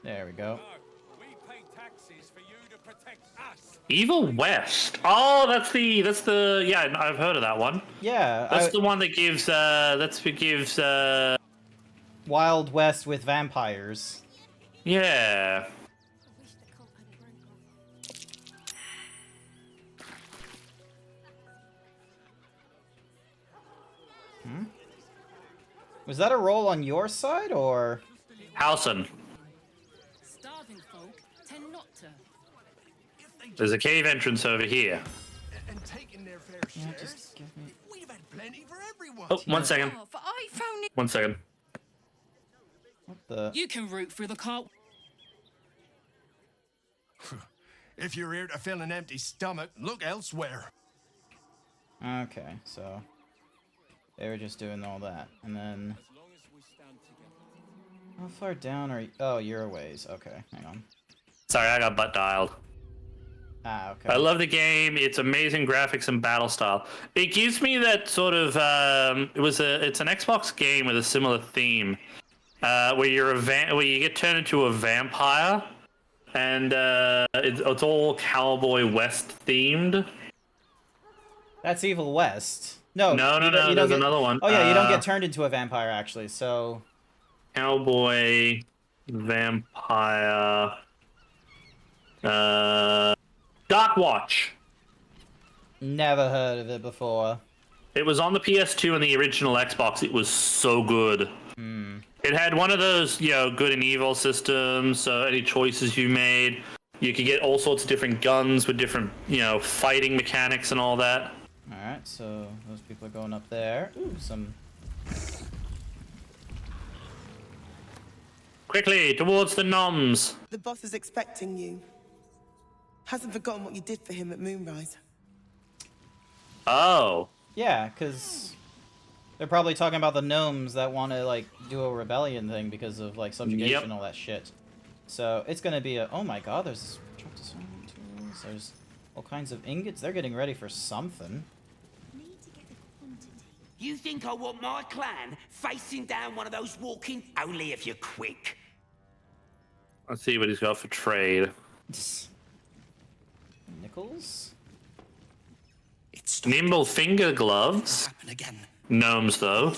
There we go. Evil West. Oh, that's the yeah, I've heard of that one. Yeah. That's the one that gives Wild West with vampires. Yeah. Was that a roll on your side or Howson? Starving folk tend not to. There's a cave entrance over here. And taking their fair shares. We'd have had plenty for everyone. Oh, 1 second. I found it. 1 second. what the? You can root through the cart. If you're here to fill an empty stomach, look elsewhere. Okay, so they were just doing all that, and then how far down are you? Oh, you're a ways. Okay, hang on. Sorry, I got butt dialed. Ah, okay. I love the game. It's amazing graphics and battle style. It gives me that sort of it's an Xbox game with a similar theme, where you're where you get turned into a vampire, and it's all cowboy west themed. That's Evil West. No, No, you don't there's get, another one. Oh yeah, you don't get turned into a vampire actually. So Cowboy vampire. Dark Watch. never heard of it before. It was on the PS2 and the original Xbox. It was so good. It had one of those, good and evil systems. So any choices you made, you could get all sorts of different guns with different, fighting mechanics and all that. All right, so those people are going up there. Ooh, some. Quickly, towards the noms. The boss is expecting you. Hasn't forgotten what you did for him at Moonrise. Oh. Yeah, because they're probably talking about the gnomes that want to, like, do a rebellion thing because of, like, subjugation Yep. and all that shit. So it's going to be a... Oh my god, there's... There's all kinds of ingots. They're getting ready for something. You think I want my clan facing down one of those walking? Only if you're quick. Let's see what he's got for trade. Nickels? Nimble finger gloves. Gnomes, though.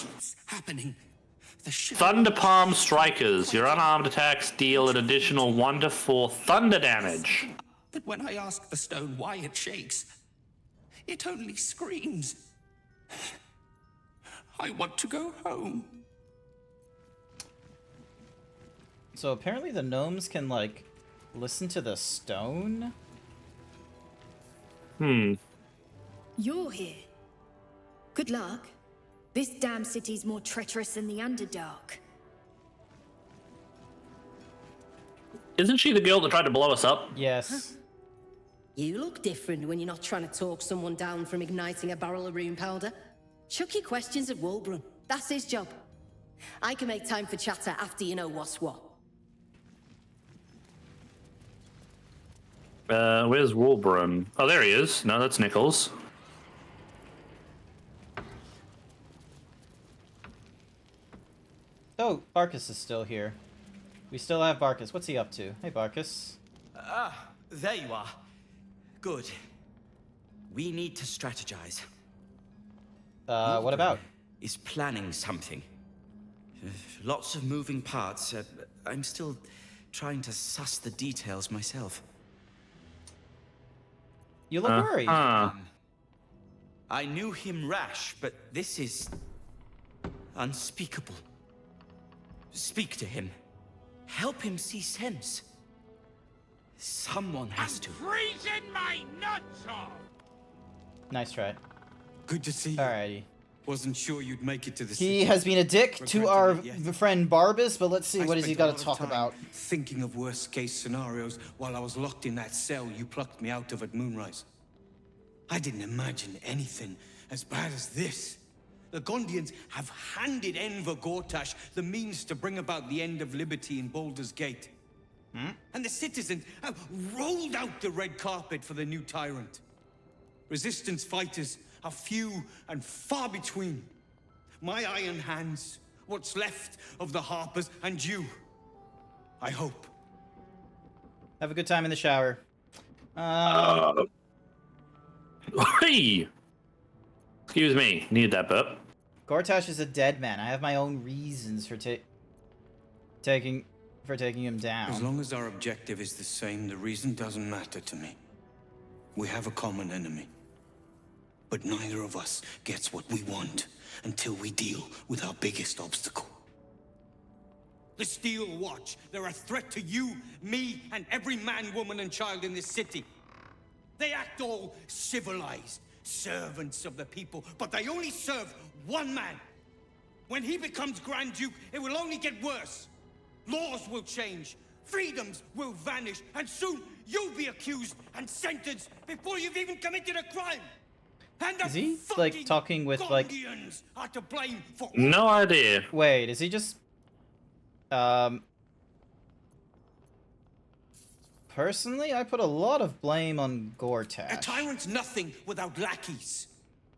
Happening. Thunder Palm Strikers. Your unarmed attacks deal an additional 1 to 4 thunder damage. But when I ask the stone why it shakes, it only screams. I want to go home. So apparently the gnomes can, like, listen to the stone? You're here. Good luck. This damn city's more treacherous than the Underdark. Isn't she the girl that tried to blow us up? Yes. You look different when you're not trying to talk someone down from igniting a barrel of rune powder. Chuck your questions at Wulbren. That's his job. I can make time for chatter after you know what's what. Where's Wulbren? Oh, there he is. No, that's Nichols. Oh, Barkus is still here. We still have Barkus. What's he up to? Hey, Barkus. Ah, there you are. Good. We need to strategize. What about? Is planning something. Lots of moving parts. I'm still trying to suss the details myself. You look worried. I knew him rash, but this is unspeakable. Speak to him. Help him see sense. Someone has to. Freezing my nuts off! Nice try. Good to see you. Alrighty. Wasn't sure you'd make it to the He city. has been a dick to our Regretting it yet. friend Barbas, but let's see, I what has he spent got a to lot talk of time about? Thinking of worst-case scenarios while I was locked in that cell you plucked me out of at Moonrise. I didn't imagine anything as bad as this. The Gondians have handed Enver Gortash the means to bring about the end of liberty in Baldur's Gate. And the citizens have rolled out the red carpet for the new tyrant. Resistance fighters are few and far between. My iron hands, what's left of the Harpers, and you. I hope. Have a good time in the shower. Hey! Excuse me, need that burp. Gortash is a dead man. I have my own reasons for taking him down. As long as our objective is the same, the reason doesn't matter to me. We have a common enemy. But neither of us gets what we want until we deal with our biggest obstacle. The Steel Watch. They're a threat to you, me, and every man, woman, and child in this city. They act all civilized, servants of the people, but they only serve one man. When he becomes Grand Duke, it will only get worse. Laws will change, freedoms will vanish, and soon you'll be accused and sentenced before you've even committed a crime. And Is he like talking with like? Gondians are to blame for No idea. Wait, is he just? Personally, I put a lot of blame on Gortash. A tyrant's nothing without lackeys.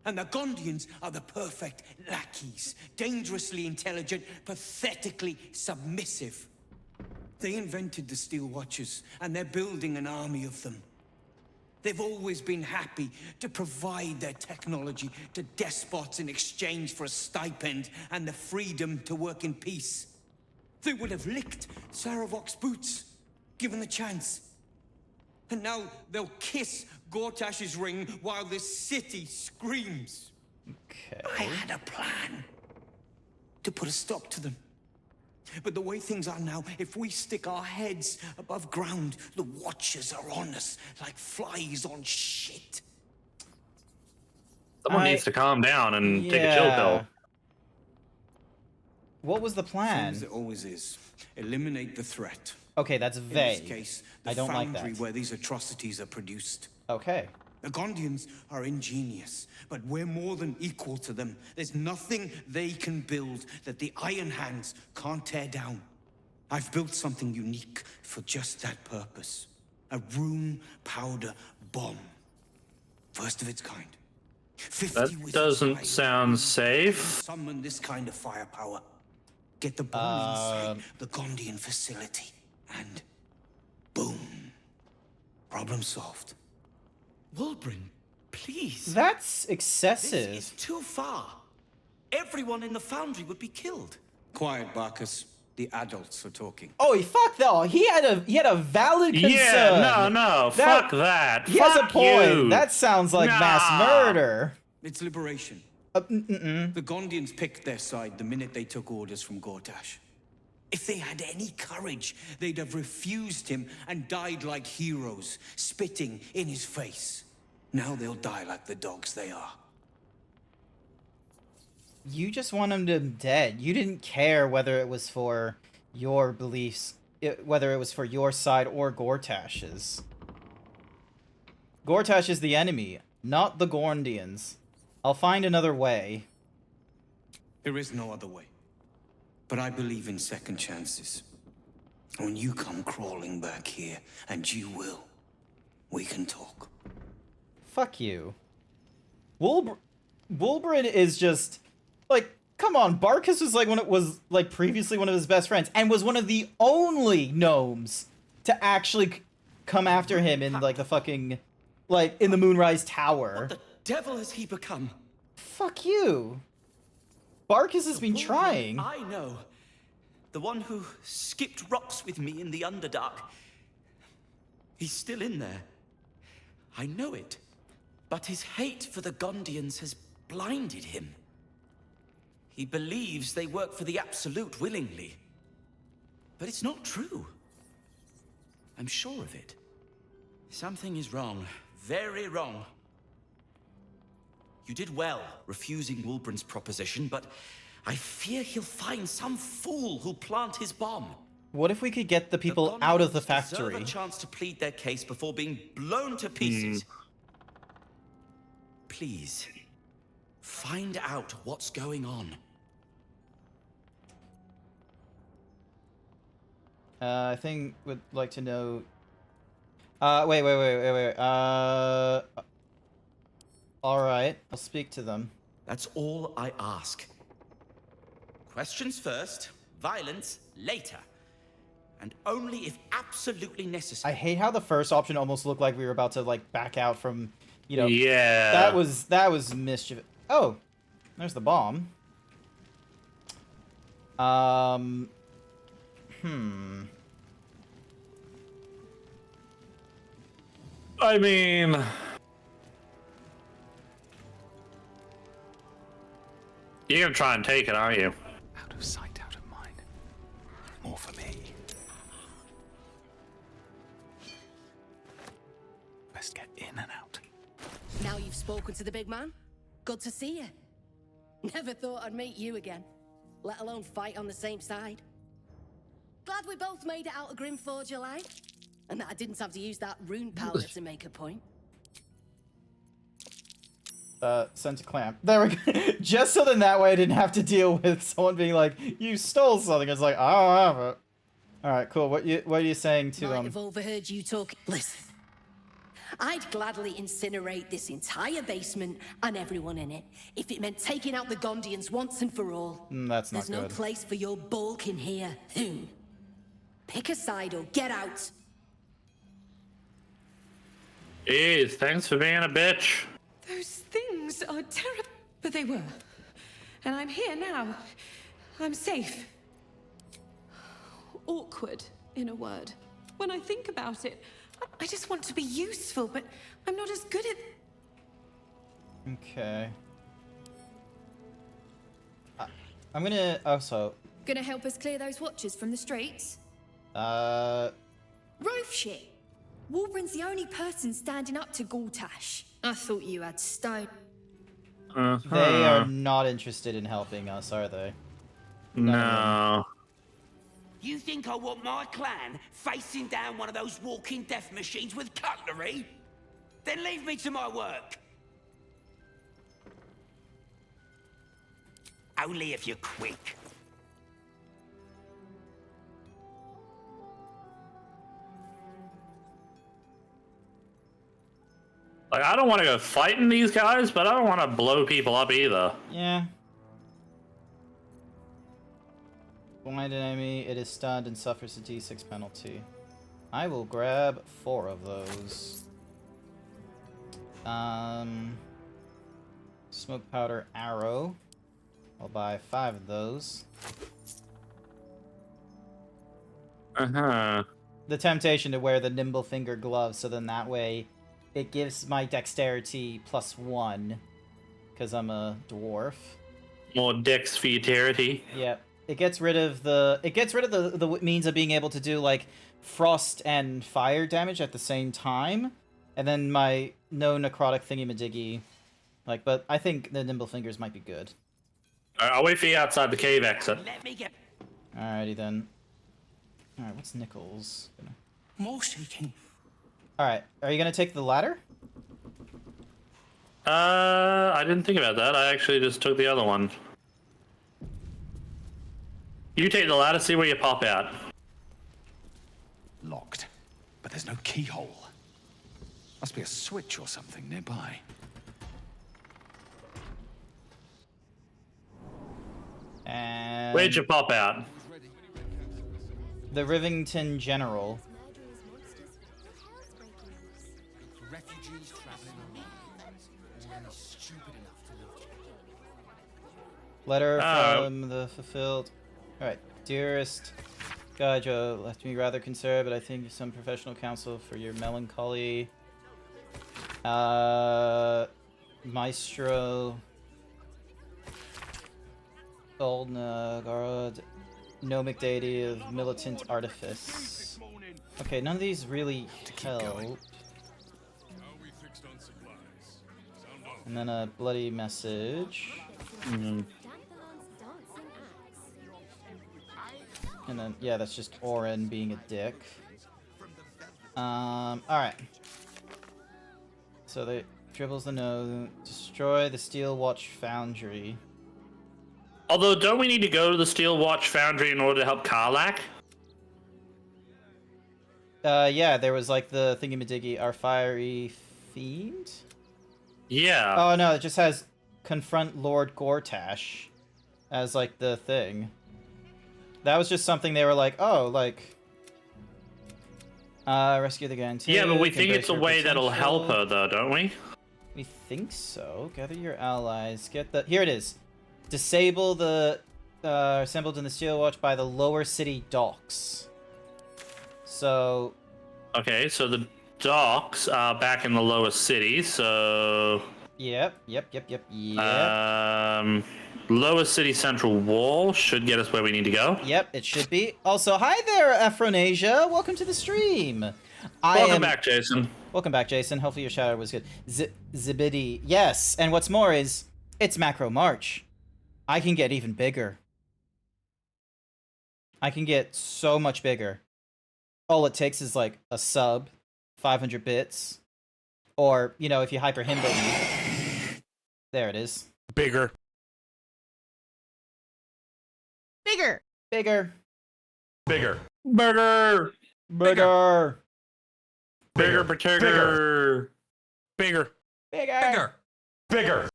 And the Gondians are the perfect lackeys. Dangerously intelligent, pathetically submissive. They invented the Steel Watchers, and they're building an army of them. They've always been happy to provide their technology to despots in exchange for a stipend and the freedom to work in peace. They would have licked Saravok's boots, given the chance. And now they'll kiss Gortash's ring while this city screams. Okay. I had a plan to put a stop to them. But the way things are now, if we stick our heads above ground, the Watchers are on us like flies on shit. Someone needs to calm down and take a chill pill. What was the plan? Same as it always is. Eliminate the threat. Okay, that's vague. In this case, the I don't like foundry that. where these atrocities are produced. Okay. The Gondians are ingenious, but we're more than equal to them. There's nothing they can build that the Iron Hands can't tear down. I've built something unique for just that purpose. A rune powder bomb. First of its kind. 50 That doesn't sound safe. Summon this kind of firepower. Get the bomb inside the Gondian facility. And boom. Problem solved. Wulbren, please. That's excessive. This is too far. Everyone in the foundry would be killed. Quiet, Barkus. The adults are talking. Oh, fuck that! He had a valid concern. Yeah, no, fuck that. He has a Fuck point. you. That sounds like mass murder. It's liberation. The Gondians picked their side the minute they took orders from Gortash. If they had any courage, they'd have refused him and died like heroes, spitting in his face. Now they'll die like the dogs they are. You just want him to dead. You didn't care whether it was for your beliefs, whether it was for your side or Gortash's. Gortash is the enemy, not the Gondians. I'll find another way. There is no other way. But I believe in second chances. When you come crawling back here, and you will, we can talk. Fuck you. Wulbren is just... Like, come on, Barkus was like previously one of his best friends, and was one of the only gnomes to actually come after him in like the fucking, like in the Moonrise Tower. What the devil has he become? Fuck you. Barkus has been trying. I know. The one who skipped rocks with me in the Underdark. He's still in there. I know it. But his hate for the Gondians has blinded him. He believes they work for the Absolute willingly. But it's not true. I'm sure of it. Something is wrong. Very wrong. You did well refusing Wulbren's proposition, but I fear he'll find some fool who'll plant his bomb. What if we could get the people out of the factory? Deserve a chance to plead their case before being blown to pieces. Please, find out what's going on. I think would like to know. Wait. All right, I'll speak to them. That's all I ask. Questions first, violence later. And only if absolutely necessary. I hate how the first option almost looked like we were about to like back out from, you know. Yeah. That was mischief. Oh, there's the bomb. I mean, you're gonna try and take it, aren't you? Out of sight, out of mind. More for me. Best get in and out. Now you've spoken to the big man. Good to see you. Never thought I'd meet you again, let alone fight on the same side. Glad we both made it out of Grimforge alive, and that I didn't have to use that rune powder to make a point. Sent a clamp. There we go. Just so then that way I didn't have to deal with someone being like, you stole something. It's like, I don't have it. Alright, cool. What are you saying to Might have overheard you talk. Listen. I'd gladly incinerate this entire basement and everyone in it if it meant taking out the Gondians once and for all. That's not There's no good. place for your bulk in here. Pick a side or get out. Jeez, thanks for being a bitch. Those things are terrible. But they were. And I'm here now. I'm safe. Awkward, in a word. When I think about it, I just want to be useful, but I'm not as good at... Okay. I'm gonna also... Gonna help us clear those watchers from the streets? Roof shit! Wulbren's the only person standing up to Gortash. I thought you had stone. They are not interested in helping us, are they? No. You think I want my clan facing down one of those walking death machines with cutlery? Then leave me to my work. Only if you're quick. Like, I don't want to go fighting these guys, but I don't want to blow people up either. Yeah. Blind enemy, it is stunned and suffers a d6 penalty. I will grab 4 of those. Smoke powder arrow. I'll buy 5 of those. The temptation to wear the nimble finger gloves, so then that way it gives my dexterity +1 because I'm a dwarf. More dexterity. Yep. It gets rid of the means of being able to do like frost and fire damage at the same time, and then my no necrotic thingy-majiggy. Like, but I think the nimble fingers might be good. I'll wait for you outside the cave exit. Alrighty then. Alright, what's Nichols? More seeking. Alright, are you gonna take the ladder? I didn't think about that. I actually just took the other one. You take the ladder, see where you pop out. Locked, but there's no keyhole. Must be a switch or something nearby. And Where'd you pop out? The Rivington General. Refugees traveling alone. Only stupid enough to live. Letter from the fulfilled. Alright, dearest Gajo, left me rather concerned, but I think some professional counsel for your melancholy. Maestro. Oldnagard. Gnomic deity of militant artifice. Okay, none of these really help. And then a bloody message. And then, yeah, that's just Oren being a dick. Alright. So they dribbles the nose. Destroy the Steel Watch Foundry. Although, don't we need to go to the Steel Watch Foundry in order to help Karlach? Yeah, there was like the thingy-majiggy, our fiery fiend? Yeah. Oh no, it just has confront Lord Gortash as like the thing. That was just something they were like, oh, like rescue the Guarantee. Yeah, but we think it's a way that'll help her though, don't we? We think so. Gather your allies. Get the here it is. Disable the assembled in the Steel Watch by the lower city docks. So okay, so the docks are back in the lower city, so Yep. Lower city central wall should get us where we need to go. Yep, it should be. Also, hi there, Afronasia. Welcome to the stream. Welcome back, Jason. Welcome back, Jason. Hopefully your shadow was good. Zibidi. Yes, and what's more is, it's Macro March. I can get even bigger. I can get so much bigger. All it takes is like a sub, 500 bits, or, you know, if you hyper himbo me. There it is. Bigger. Bigger. Bigger. Bigger. Burger. Bigger. Bigger. Bigger. Bigger. Bigger. Bigger.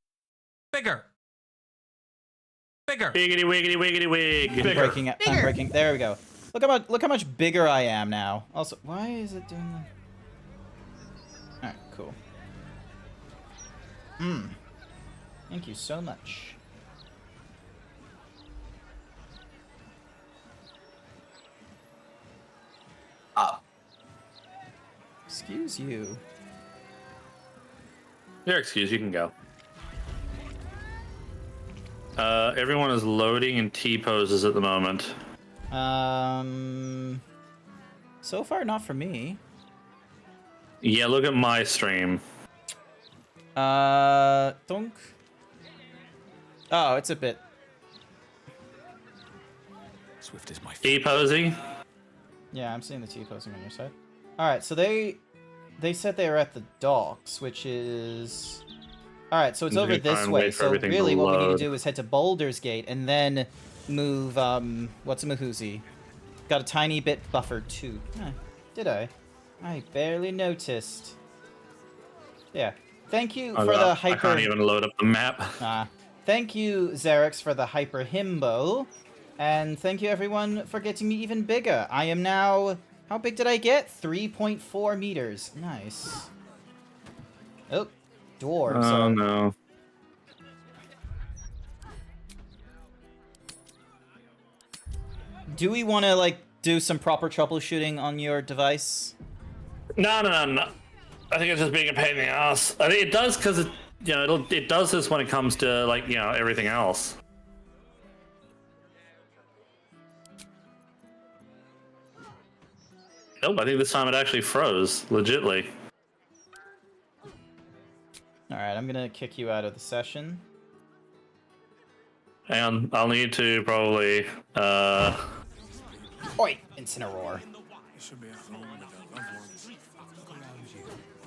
Bigger. Bigger. Biggity wiggity wiggity wig. I'm breaking. There we go. Look how much bigger I am now. Also, why is it doing that? Alright, cool. Thank you so much. Excuse you. Your excuse, you can go. Everyone is loading in T poses at the moment. So far not for me. Yeah, look at my stream. Donk. Oh, it's a bit. Swift is my T posing. Yeah, I'm seeing the T posing on your side. All right, so they said they were at the docks, which is all right. So it's over this way. So really, what we need to do is head to Baldur's Gate and then move. What's a Mahuzi? Got a tiny bit buffer too. Did I? I barely noticed. Yeah. Thank you for the hyper. I can't even load up the map. Thank you, Xerix, for the hyper himbo, and thank you everyone for getting me even bigger. I am now. How big did I get? 3.4 meters. Nice. Oh, dwarves. Oh no. Do we want to like do some proper troubleshooting on your device? No. I think it's just being a pain in the ass. I think it does because it, you know, it does this when it comes to like, you know, everything else. Nope, I think this time it actually froze, legitly. Alright, I'm gonna kick you out of the session. And I'll need to probably, Oi! Incineroar.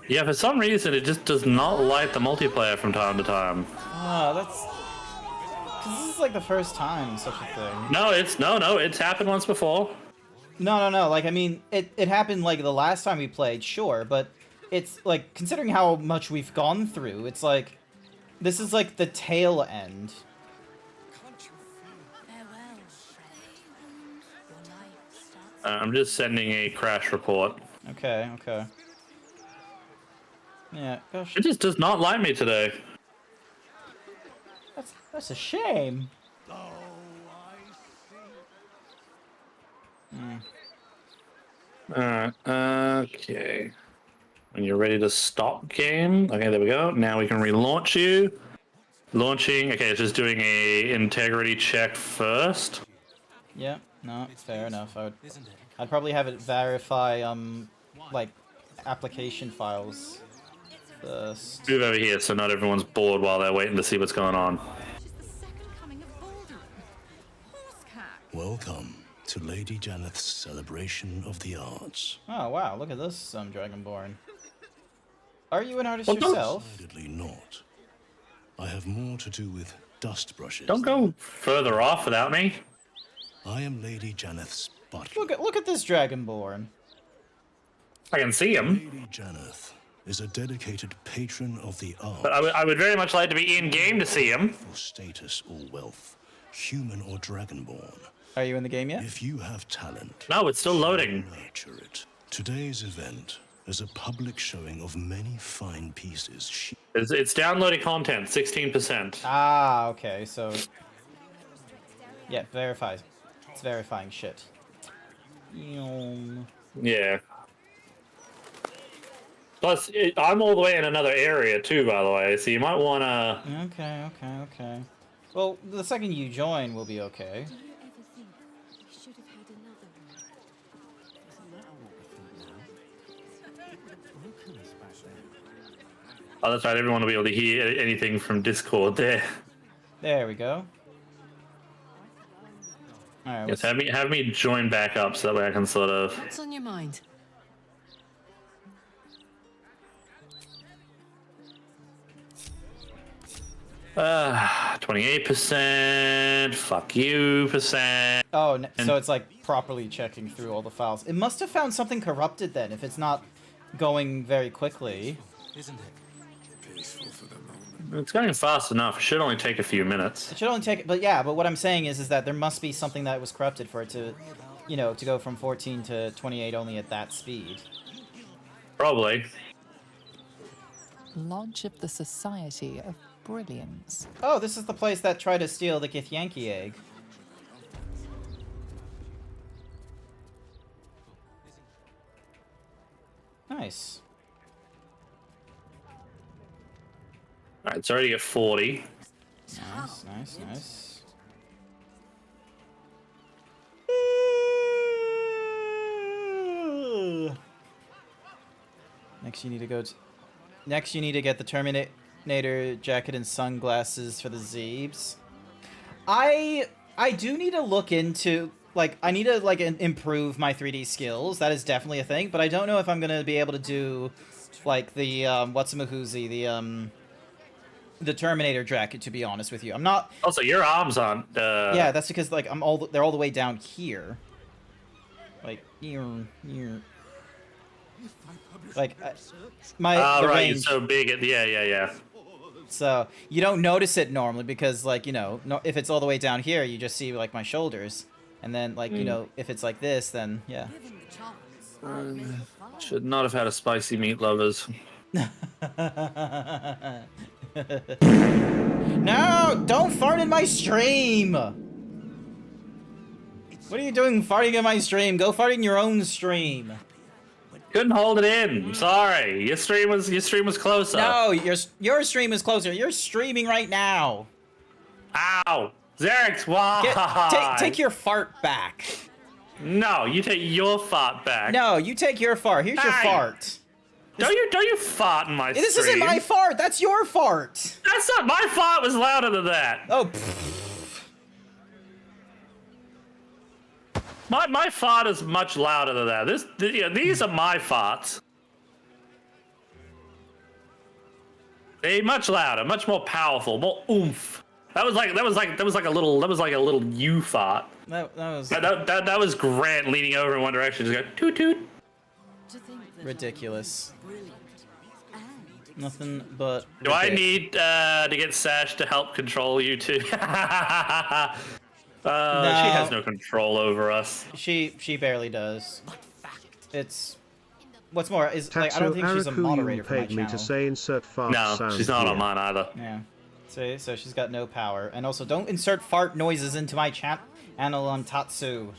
Yeah, for some reason it just does not light the multiplayer from time to time. Oh, that's... Cause this is like the first time such a thing. No, it's happened once before. No, like, I mean, it happened, like, the last time we played, sure, but it's, like, considering how much we've gone through, it's, like, this is, like, the tail end. I'm just sending a crash report. Okay. Yeah, gosh. It just does not like me today. That's a shame. Okay. When you're ready to stop game. Okay, there we go. Now we can relaunch you. Launching. Okay, it's just doing a integrity check first. Yeah, no, fair enough. I'd probably have it verify, like, application files. first. Move over here so not everyone's bored while they're waiting to see what's going on. Welcome to Lady Janeth's celebration of the arts. Oh wow, look at this, Dragonborn. Are you an artist yourself? Decidedly not. I have more to do with dust brushes. Don't go further off without me. I am Lady Janeth's butler. Look at this Dragonborn. I can see him. Lady Janeth is a dedicated patron of the arts. But I would very much like to be in game to see him. For status or wealth, human or dragonborn. Are you in the game yet? If you have talent, no, it's still loading. Nurture it. Today's event is a public showing of many fine pieces. It's downloading content, 16%. Ah, okay, so yeah, verified. It's verifying shit. Yeah. Plus, I'm all the way in another area too, by the way, so you might want to... Okay. Well, the second you join will be okay. Oh, that's right, everyone will be able to hear anything from Discord there. There we go. Alright, yes, have me join back up so that way I can sort of... What's on your mind? 28%, fuck you percent. Oh, so it's like properly checking through all the files. It must have found something corrupted then, if it's not going very quickly. Isn't it? Peaceful for the moment. It's going fast enough. It should only take a few minutes. It should only take, but yeah, but what I'm saying is that there must be something that was corrupted for it to, you know, to go from 14 to 28 only at that speed. Probably. Lodge of the Society of Brilliance. Oh, this is the place that tried to steal the Githyanki egg. Nice. Alright, it's already at 40. Nice. Next you need to go to... Next you need to get the Terminator jacket and sunglasses for the Zeebs. I do need to look into... Like, I need to, like, improve my 3D skills. That is definitely a thing. But I don't know if I'm going to be able to do, like, the, what's-a-mahoozy, the Terminator jacket, to be honest with you. I'm not... Also, your arms aren't, Yeah, that's because, like, they're all the way down here. Like, like, the right, range... it's so big. Yeah. So, you don't notice it normally because, like, you know, if it's all the way down here, you just see, like, my shoulders. And then, like, you know, if it's like this, then, yeah. Should not have had a spicy meat lovers. No! Don't fart in my stream! What are you doing farting in my stream? Go fart in your own stream. Couldn't hold it in. Sorry. Your stream was closer. No, your stream is closer. You're streaming right now. Ow! Xerix, why? Take your fart back. No, you take your fart back. No, you take your fart. Here's your fart. Don't you fart in my stream. This isn't my fart. That's your fart. That's not my fart. Was louder than that. Oh. My fart is much louder than that. These are my farts. They're much louder, much more powerful, more oomph. That was like a little you fart. That was Grant leaning over in one direction, just go toot toot. Ridiculous. Nothing but. Do I need to get Sash to help control you too? No. She has no control over us. She barely does. It's. What's more is like I don't think she's a moderator for my channel. To say insert fart no, she's not on mine either. Yeah. So she's got no power. And also, don't insert fart noises into my channel on Tatsu.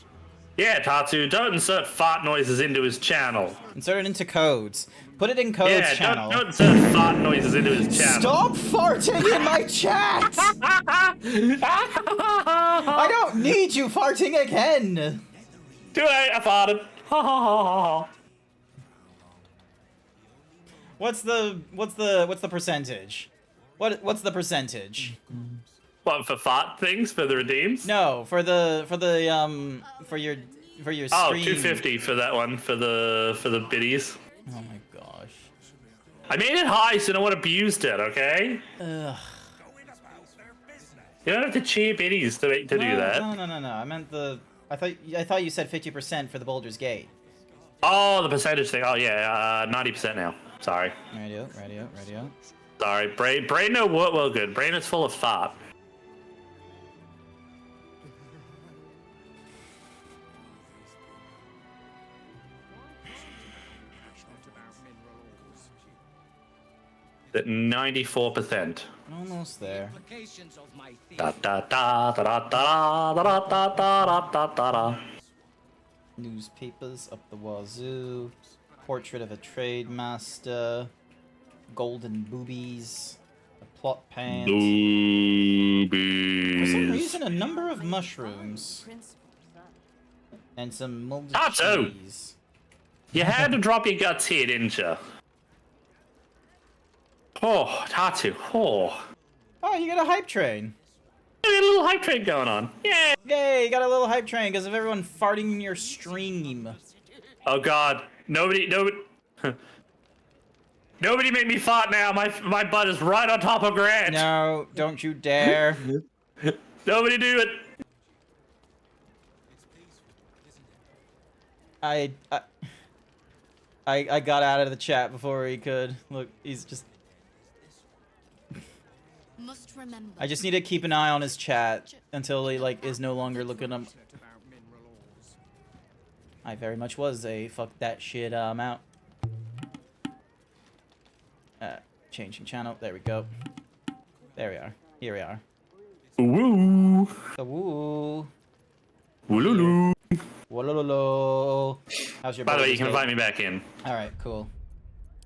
Yeah, Tatsu, don't insert fart noises into his channel. Insert it into codes. Put it in codes channel. Don't insert fart noises into his channel. Stop farting in my chat! I don't need you farting again! Too late, I farted. What's the percentage? What's the percentage? What, for fart things for the redeems? No, for your stream. Oh, 250 for that one for the biddies. Oh my gosh. I made it high so no one abused it. Okay. Ugh. You don't have to cheer biddies to do that. No. I meant I thought you said 50% for the Baldur's Gate. Oh, the percentage thing. Oh yeah, 90% now. Sorry. Radio. Sorry, brain no work well good. Brain is full of fart. At 94%. Almost there. Da da da da da da da da da da da. Newspapers up the wazoo. Portrait of a trade master. Golden boobies. A plot pants. Boobies. For some reason, a number of mushrooms. And some molded cheese. You had to drop your guts here, didn't you? Oh, Tatu. Oh, you got a hype train. You got a little hype train going on. Yeah. Yay, you got a little hype train because of everyone farting in your stream. Oh God, nobody make me fart now. My butt is right on top of Grant. No, don't you dare. Nobody do it. I got out of the chat before he could. Look, he's just... Must remember. I just need to keep an eye on his chat until he, like, is no longer looking up. I very much was a fuck that shit, out. Changing channel. There we go. There we are. Here we are. Woo. Woo. Woolulu. Wolololo. How's your? By the way, you can invite me back in. All right, cool.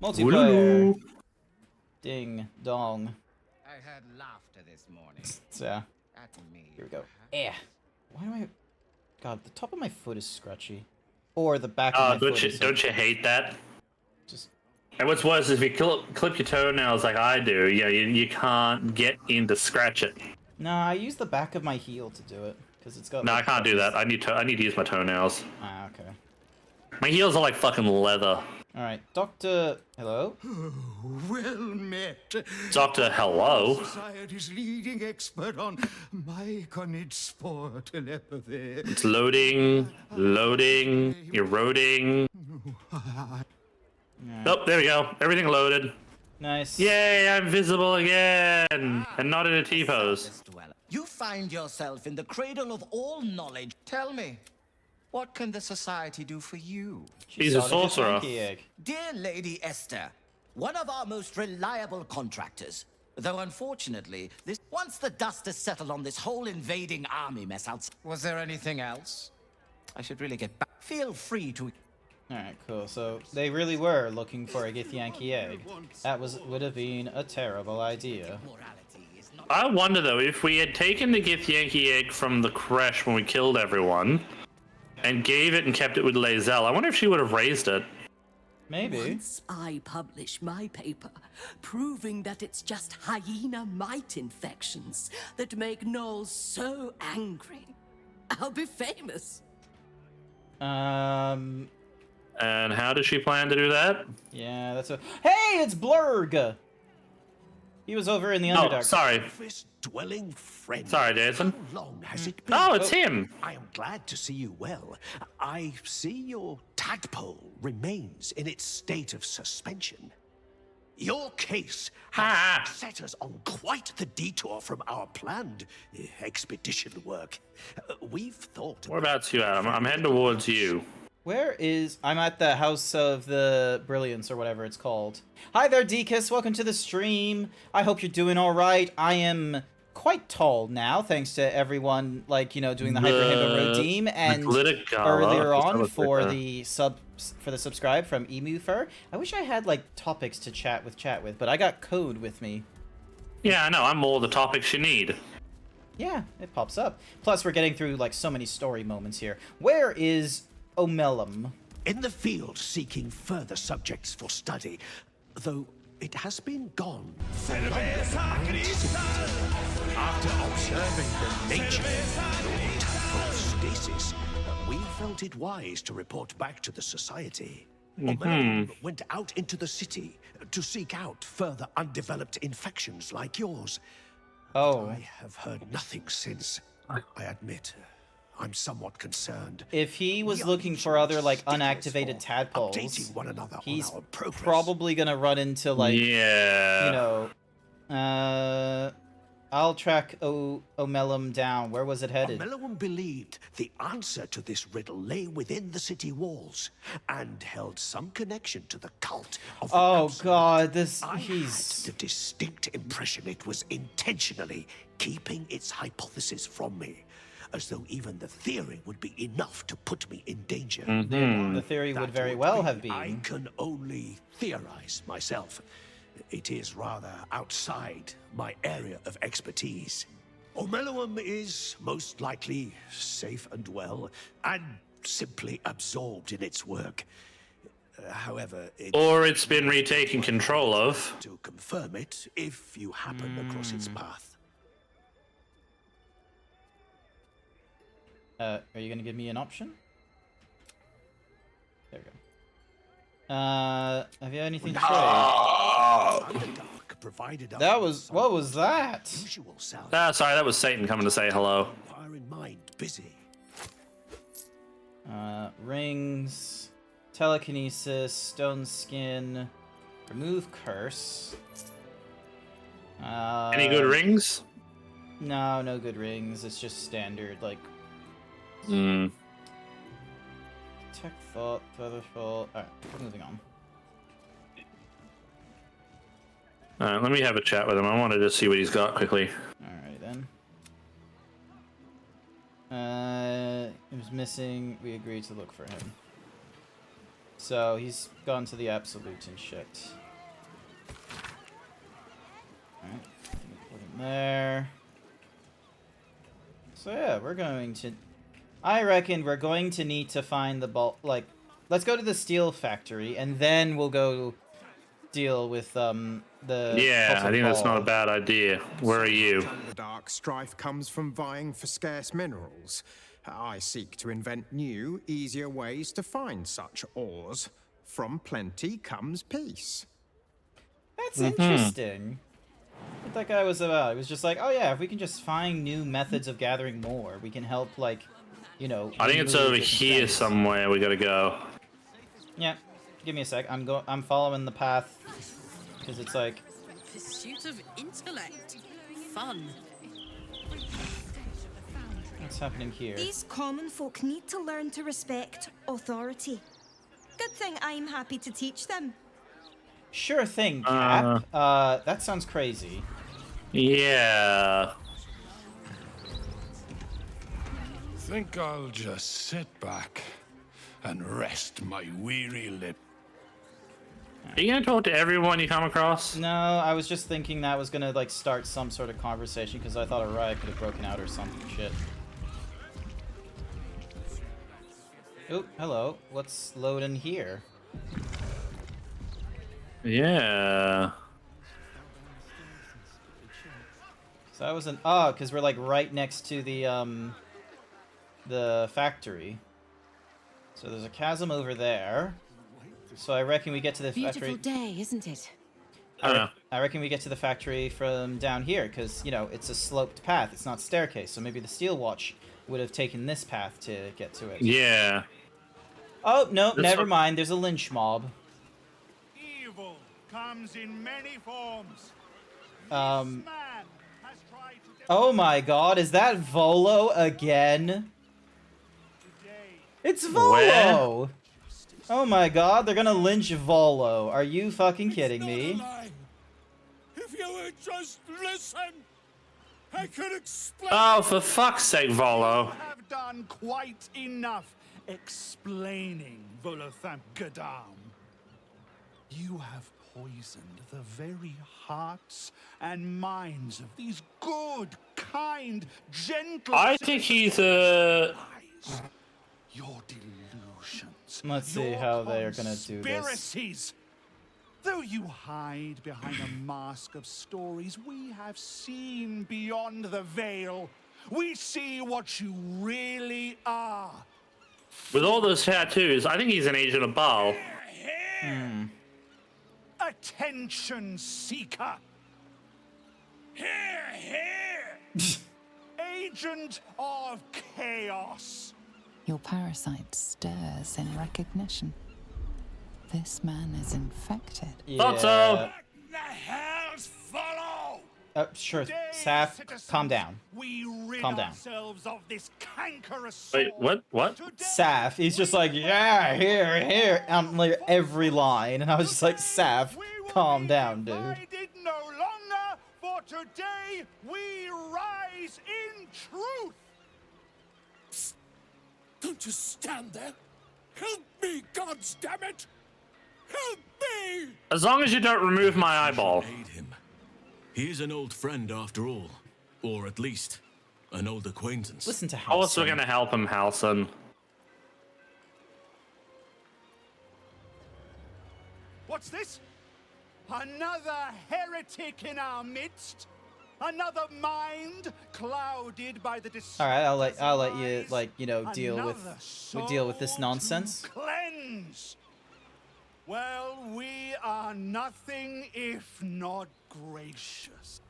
Multiplayer. Woolulu. Ding dong. I heard laughter this morning. Yeah. At me. Here we go. Yeah. Why do I? God, the top of my foot is scratchy. Or the back of my foot. Don't you hate that? Just. And what's worse is if you clip your toenails like I do, you can't get in to scratch it. No, I use the back of my heel to do it because it's got. No, like, I can't do that. I need to use my toenails. Ah, okay. My heels are like fucking leather. All right, Doctor. Hello. Well met. Doctor, hello. Society's leading expert on myconid spore telepathy. It's loading, eroding. Oh, there we go. Everything loaded. Nice. Yay, I'm visible again, and not in a T-pose. You find yourself in the cradle of all knowledge. Tell me, what can the society do for you? He's a sorcerer. Dear Lady Esther, one of our most reliable contractors. Though unfortunately, once the dust has settled on this whole invading army mess outside. Was there anything else? I should really get back. Feel free to. Alright, cool. So they really were looking for a Githyanki egg. That would have been a terrible idea. I wonder though, if we had taken the Githyanki egg from the creche when we killed everyone, and gave it and kept it with Lae'zel, I wonder if she would have raised it. Maybe. Once I publish my paper, proving that it's just hyena mite infections that make Gnolls so angry, I'll be famous. And how does she plan to do that? Yeah, that's a. Hey, it's Blurg. He was over in the Underdark. Oh, sorry. Dwelling friend. Sorry, Jason. How long has it been? Oh, it's him. I am glad to see you well. I see your tadpole remains in its state of suspension. Your case has set us on quite the detour from our planned expedition work. We've thought. Whereabouts you at? I'm heading towards you. Where is... I'm at the House of the Brilliance, or whatever it's called. Hi there, Dekus. Welcome to the stream. I hope you're doing all right. I am quite tall now, thanks to everyone, like, you know, doing the Hyper Himbo Redeem, and earlier on for the subscribe from Emu Fur. I wish I had, like, topics to chat with, but I got code with me. Yeah, I know. I'm all the topics you need. Yeah, it pops up. Plus, we're getting through, like, so many story moments here. Where is... Omelum? In the field seeking further subjects for study, though it has been gone for longer than anticipated. After observing the nature of your tadpole stasis, we felt it wise to report back to the Society. Omelum went out into the city to seek out further undeveloped infections like yours. Oh. I have heard nothing since. I admit, I'm somewhat concerned. If he was looking for other, like, unactivated tadpoles, he's probably gonna run into, like, you know, I'll track Omelum down. Where was it headed? Omelum believed the answer to this riddle lay within the city walls and held some connection to the cult of the Absolute. God, this... I had the distinct impression it was intentionally keeping its hypothesis from me, as though even the theory would be enough to put me in danger. The theory would very well have been. I can only theorize myself. It is rather outside my area of expertise. Omelum is most likely safe and well, and simply absorbed in its work. However, or it's been retaken control of. To confirm it, if you happen across its path. Are you gonna give me an option? There we go. Have you anything to say? That was... What was that? Sorry, that was Satan coming to say hello. Rings, telekinesis, stone skin, remove curse. Any good rings? No, no good rings. It's just standard, like... Tech thought, feather fall. Alright, moving on. Alright, let me have a chat with him. I wanted to see what he's got quickly. Alright then. He was missing. We agreed to look for him. So he's gone to the Absolute and shit. Alright, put him there. So yeah, we're going to... I reckon we're going to need to find the bulk. Like, let's go to the steel factory, and then we'll go deal with the. Yeah, I think that's not a bad idea. Where are you? The dark strife comes from vying for scarce minerals. I seek to invent new, easier ways to find such ores. From plenty comes peace. That's interesting. What that guy was about? He was just like, oh yeah, if we can just find new methods of gathering more, we can help, like, you know. I think it's over here somewhere. We gotta go. Yeah, give me a sec. I'm following the path because it's like Pursuit of intellect, fun. what's happening here. These common folk need to learn to respect authority. Good thing I'm happy to teach them. Sure thing, Cap. That sounds crazy. Yeah. Think I'll just sit back and rest my weary lip. Are you gonna talk to everyone you come across? No, I was just thinking that was gonna, like, start some sort of conversation because I thought a riot could have broken out or some shit. Oh, hello. What's loading here? Yeah. So that was an... Oh, because we're, like, right next to the factory. So there's a chasm over there. So I reckon we get to the factory... Beautiful day, isn't it? I reckon we get to the factory from down here, because, you know, it's a sloped path. It's not staircase, so maybe the Steel Watch would have taken this path to get to it. Yeah. Oh, no, never mind. There's a lynch mob. Evil comes in many forms. Oh my god, is that Volo again? It's Volo! Where? Oh my god, they're gonna lynch Volo. Are you fucking kidding me? If you would just listen, I could explain. Oh, for fuck's sake, Volo. You have done quite enough explaining, Volothamp Gadam. You have poisoned the very hearts and minds of these good, kind, gentle... I think he's a... Your delusions. Let's see how they are gonna do this. Conspiracies. Though you hide behind a mask of stories, we have seen beyond the veil. We see what you really are. With all those tattoos, I think he's an agent of Baal. Attention seeker. Here, here. Agent of chaos. Your parasite stirs in recognition. This man is infected. Thought so. Let the hells follow. Sure, Saf, calm down. We rid Calm down. ourselves of this cankerous. Wait, what? What? Saf, he's just like, yeah, here, like every line, and I was just like, Saf, calm down, dude. No longer, for today we rise in truth. Don't just stand there. Help me, goddammit! Help me! As long as you don't remove my eyeball. Aid him. He is an old friend after all. Or at least, an old acquaintance. Listen to Halson. Also gonna help him, Halson. What's this? Another heretic in our midst? Another mind clouded by the All right, I'll let you, like, you know, deal with this nonsense. Cleanse. Well, we are nothing if not gracious.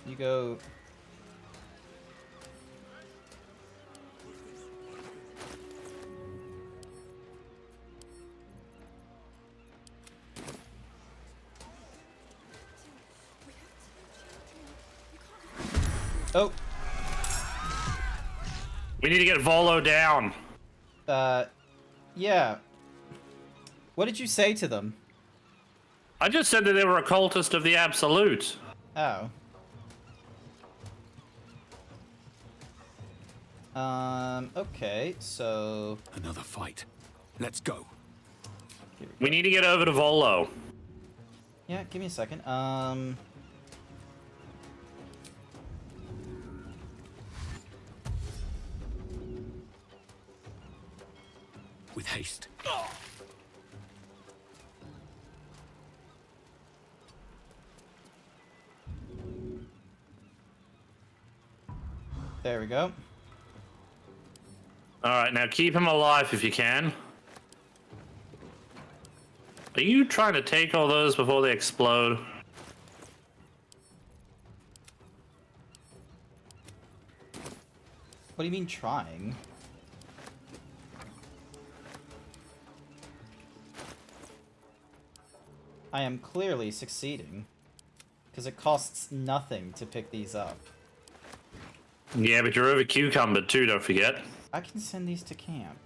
You go. Oh. We need to get Volo down. Yeah. What did you say to them? I just said that they were a cultist of the Absolute. Oh. Okay, so... Another fight. Let's go. We need to get over to Volo. Yeah, give me a second. With haste. There we go. Alright, now keep him alive if you can. Are you trying to take all those before they explode? What do you mean trying? I am clearly succeeding. Because it costs nothing to pick these up. Yeah, but you're over cucumbered too, don't forget. I can send these to camp.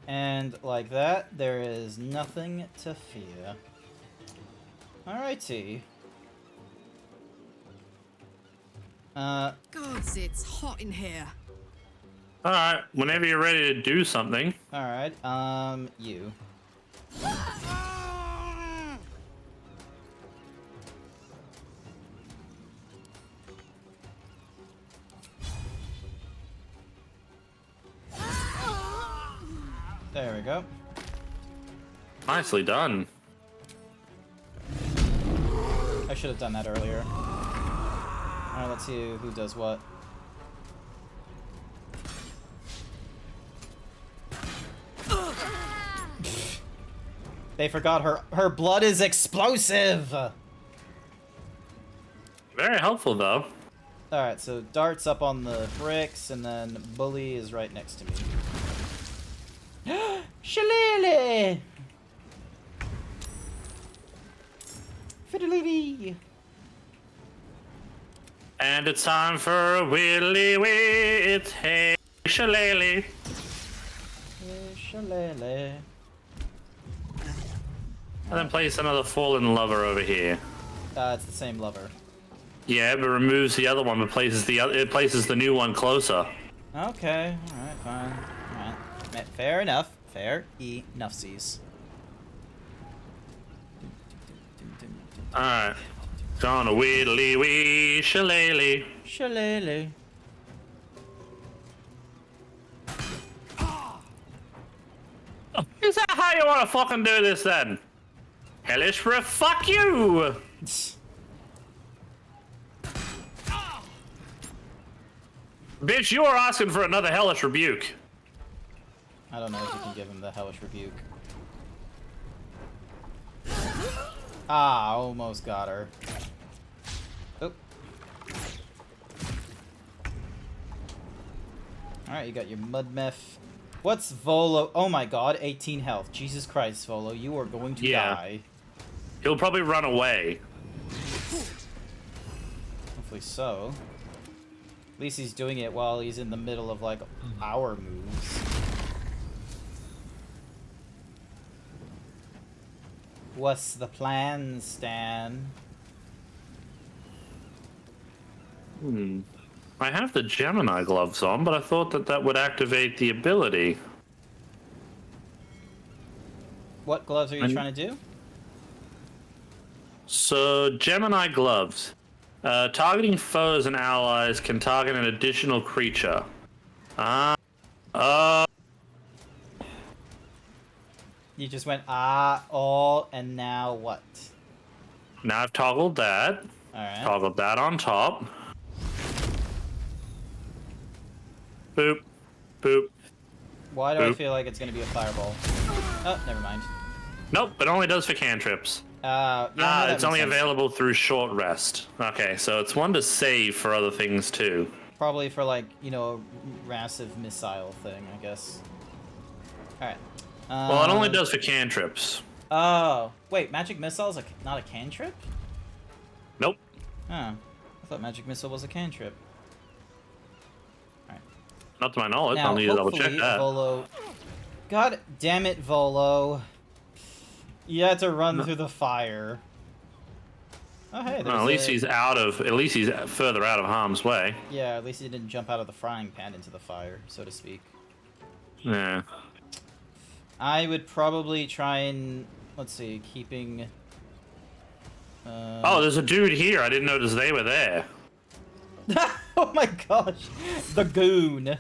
And like that, there is nothing to fear. Alrighty. Gods, it's hot in here. Alright, whenever you're ready to do something. Alright, you. There we go. Nicely done. I should have done that earlier. Alright, let's see who does what. They forgot her blood is explosive! Very helpful, though. Alright, so Dart's up on the bricks, and then Bully is right next to me. Shillelagh! Fiddly-dee! And it's time for a willy wee. It's hey shillelagh. Hey, shillelagh. And then place another fallen lover over here. It's the same lover. Yeah, but removes the other one, but places it places the new one closer. Okay, alright, fine. Alright. Fair enough. Fair enough, sees. Alright. Gonna wheedly wee shillelagh. Shillelagh. Is that how you want to fucking do this then? Hellish for fuck you! Bitch, you are asking for another hellish rebuke. I don't know if you can give him the hellish rebuke. Ah, almost got her. Oop. Alright, you got your mud meth. What's Volo? Oh my god, 18 health. Jesus Christ, Volo, you are going to die. He'll probably run away. Hopefully so. At least he's doing it while he's in the middle of, like, our moves. What's the plan, Stan? I have the Gemini gloves on, but I thought that that would activate the ability. What gloves are you trying to do? So, Gemini gloves. Targeting foes and allies can target an additional creature. You just went, all, and now what? Now I've toggled that. Alright. Toggled that on top. Boop. Boop. Why do I Boop. feel like it's going to be a fireball? Oh, never mind. Nope, it only does for cantrips. Yeah, no, that it's makes only sense. available through short rest. Okay, so it's one to save for other things too. Probably for, like, you know, a massive missile thing, I guess. Alright. Well, it only does for cantrips. Oh. Wait, magic missile is not a cantrip? Nope. Oh. I thought magic missile was a cantrip. Not to my knowledge. Now, I'll need to double check hopefully, that. Volo... God damn it, Volo. You had to run through the fire. Oh, hey, there's Well, at least he's further out of harm's way. Yeah, at least he didn't jump out of the frying pan into the fire, so to speak. Yeah. I would probably try and... Let's see, keeping... Oh, there's a dude here. I didn't notice they were there. Oh my gosh! The Goon.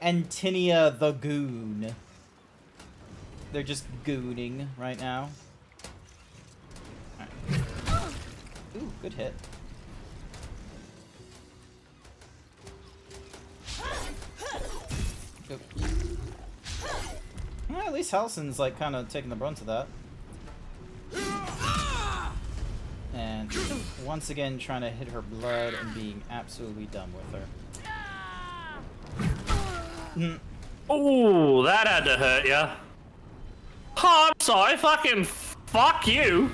Antinia the Goon. They're just gooning right now. Right. Ooh, good hit. Oop. Well, at least Halsin's like kind of taking the brunt of that. And once again trying to hit her blood and being absolutely done with her. Oh, that had to hurt ya. Oh, I'm sorry. Fucking fuck you.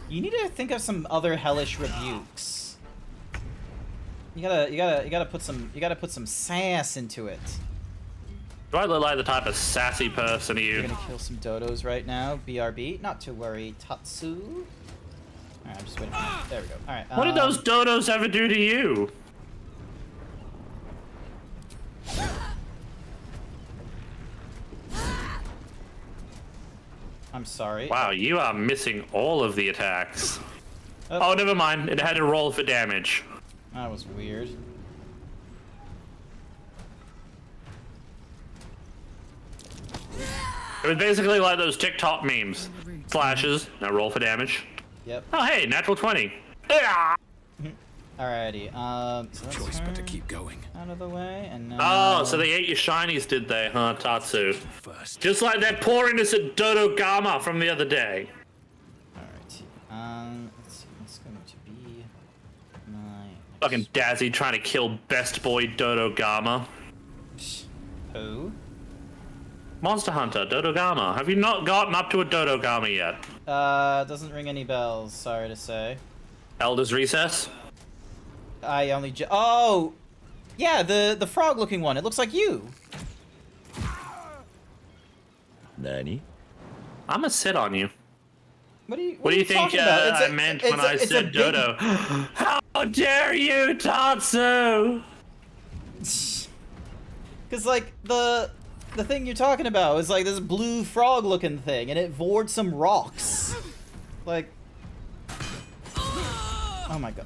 You need to think of some other hellish rebukes. You gotta put some sass into it. Do I look like the type of sassy person to you? You're gonna kill some dodos right now. BRB, not to worry, Tatsu. Alright, I'm just waiting for there we go. Alright. What did those dodos ever do to you? I'm sorry. Wow, you are missing all of the attacks. Oh, never mind. It had to roll for damage. That was weird. It was basically like those TikTok memes. Flashes, now roll for damage. Yep. Oh, hey, natural 20. Alrighty, so let's Choice but to keep going. out of the way, and now... Oh, so they ate your shinies, did they, huh, Tatsu? Just like that poor innocent Dodo Gama from the other day. Alright, let's see, what's going to be my... Fucking Dazzy trying to kill best boy Dodo Gama. Who? Monster Hunter, Dodo Gama. Have you not gotten up to a Dodo Gama yet? Doesn't ring any bells, sorry to say. Elder's Recess? I only oh! Yeah, the frog-looking one. It looks like you. Nani? I'm gonna sit on you. What do you think talking about? I meant when I said Dodo? How dare you, Tatsu! Because, like, the thing you're talking about is, like, this blue frog-looking thing, and it vored some rocks. Like... Oh my god.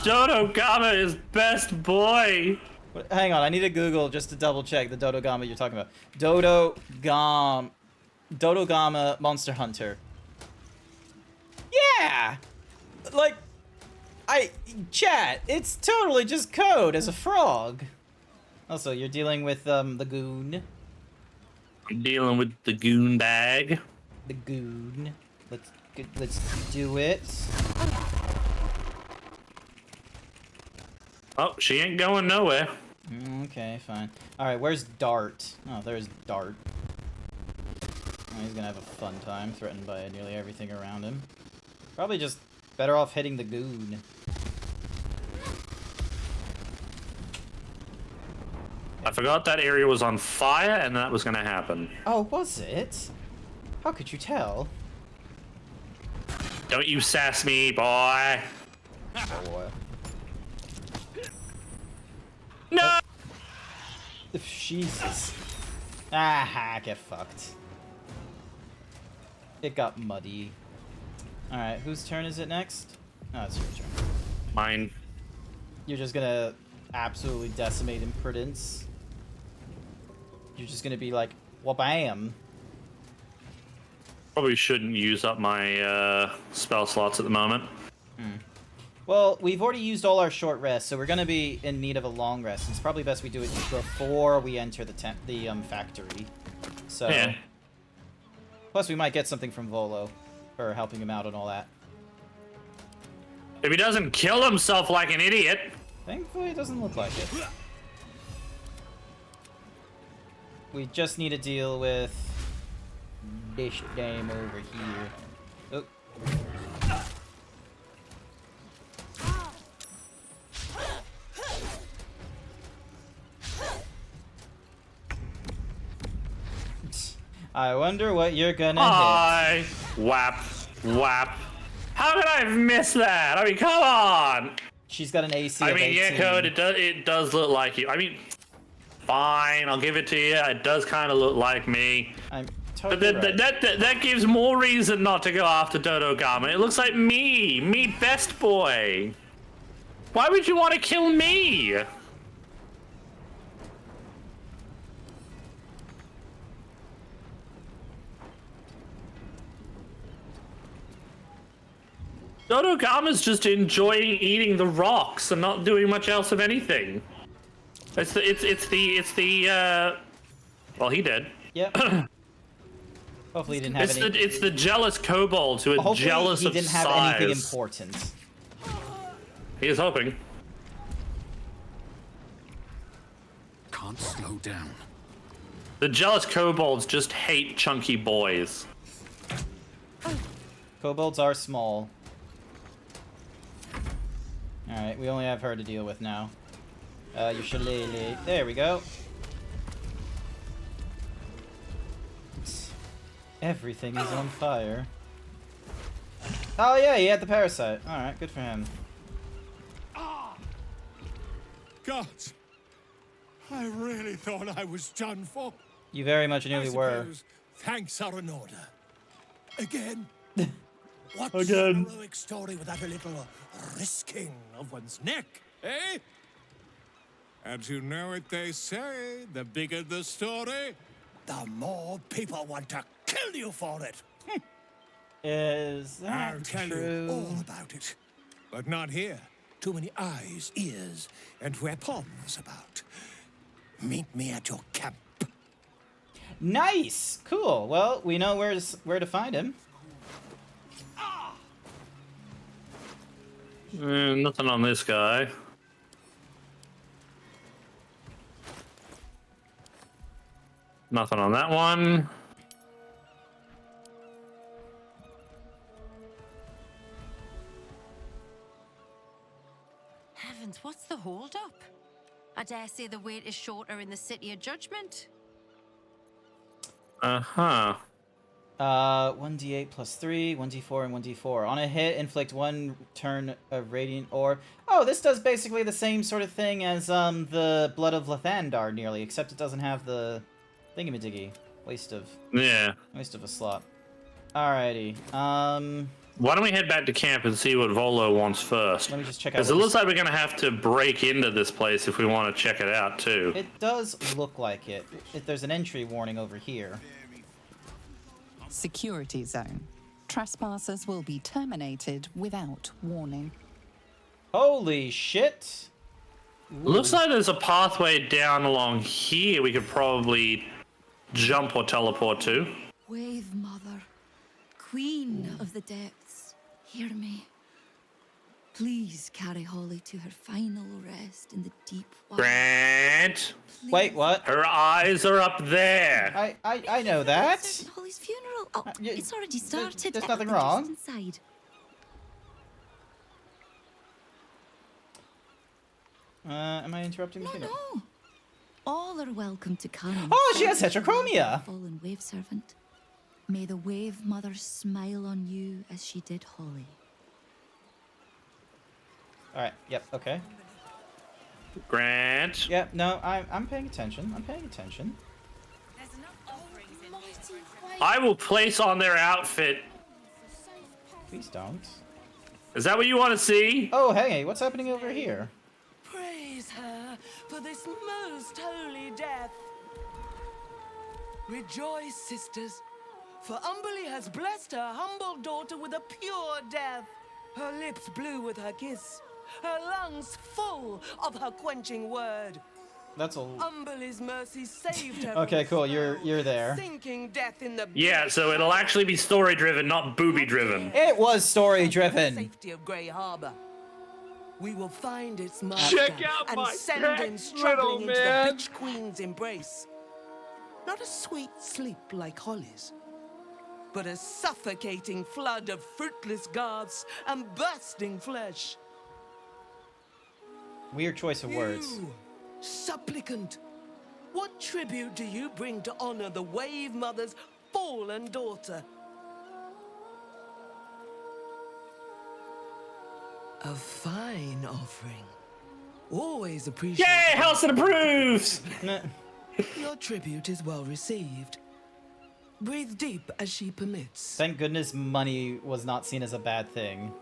Dodo Gama is best boy. Hang on, I need to Google just to double check the Dodo Gama you're talking about. Dodo Gama Monster Hunter. Yeah! Like, chat, it's totally just code as a frog. Also, you're dealing with, the goon. I'm dealing with the goon bag. The goon. Let's do it. Oh, she ain't going nowhere. Okay, fine. Alright, where's Dart? Oh, there's Dart. Oh, he's gonna have a fun time, threatened by nearly everything around him. Probably just better off hitting the goon. I forgot that area was on fire and that was gonna happen. Oh, was it? How could you tell? Don't you sass me, boy. Boy. No! Jesus. Ah, get fucked. It got muddy. Alright, whose turn is it next? Oh, it's your turn. Mine. You're just gonna absolutely decimate Imprudence. You're just gonna be like, wha-bam. Probably shouldn't use up my spell slots at the moment. Well, we've already used all our short rests, so we're gonna be in need of a long rest. It's probably best we do it before we enter the factory. So, yeah. Plus, we might get something from Volo for helping him out and all that. If he doesn't kill himself like an idiot. Thankfully, it doesn't look like it. We just need to deal with this dame over here. Oh. I wonder what you're gonna hit. Whap. Whap. How could I have missed that? I mean, come on. She's got an AC I of mean, 18. yeah, Code, it does look like you. I mean, fine, I'll give it to you. It does kind of look like me. I'm totally right. That gives more reason not to go after Dodo Gama. It looks like me best boy. Why would you want to kill me? Dodo Gama's just enjoying eating the rocks and not doing much else of anything. It's the well, he did. Yep. Hopefully he didn't have any. It's the jealous kobolds who are jealous of he didn't have size. anything important. He is hoping. Can't slow down. The jealous kobolds just hate chunky boys. Kobolds are small. Alright, we only have her to deal with now. You shillelagh. There we go. Everything is on fire. Oh yeah, he had the parasite. Alright, good for him. God, I really thought I was done for. You very much nearly were. Thanks are in order. Again? What's Again. a heroic story without a little risking of one's neck, eh? And you know what they say, the bigger the story, the more people want to kill you for it. Is that I'll tell true? you all about it. But not here. Too many eyes, ears, and weapons about. Meet me at your camp. Nice! Cool. Well, we know where to find him. Nothing on this guy. Nothing on that one. Heavens, what's the hold-up? I dare say the wait is shorter in the City of Judgment. Uh-huh. 1d8 plus 3, 1d4, and 1d4. On a hit, inflict 1 turn of radiant orb. Oh, this does basically the same sort of thing as the Blood of Lathandar, nearly, except it doesn't have the thingamadiggy. Waste of a slot. Alrighty. Why don't we head back to camp and see what Volo wants first? Let me just check out. Because it looks like we're going to have to break into this place if we want to check it out, too. It does look like it. There's an entry warning over here. Security zone. Trespassers will be terminated without warning. Holy shit! Ooh. Looks like there's a pathway down along here we could probably jump or teleport to. Wave Mother, Queen of the Depths, hear me. Please carry Holly to her final rest in the deep water. Grant! Wait, what? Her eyes are up there! I know that. Holly's funeral. Oh, it's already started. There's nothing wrong. Just inside. Am I interrupting the funeral? No. All are welcome to come. Oh, she has heterochromia. Fallen wave servant. May the Wave Mother smile on you as she did Holly. Alright, yep, okay. Grant? Yep, no, I'm paying attention. I'm paying attention. I will place on their outfit. Please don't. Is that what you want to see? Oh, hey, what's happening over here? Praise her for this most holy death. Rejoice, sisters, for Umberly has blessed her humble daughter with a pure death. Her lips blue with her kiss, her lungs full of her quenching word. That's all. Umberly's mercy saved her. Okay, cool. You're there. Sinking death in the Yeah, so it'll actually be story driven, not booby driven. It was story driven. Safety of Grey Harbor. We will find its master Check out and my send pet him struggling little into man. the Bitch Queen's embrace. Not a sweet sleep like Holly's, but a suffocating flood of fruitless gods and bursting flesh. Weird choice of words. You, supplicant, what tribute do you bring to honor the Wave Mother's fallen daughter? A fine offering. Always appreciated. Yay, House that approves! Your tribute is well received. Breathe deep as she permits. Thank goodness money was not seen as a bad thing.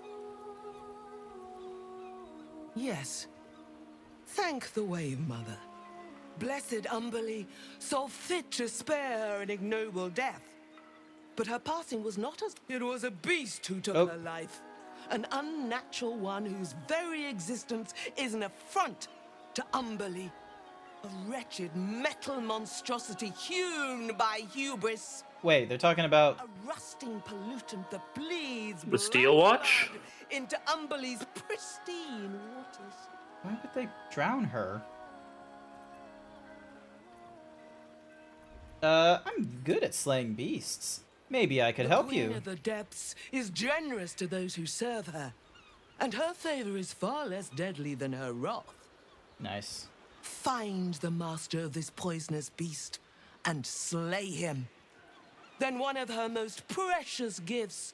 Yes. Thank the Wave Mother. Blessed Umberly saw fit to spare her an ignoble death. But her passing was not as... It was a beast who took her life. An unnatural one whose very existence is an affront to Umberly. A wretched metal monstrosity hewn by hubris. Wait, they're talking about... A rusting pollutant that bleeds The Steel Watch? blood into Umberly's pristine waters. Why would they drown her? I'm good at slaying beasts. Maybe I could help Queen you. of the Depths is generous to those who serve her, and her favor is far less deadly than her wrath. Nice. Find the master of this poisonous beast and slay him. Then one of her most precious gifts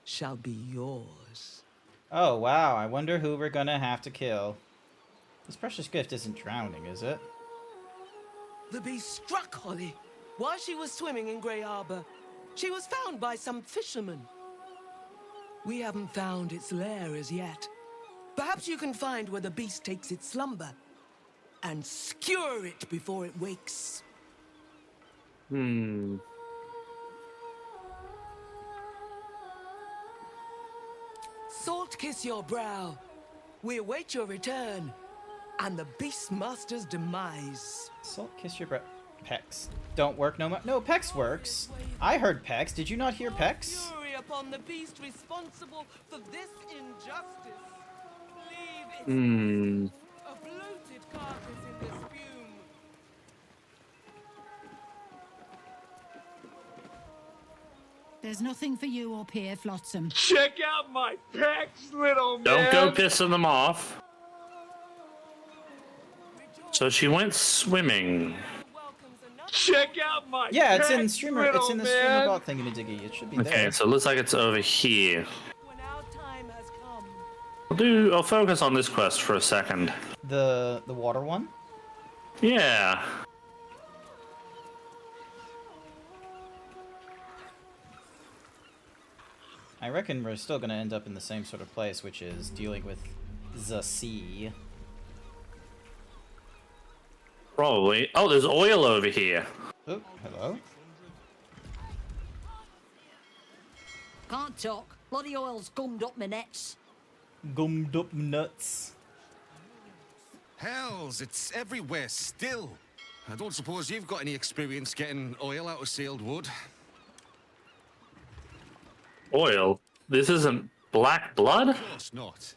shall be yours. Oh, wow. I wonder who we're gonna have to kill. This precious gift isn't drowning, is it? The beast struck Holly while she was swimming in Grey Harbor. She was found by some fishermen. We haven't found its lair as yet. Perhaps you can find where the beast takes its slumber and skewer it before it wakes. Salt kiss your brow. We await your return and the Beastmaster's demise. Salt kiss your breath. Pecs. Don't work no more. No, Pecs works. I heard Pecs. Did you not hear Pecs? Fury upon the beast responsible for this injustice. Leave its a bloated carcass in the spume. There's nothing for you up here, Flotsam. Check out my pecs, little man! Don't go pissing them off. So she went swimming. Check out my Yeah, it's in pecs, streamer. little It's in the man. streamer bot thingy-diggy. It should be there. Okay, so it looks like it's over here. I'll focus on this quest for a second. The water one? Yeah. I reckon we're still gonna end up in the same sort of place, which is dealing with the sea. Probably. Oh, there's oil over here. Oh, hello. Can't talk. Bloody oil's gummed up my nets. Gummed up nuts. Hells, it's everywhere still. I don't suppose you've got any experience getting oil out of sealed wood. Oil? This isn't black blood? Of course not.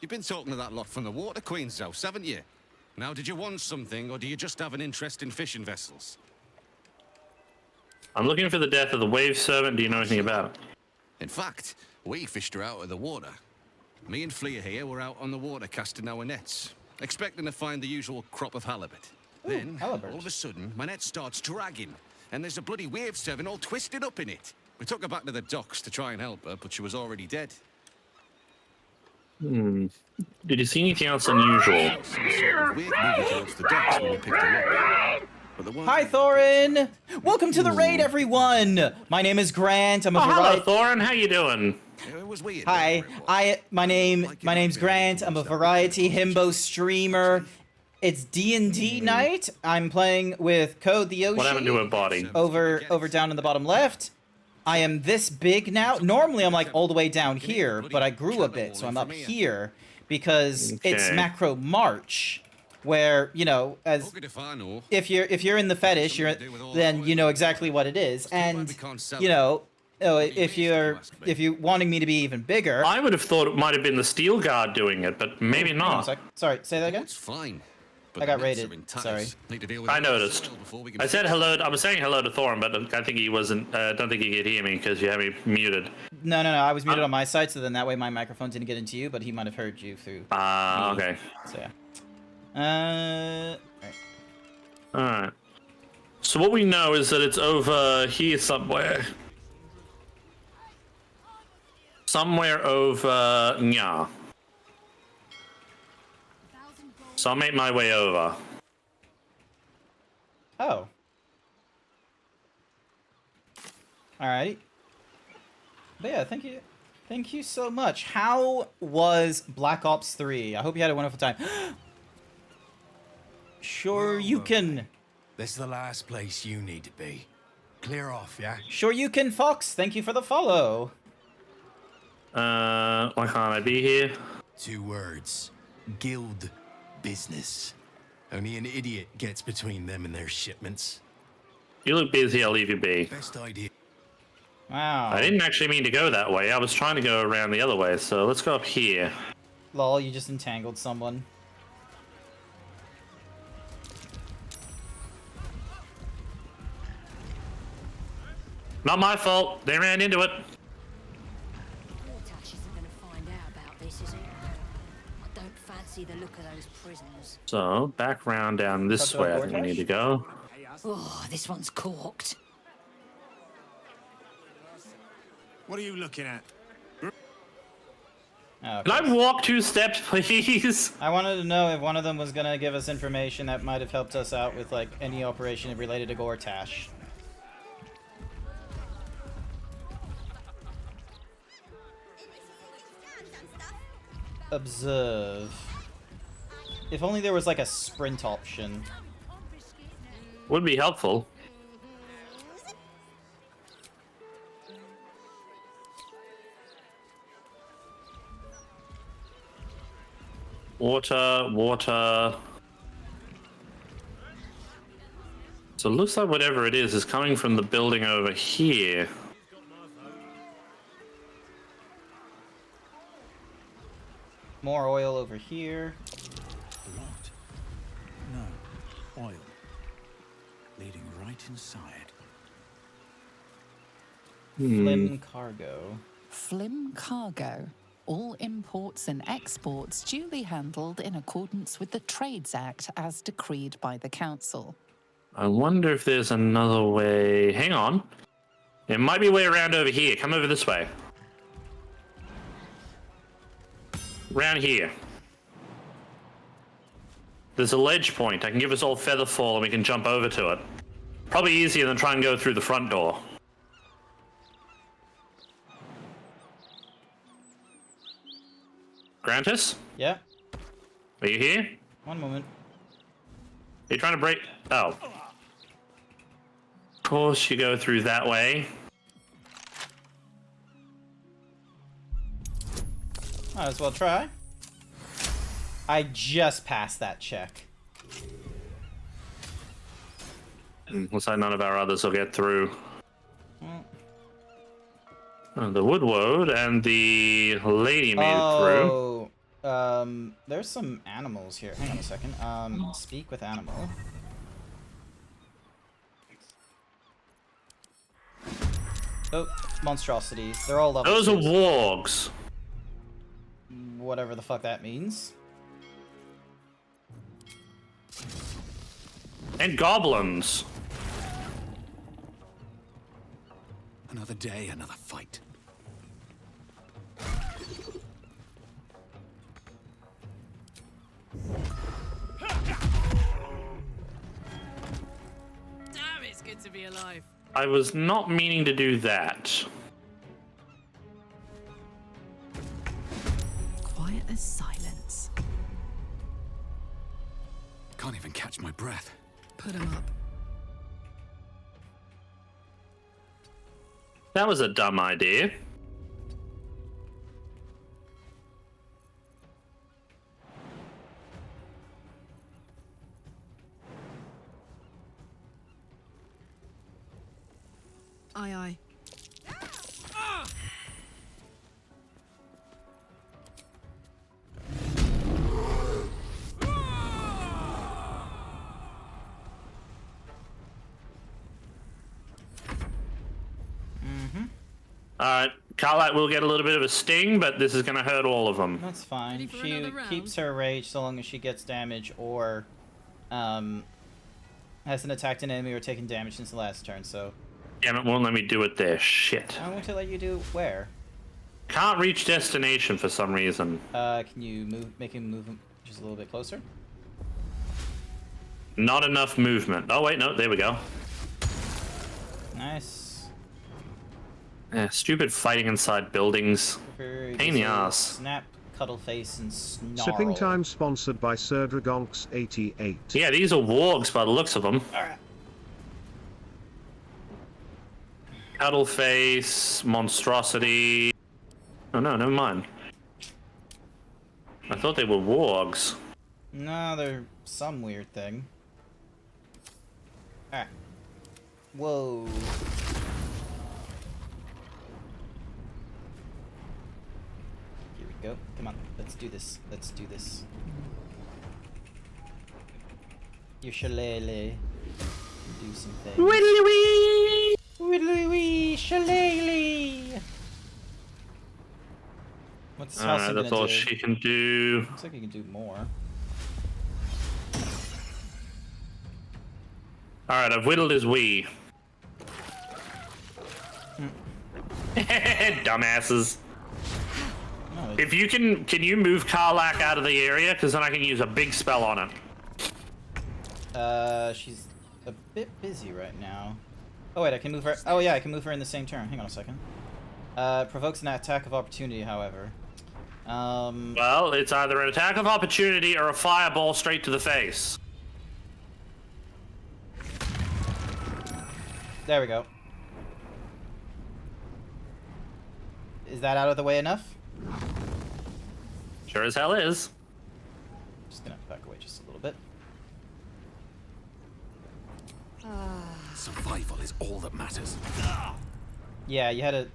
You've been talking to that lot from the Water Queen's house, haven't you? Now, did you want something, or do you just have an interest in fishing vessels? I'm looking for the death of the wave servant. Do you know anything about it? In fact, we fished her out of the water. Me and Flea here were out on the water casting our nets, expecting to find the usual crop of halibut. Then, all of a sudden, my net starts dragging, and there's a bloody wave servant all twisted up in it. We took her back to the docks to try and help her, but she was already dead. Hmm. Did you see anything else unusual? Hi, Thorin! Welcome to the raid, everyone! My name is Grant. I'm a hello, Thorin. How you doing? It was weird. Hi, my name's Grant. I'm a variety himbo streamer. It's D&D night. I'm playing with Code the Yoshi. What happened to her body? Over down in the bottom left. I am this big now. Normally I'm like all the way down here, but I grew a bit, so I'm up here because it's Macro March, where, you know, as if you're in the fetish, then you know exactly what it is, and you know, if you're wanting me to be even bigger, I would have thought it might have been the Steel Guard doing it, but maybe not. Sorry, say that again. It's fine. I got raided. Sorry. I noticed. I said hello. I was saying hello to Thorin, but I think he wasn't. Don't think he could hear me because you have me muted. No. I was muted on my side, so then that way my microphone didn't get into you, but he might have heard you through. Okay. So yeah. All right. So what we know is that it's over here somewhere. Somewhere over Nya. So I'll make my way over. Oh. Alrighty. But yeah, thank you. Thank you so much. How was Black Ops 3? I hope you had a wonderful time. Sure you can. This is the last place you need to be. Clear off, yeah? Sure you can, Fox. Thank you for the follow. Why can't I be here? 2 words. Guild business. Only an idiot gets between them and their shipments. You look busy, I'll leave you be. Best idea. Wow. I didn't actually mean to go that way. I was trying to go around the other way, so let's go up here. Lol, you just entangled someone. Not my fault. They ran into it. See the look of those prisoners. So, back round down this way, I think we need to go. Oh, this one's corked. What are you looking at? Okay. Can I walk 2 steps, please? I wanted to know if one of them was gonna give us information that might have helped us out with, like, any operation related to Gortash. Observe. If only there was like a sprint option. Would be helpful. Water. So it looks like whatever it is coming from the building over here. More oil over here. No. Oil. Leading right inside. Flim cargo. Flim cargo. All imports and exports duly handled in accordance with the Trades Act as decreed by the Council. I wonder if there's another way. Hang on. There might be a way around over here. Come over this way. Round here. There's a ledge point. I can give us all feather fall and we can jump over to it. Probably easier than try and go through the front door. Grantis? Yeah. Are you here? One moment. Are you trying to break? Oh. Of course you go through that way. Might as well try. I just passed that check. Looks like none of our others will get through. Mm. The Woodwode and the lady made it through. There's some animals here. Hang on a second. Speak with animal. Oh, monstrosities. They're all level Those are 2s. wargs. Whatever the fuck that means. And goblins. Another day, another fight. Damn, it's good to be alive. I was not meaning to do that. Quiet as silence. Can't even catch my breath. Put him up. That was a dumb idea. Aye, aye. Alright, Carlight will get a little bit of a sting, but this is going to hurt all of them. That's fine. She keeps her rage so long as she gets damage or hasn't attacked an enemy or taken damage since the last turn, so... Damn, it won't let me do it there. Shit. I want to let you do where? Can't reach destination for some reason. Can you make him move just a little bit closer? Not enough movement. Oh, wait, no, there we go. Nice. Yeah, stupid fighting inside buildings. Pain in the ass. Snap, cuddle face, and snarl. Sipping Time sponsored by Sir Dragonx88. Yeah, these are wargs by the looks of them. Alright. Cuddle face, monstrosity. Oh no, never mind. I thought they were wargs. No, they're some weird thing. Alright. Whoa. Here we go. Come on, let's do this. Let's do this. You shillelagh. Do some things. Widdly wee! Widdly wee! Shillelagh! What's Halcyon gonna that's all do? she can do. Looks like he can do more. Alright, I've whittled his wee. Dumbasses. No, If you can you move Karlak out of the area? Because then I can use a big spell on it. She's a bit busy right now. Oh wait, I can move her. Oh yeah, I can move her in the same turn. Hang on a second. Provokes an attack of opportunity, however. Well, it's either an attack of opportunity or a fireball straight to the face. There we go. Is that out of the way enough? Sure as hell is. Just gonna back away just a little bit. Survival is all that matters. Yeah, you had a...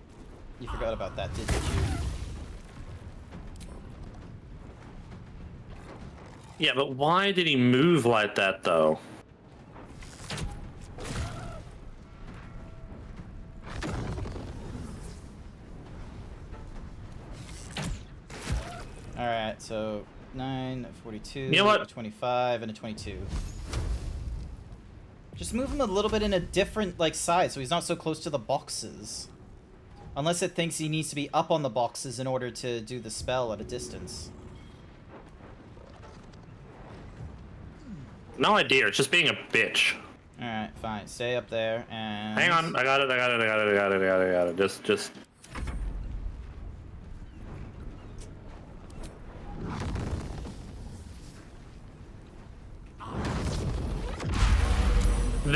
You forgot about that, didn't you? Yeah, but why did he move like that, though? Alright, so 9, 42, You know what? a 25, and a 22. Just move him a little bit in a different, like, side, so he's not so close to the boxes. Unless it thinks he needs to be up on the boxes in order to do the spell at a distance. No idea, it's just being a bitch. Alright, fine. Stay up there, and... Hang on, I got it. Just...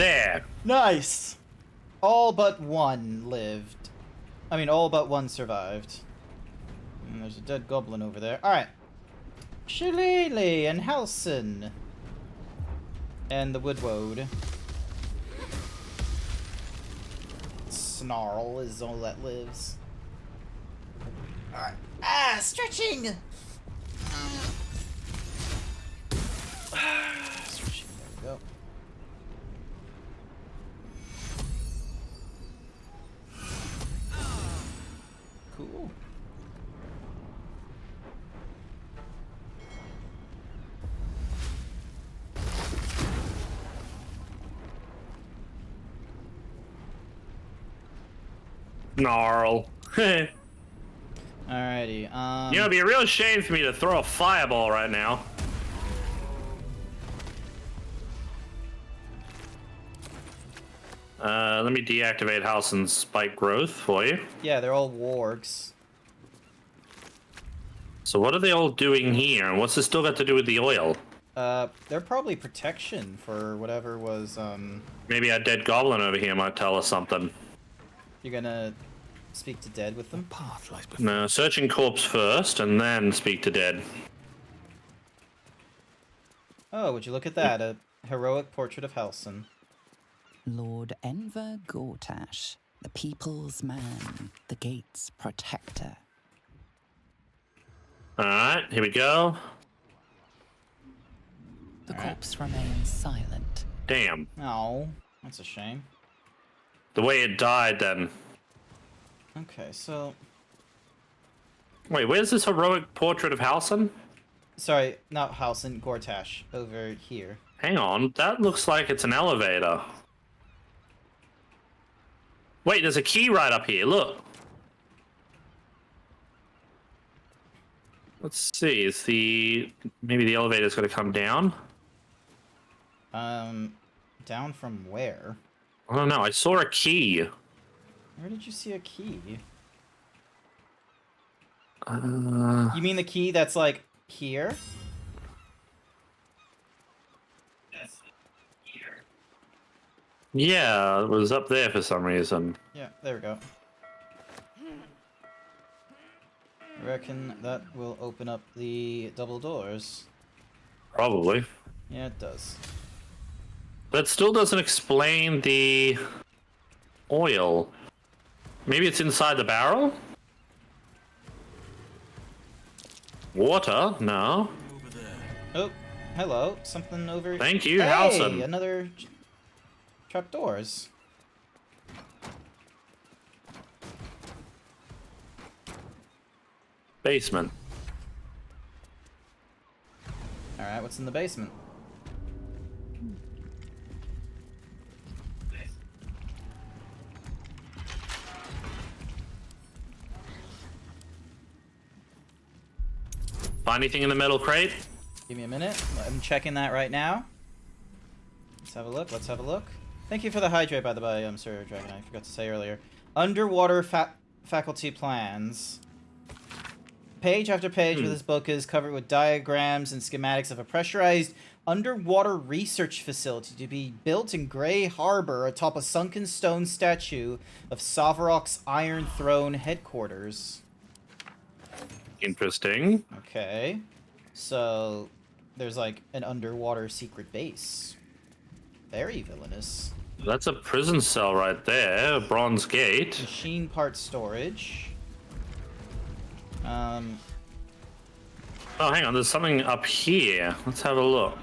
There. Nice. All but one lived. I mean, all but one survived. And there's a dead goblin over there. Alright. Shillelagh and Halson. And the Woodwode. Snarl is all that lives. Alright. Ah, stretching! Stretching, there we go. Cool. Gnarl. Alrighty, You know, it'd be a real shame for me to throw a fireball right now. Let me deactivate Halson's spike growth for you. Yeah, they're all wargs. So what are they all doing here? And what's this still got to do with the oil? They're probably protection for whatever was, Maybe our dead goblin over here might tell us something. You're gonna speak to dead with them? No, searching corpse first, and then speak to dead. Oh, would you look at that? A heroic portrait of Halson. Lord Enver Gortash, the people's man, the gate's protector. Alright, here we go. The corpse remains silent. Damn. Oh, that's a shame. The way it died, then. Okay, so... Wait, where's this heroic portrait of Halson? Sorry, not Halson, Gortash. Over here. Hang on, that looks like it's an elevator. Wait, there's a key right up here, look. Let's see, is the... Maybe the elevator's gonna come down? Down from where? I don't know, I saw a key. Where did you see a key? You mean the key that's, like, here? Yeah, it was up there for some reason. Yeah, there we go. I reckon that will open up the double doors. Probably. Yeah, it does. That still doesn't explain the oil. Maybe it's inside the barrel? Water? No. Oh, hello. Something over... Thank you, hey, Halson. Another... trapdoors. Basement. Alright, what's in the basement? Find anything in the metal crate? Give me a minute. I'm checking that right now. Let's have a look. Let's have a look. Thank you for the hydrate, by the way, Sir Dragon. I forgot to say earlier. Underwater faculty plans. Page after page of this book is covered with diagrams and schematics of a pressurized underwater research facility to be built in Grey Harbor atop a sunken stone statue of Savarok's Iron Throne headquarters. Interesting. Okay. So, there's like an underwater secret base. Very villainous. That's a prison cell right there. A bronze gate. Machine part storage. Oh, hang on. There's something up here. Let's have a look.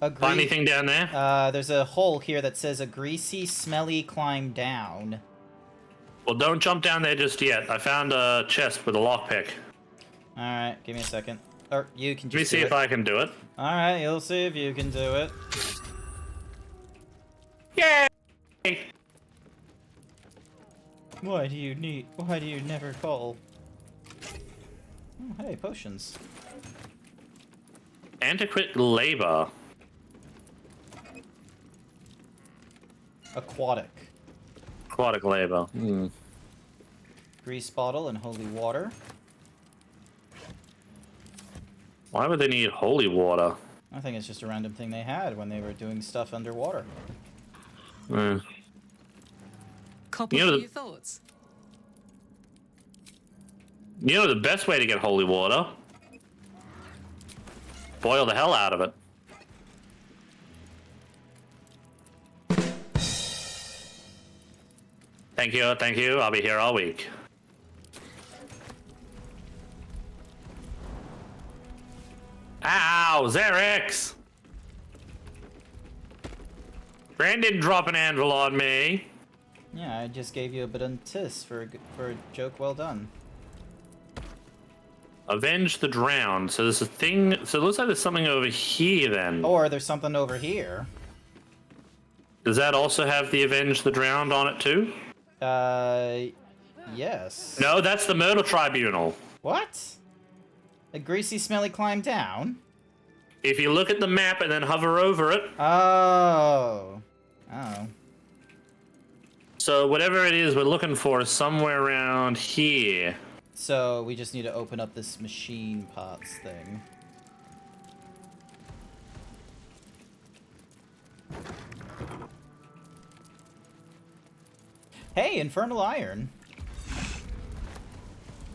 Find anything down there? There's a hole here that says a greasy, smelly climb down. Well, don't jump down there just yet. I found a chest with a lockpick. Alright, give me a second. Or you can just Let me see if I can do it. Alright, you'll see if you can do it. Yay! Why do you never call? Oh, hey, potions. Antiquate labor. Aquatic. Aquatic labor. Grease bottle and holy water. Why would they need holy water? I think it's just a random thing they had when they were doing stuff underwater. Couple You know, few thoughts. You know the best way to get holy water? Boil the hell out of it. Thank you, thank you. I'll be here all week. Ow, Xerix! Brandon drop an anvil on me. Yeah, I just gave you a bit of tis for a joke well done. Avenge the drowned. So there's a thing. So it looks like there's something over here then. Or there's something over here. Does that also have the avenge the drowned on it too? Yes. No, that's the Myrtle Tribunal. What? A greasy, smelly climb down? If you look at the map and then hover over it. Oh. Oh. So whatever it is we're looking for is somewhere around here. So we just need to open up this machine pots thing. Hey, infernal iron.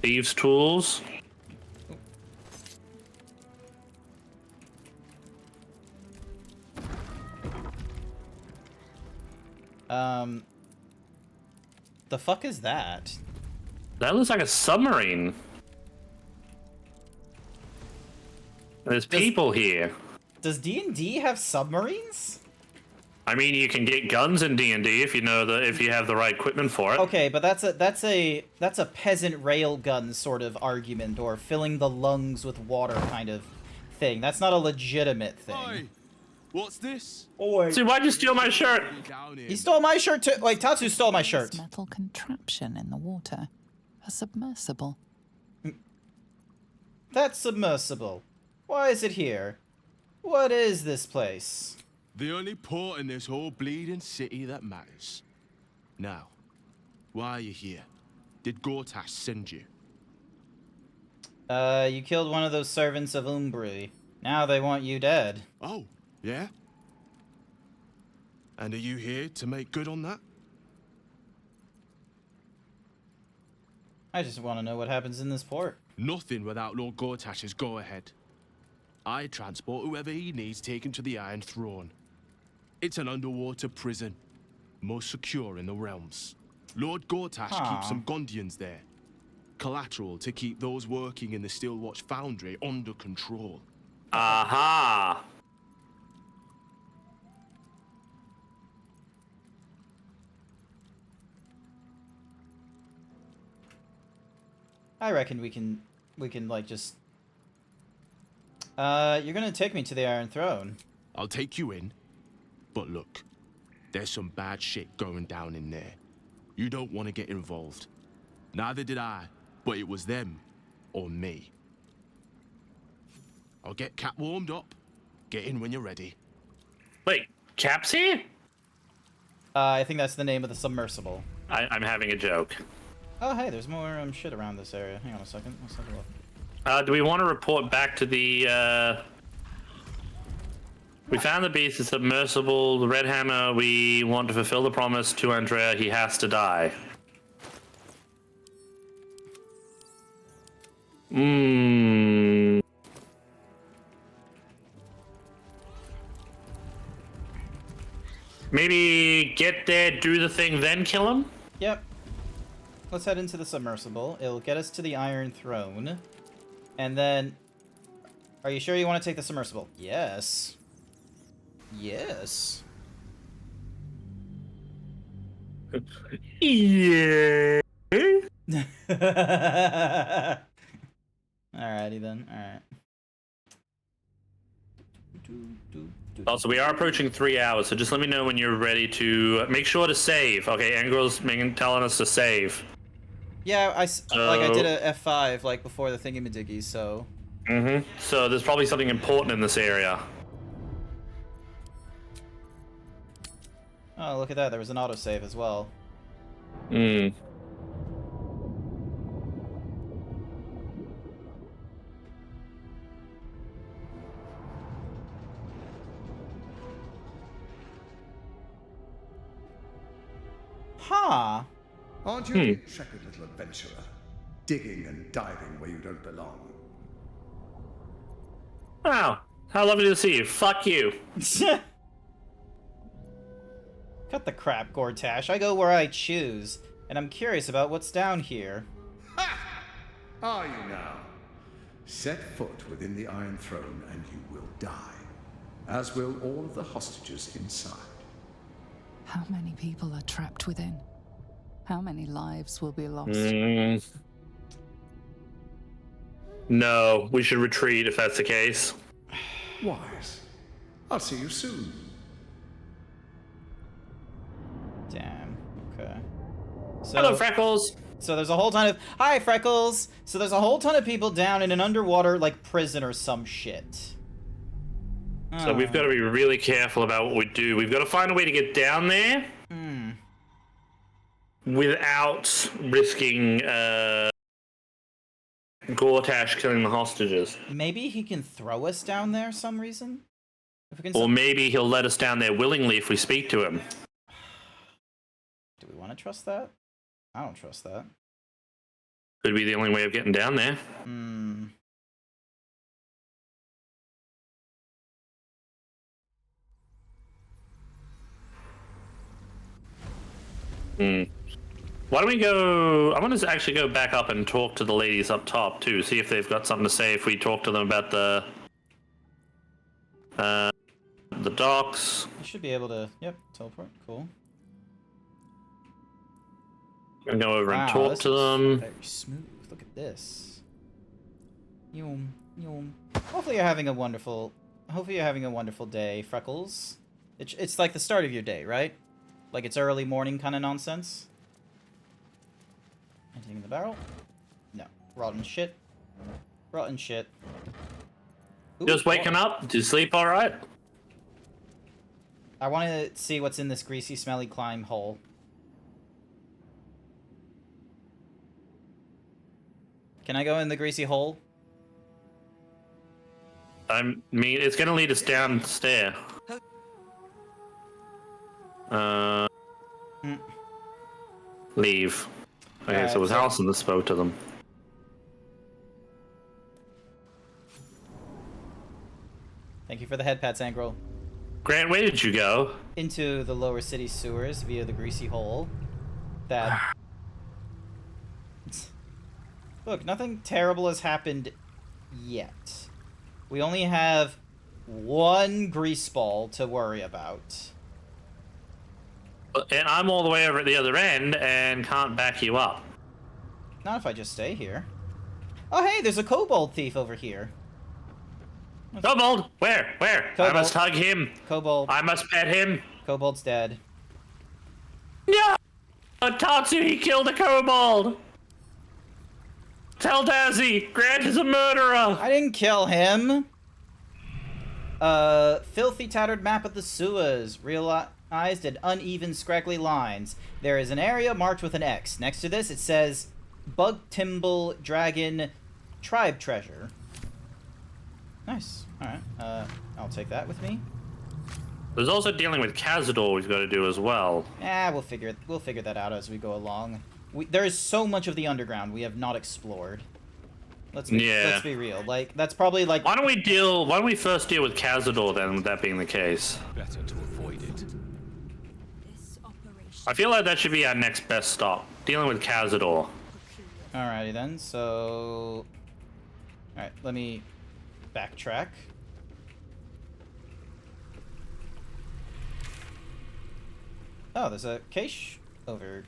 Thieves' tools. The fuck is that? That looks like a submarine. There's people here. Does D&D have submarines? I mean, you can get guns in D&D if you know if you have the right equipment for it. Okay, but that's a peasant railgun sort of argument, or filling the lungs with water kind of thing. That's not a legitimate thing. Oi, what's this? Oi. See, why'd you steal my shirt? He stole my shirt too. Wait, Tatsu stole my shirt. This metal contraption in the water, a submersible. That's submersible. Why is it here? What is this place? The only port in this whole bleeding city that matters. Now, why are you here? Did Gortash send you? You killed one of those servants of Umbri. Now they want you dead. Oh, yeah? And are you here to make good on that? I just want to know what happens in this port. Nothing without Lord Gortash's go-ahead. I transport whoever he needs taken to the Iron Throne. It's an underwater prison, most secure in the realms. Lord Gortash keeps some Gondians there. Collateral to keep those working in the Steelwatch Foundry under control. Aha! I reckon we can like just... you're gonna take me to the Iron Throne. I'll take you in. But look, there's some bad shit going down in there. You don't want to get involved. Neither did I, but it was them or me. I'll get Cap warmed up. Get in when you're ready. Wait, Cap's here? I think that's the name of the submersible. I'm having a joke. Oh, hey, there's more shit around this area. Hang on a second. Let's have a look. Do we want to report back to the, We found the beast, it's submersible, the Red Hammer, we want to fulfill the promise to Andrea, he has to die. Maybe get there, do the thing, then kill him? Yep. Let's head into the submersible. It'll get us to the Iron Throne. And then... Are you sure you want to take the submersible? Yes. Yes. Yeah. Alrighty then. Alright. Also, we are approaching 3 hours, so just let me know when you're ready to make sure to save. Okay, Angel's telling us to save. Yeah, I did a F5 like before the thingy-majiggy, so... So there's probably something important in this area. Oh, look at that. There was an autosave as well. Hmm. Huh. Aren't you a checkered little adventurer? Digging and diving where you don't belong. Wow. How lovely to see you. Fuck you. Cut the crap, Gortash. I go where I choose, and I'm curious about what's down here. Are you now? Set foot within the Iron Throne and you will die, as will all of the hostages inside. How many people are trapped within? How many lives will be lost? No, we should retreat if that's the case. Wise. I'll see you soon. Damn. Okay. So, hello, Freckles. So there's a whole ton of... Hi, Freckles! So there's a whole ton of people down in an underwater, like, prison or some shit. So we've got to be really careful about what we do. We've got to find a way to get down there without risking Gortash killing the hostages. Maybe he can throw us down there some reason? If we can Or maybe he'll let us down there willingly if we speak to him. Do we want to trust that? I don't trust that. Could be the only way of getting down there. Why don't we go... I want to actually go back up and talk to the ladies up top, too. See if they've got something to say if we talk to them about the docks. You should be able to... Yep, teleport. Cool. And go over and talk to them. Very smooth. Look at this. Yum, yum. Hopefully you're having a wonderful... Hopefully you're having a wonderful day, Freckles. It's like the start of your day, right? Like it's early morning kind of nonsense. Anything in the barrel? No. Rotten shit. Rotten shit. Ooh, just waking up? Did you sleep alright? I want to see what's in this greasy, smelly climb hole. Can I go in the greasy hole? I mean, it's going to lead us downstairs. Leave. Okay, so it was Allison that spoke to them. Thank you for the head pat, Sangrel. Grant, where did you go? Into the lower city sewers via the greasy hole. That... Look, nothing terrible has happened yet. We only have one grease ball to worry about. And I'm all the way over at the other end and can't back you up. Not if I just stay here. Oh, hey, there's a kobold thief over here. Kobold? Where? Where? Kobold. I must hug him. Kobold. I must pet him. Kobold's dead. No! Tatsu, he killed a kobold! Tell Dazzy, Grant is a murderer! I didn't kill him! Filthy tattered map of the sewers. Realized in uneven, scraggly lines. There is an area marked with an X. Next to this, it says Bug Timble Dragon Tribe Treasure. Nice. Alright. I'll take that with me. There's also dealing with Cazador we've got to do as well. We'll figure that out as we go along. There is so much of the underground we have not explored. Let's be real. Like, that's probably like... Why don't we first deal with Cazador then, with that being the case? Better to avoid it. I feel like that should be our next best stop. Dealing with Cazador. Alrighty then, so... Alright, let me backtrack. Oh, there's a cache over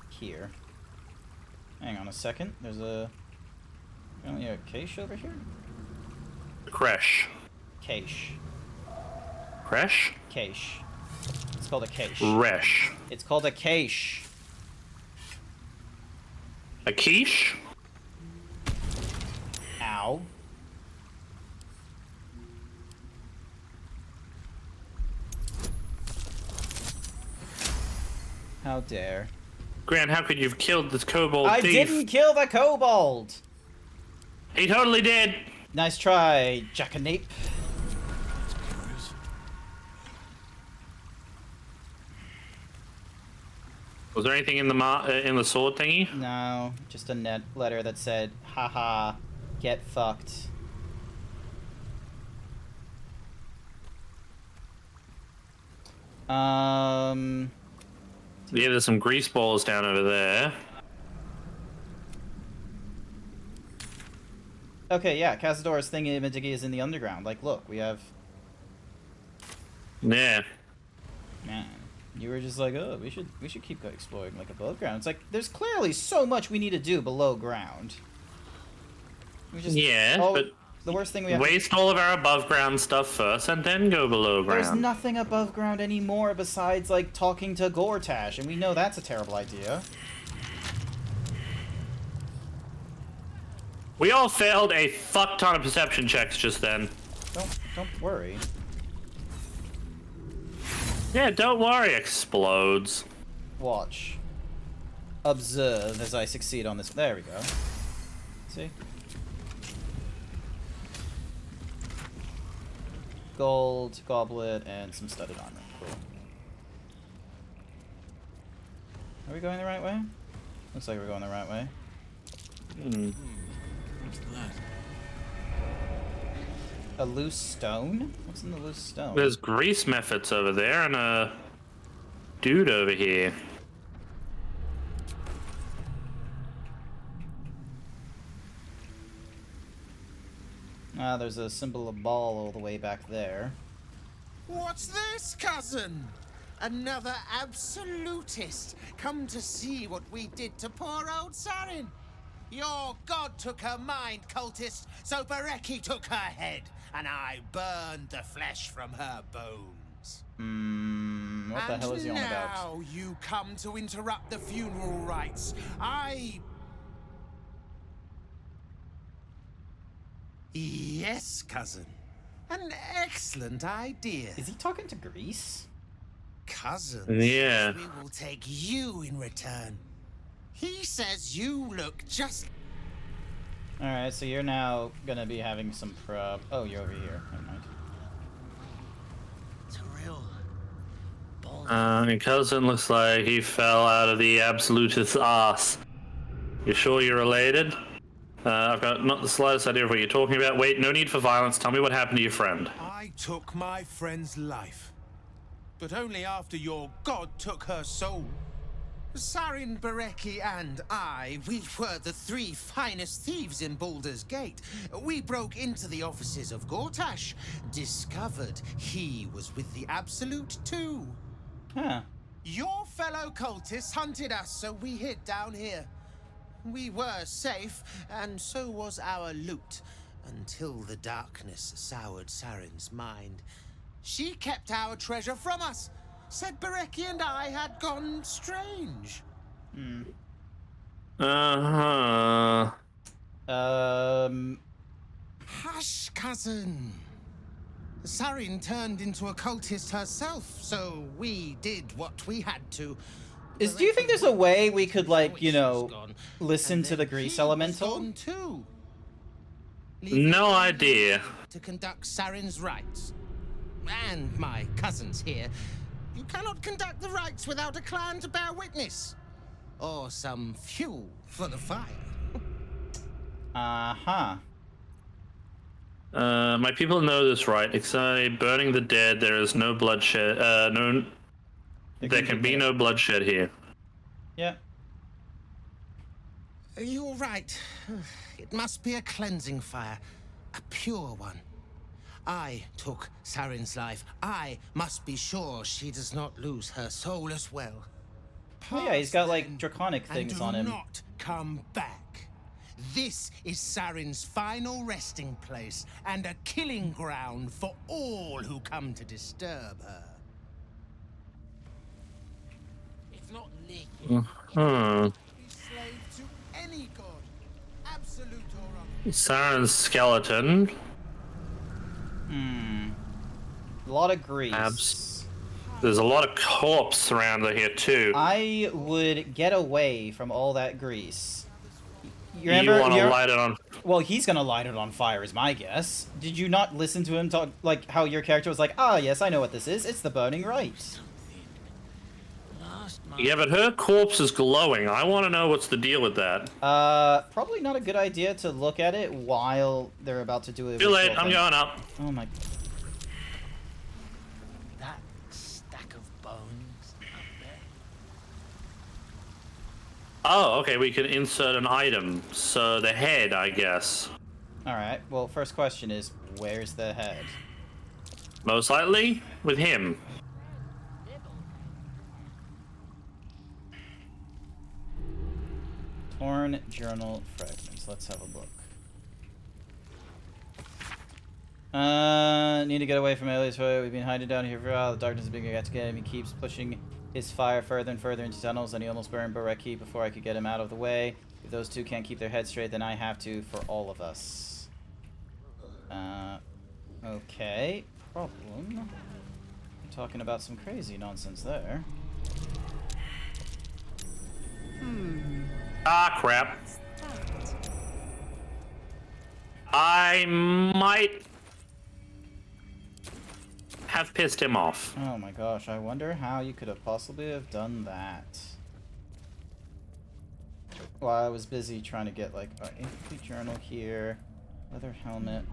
here. Hang on a second. There's a cache over here? Creche. Cache. Creche? Cache. It's called a cache. Resh. It's called a cache. A quiche? Ow. How dare. Grant, how could you have killed this kobold I thief? didn't kill the kobold. He totally did. Nice try, Jackanape. Was there anything in the sword thingy? No, just a net letter that said, haha, get fucked. Yeah, there's some grease balls down over there. Okay, yeah, Cazador's thingy-majiggy is in the underground. Like, look, we have... Yeah. Man, you were just like, oh, we should keep exploring, like, above ground. It's like, there's clearly so much we need to do below ground. We just... Yeah, but... The worst thing we have... Waste all of our above ground stuff first, and then go below ground. There's nothing above ground anymore besides, like, talking to Gortash, and we know that's a terrible idea. We all failed a fuck ton of perception checks just then. Don't worry. Yeah, don't worry, explodes. Watch. Observe as I succeed on this. There we go. See? Gold, goblet, and some studded armor. Cool. Are we going the right way? Looks like we're going the right way. What's that? A loose stone? What's in the loose stone? There's grease methods over there and a dude over here. Ah, there's a symbol of ball all the way back there. What's this, cousin? Another absolutist come to see what we did to poor old Sarin. Your god took her mind, cultist, so Bereki took her head, and I burned the flesh from her bones. What the hell is he on about? Now you come to interrupt the funeral rites. Yes, cousin. An excellent idea. Is he talking to Greece? Cousin Yeah. says we will take you in return. He says you look just... Alright, so you're now gonna be having some prob... Oh, you're over here. Never mind. Your cousin looks like he fell out of the absolutist's ass. You sure you're related? I've got not the slightest idea of what you're talking about. Wait, no need for violence. Tell me what happened to your friend. I took my friend's life, but only after your god took her soul. Sarin, Bereki, and I, we were the three finest thieves in Baldur's Gate. We broke into the offices of Gortash, discovered he was with the Absolute too. Huh. Your fellow cultists hunted us, so we hid down here. We were safe, and so was our loot, until the darkness soured Sarin's mind. She kept our treasure from us, said Bereki and I had gone strange. Hush, cousin. Sarin turned into a cultist herself, so we did what we had to. Do you think there's a way we could, like, you know, listen to the Grease Elemental? No idea. To conduct Sarin's rites. And my cousins here. You cannot conduct the rites without a clan to bear witness. Or some fuel for the fire. Uh-huh. My people know this, right? Except burning the dead, there is no bloodshed. There can be no bloodshed here. Yeah. You're right. It must be a cleansing fire. A pure one. I took Sarin's life. I must be sure she does not lose her soul as well. Oh yeah, he's got, like, draconic things on him. Do not come back. This is Sarin's final resting place and a killing ground for all who come to disturb her. It's not naked. Be slave to any god, absolute or other. Saren's skeleton. A lot of grease. There's a lot of corpse around here too. I would get away from all that grease. You want to light it on? Well, he's gonna light it on fire, is my guess. Did you not listen to him talk, like how your character was like, ah, yes, I know what this is. It's the burning rite. Yeah, but her corpse is glowing. I want to know what's the deal with that. Probably not a good idea to look at it while they're about to do it. Too late. I'm going up. Oh my. That stack of bones up there. Oh, okay. We can insert an item. So the head, I guess. All right. Well, first question is, where's the head? Most likely with him. Torn journal fragments. Let's have a look. Need to get away from Ellie's way. We've been hiding down here for a while. The darkness is beginning to get him. He keeps pushing his fire further and further into tunnels, and he almost burned Bareki before I could get him out of the way. If those two can't keep their heads straight, then I have to for all of us. Okay. Problem. I'm talking about some crazy nonsense there. Ah, crap. I might have pissed him off. Oh my gosh, I wonder how you could have possibly have done that. While I was busy trying to get like an incomplete journal here, leather helmet,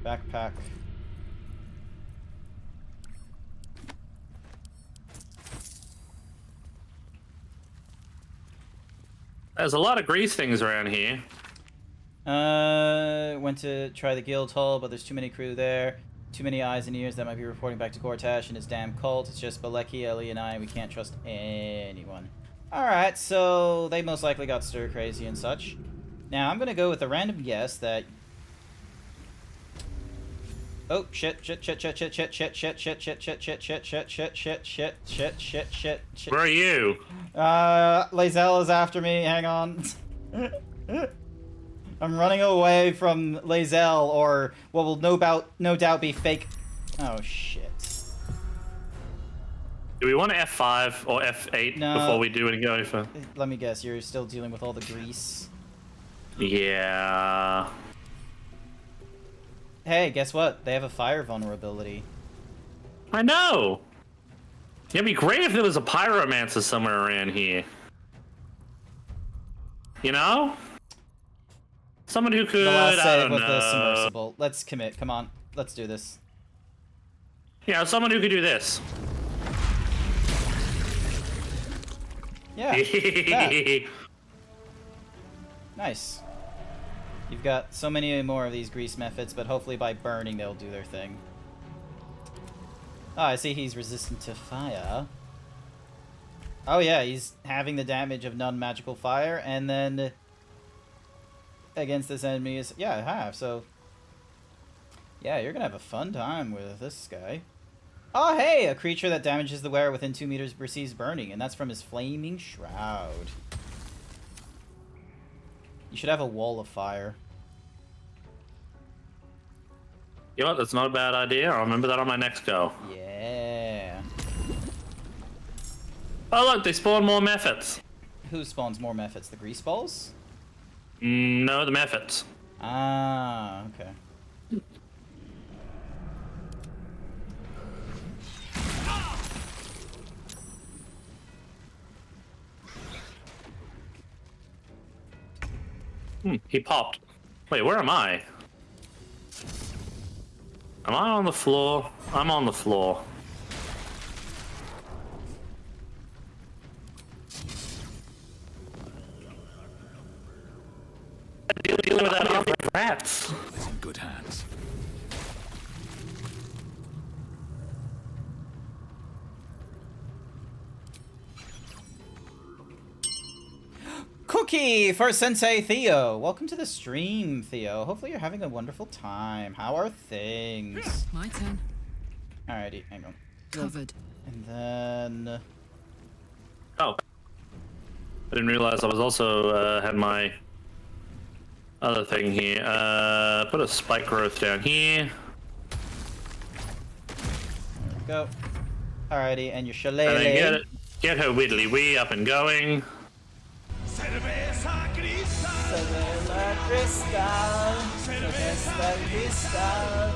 backpack. There's a lot of grease things around here. Went to try the guild hall, but there's too many crew there. Too many eyes and ears that might be reporting back to Gortash and his damn cult. It's just Baleki, Ellie, and I. We can't trust anyone. Alright, so they most likely got stir crazy and such. Now, I'm gonna go with a random guess that... Oh, shit. Where are you? Lae'zel is after me. Hang on. I'm running away from Lae'zel, or what will no doubt be fake. Oh shit. Do we want to F5 or F8 before we do any further? Let me guess, you're still dealing with all the grease. Yeah. Hey, guess what? They have a fire vulnerability. I know! It'd be great if there was a pyromancer somewhere around here. You know? Someone who could, the last I save don't with know. the submersible. Let's commit. Come on. Let's do this. Yeah, someone who could do this. Yeah. That. Nice. You've got so many more of these grease methods, but hopefully by burning they'll do their thing. Oh, I see he's resistant to fire. Oh yeah, he's having the damage of non-magical fire, and then against this enemy is... Yeah, I have, so... Yeah, you're gonna have a fun time with this guy. Oh hey, a creature that damages the wearer within 2 meters receives burning, and that's from his flaming shroud. You should have a wall of fire. You know what? That's not a bad idea. I'll remember that on my next go. Yeah. Oh look, they spawn more methods. Who spawns more methods? The grease balls? No, the methods. Ah, okay. He popped. Wait, where am I? Am I on the floor? I'm on the floor. Dealing with that army of rats. It's in good hands. Cookie for Sensei Theo. Welcome to the stream, Theo. Hopefully you're having a wonderful time. How are things? My turn. Alrighty, hang on. Covered. And then... Oh. I didn't realize I was also, had my other thing here. Put a spike growth down here. There we go. Alrighty, and your And then shillelagh. get her widdly wee up and going. Cerveza cristal. Cerveza cristal.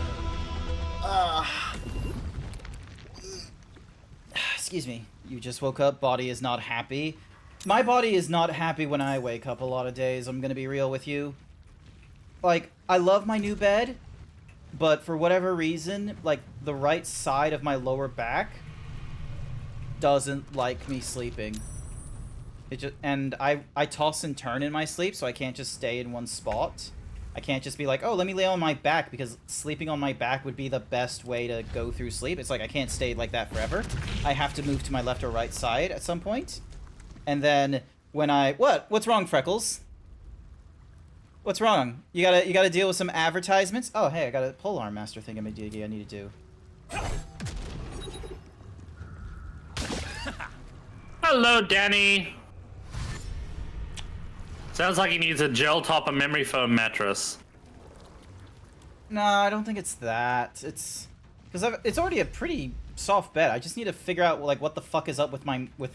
Excuse me. You just woke up. Body is not happy. My body is not happy when I wake up a lot of days. I'm gonna be real with you. Like, I love my new bed, but for whatever reason, like, the right side of my lower back doesn't like me sleeping. It just, and I toss and turn in my sleep, so I can't just stay in one spot. I can't just be like, oh, let me lay on my back, because sleeping on my back would be the best way to go through sleep. It's like I can't stay like that forever. I have to move to my left or right side at some point. And then when I... What's wrong, Freckles? What's wrong? You gotta deal with some advertisements? Oh, hey, I got a polearm master thing I need to do. Hello, Danny. Sounds like he needs a gel top and memory foam mattress. No, I don't think it's that. It's because it's already a pretty soft bed. I just need to figure out like what the fuck is up with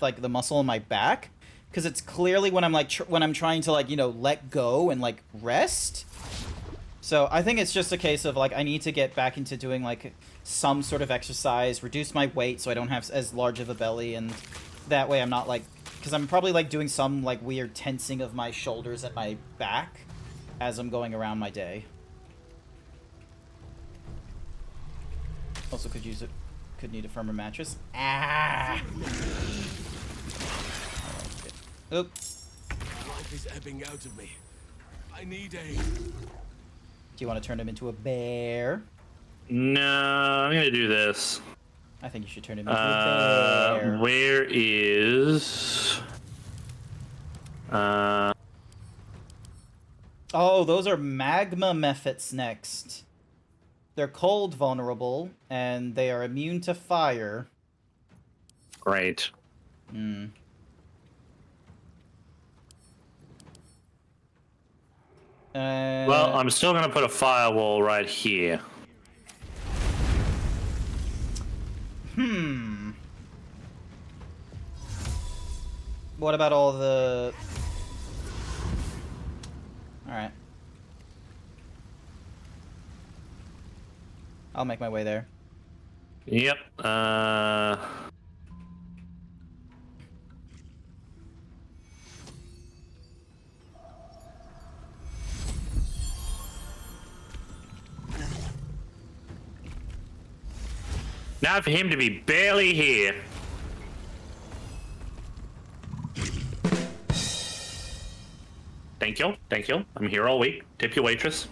like the muscle in my back, because it's clearly when I'm like when I'm trying to like, you know, let go and like rest. So I think it's just a case of like I need to get back into doing like some sort of exercise, reduce my weight so I don't have as large of a belly, and that way I'm not like, because I'm probably like doing some like weird tensing of my shoulders and my back as I'm going around my day. Also could need a firmer mattress. Ah! Oop. Life is ebbing out of me. I need a... Do you want to turn him into a bear? No, I'm gonna do this. I think you should turn him into a bear. Where is... Oh, those are magma mephits next. They're cold vulnerable, and they are immune to fire. Great. Hmm. Well, I'm still gonna put a firewall right here. What about all the... Alright. I'll make my way there. Yep. Now for him to be barely here. Thank you. Thank you. I'm here all week. Tip your waitress.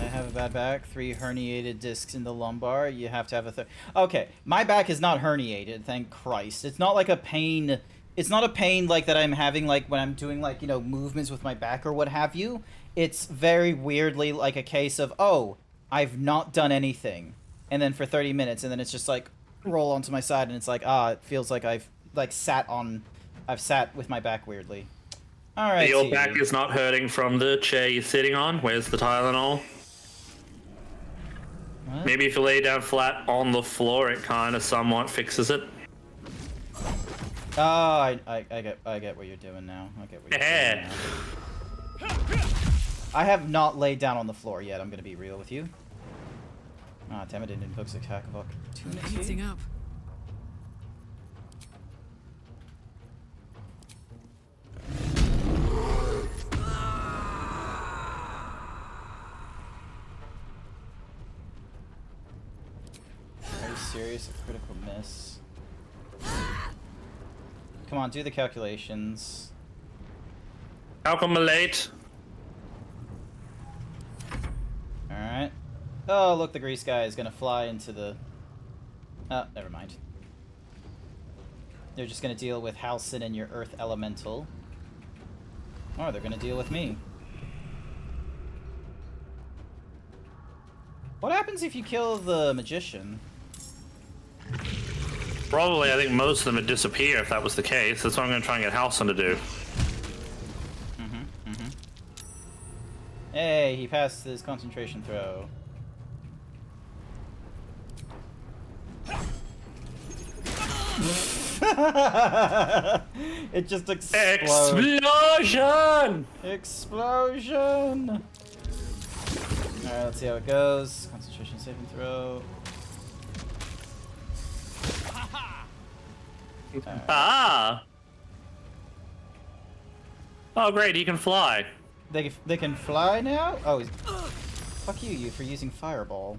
I have a bad back, 3 herniated discs in the lumbar. You have to have a third. Okay, my back is not herniated, thank Christ. It's not like a pain. It's not a pain like that I'm having like when I'm doing like, you know, movements with my back or what have you. It's very weirdly like a case of, oh, I've not done anything. And then for 30 minutes, and then it's just like roll onto my side, and it's like, it feels like I've like sat with my back weirdly. All right. Your back is not hurting from the chair you're sitting on. Where's the Tylenol? What? Maybe if you lay down flat on the floor, it kind of somewhat fixes it. Oh, I get what you're doing now. I get what you're doing now. I have not laid down on the floor yet. I'm gonna be real with you. Ah, damn it! Didn't invoke 6 hack of opportunity. Heating up. Are you serious? A critical miss. Come on, do the calculations. Calculate. Alright. Oh, look, the grease guy is gonna fly into the... Oh, never mind. They're just gonna deal with Halcyon and your Earth Elemental. Or they're gonna deal with me. What happens if you kill the Magician? Probably, I think most of them would disappear if that was the case. That's what I'm going to try and get Halcyon to do. Hey, he passed his concentration throw. It just explodes. Explosion! Explosion! Alright, let's see how it goes. Concentration saving throw. Ah! Oh, great, he can fly. They can fly now? Oh, fuck you for using fireball.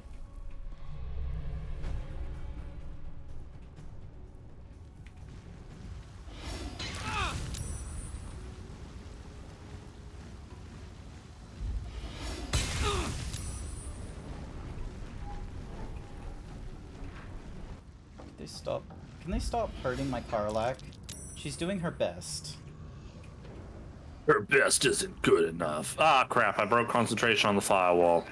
Can they stop hurting my Karlak? She's doing her best. Her best isn't good enough. Ah, crap, I broke concentration on the firewall.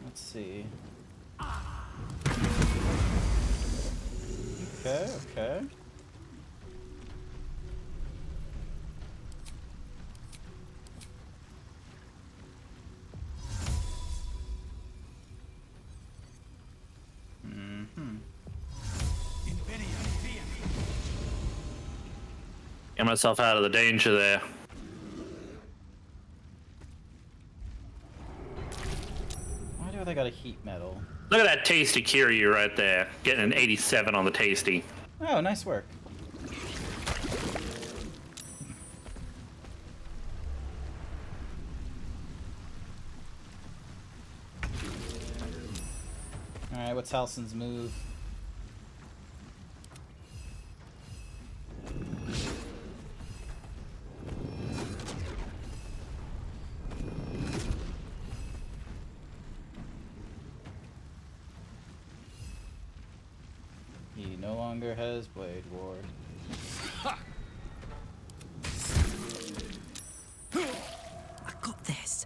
Let's see. Okay. Get myself out of the danger there. Why do they got a heat metal? Look at that tasty Kiryu right there. Getting an 87 on the tasty. Oh, nice work. Alright, what's Halson's move? He no longer has Blade Ward. I got this.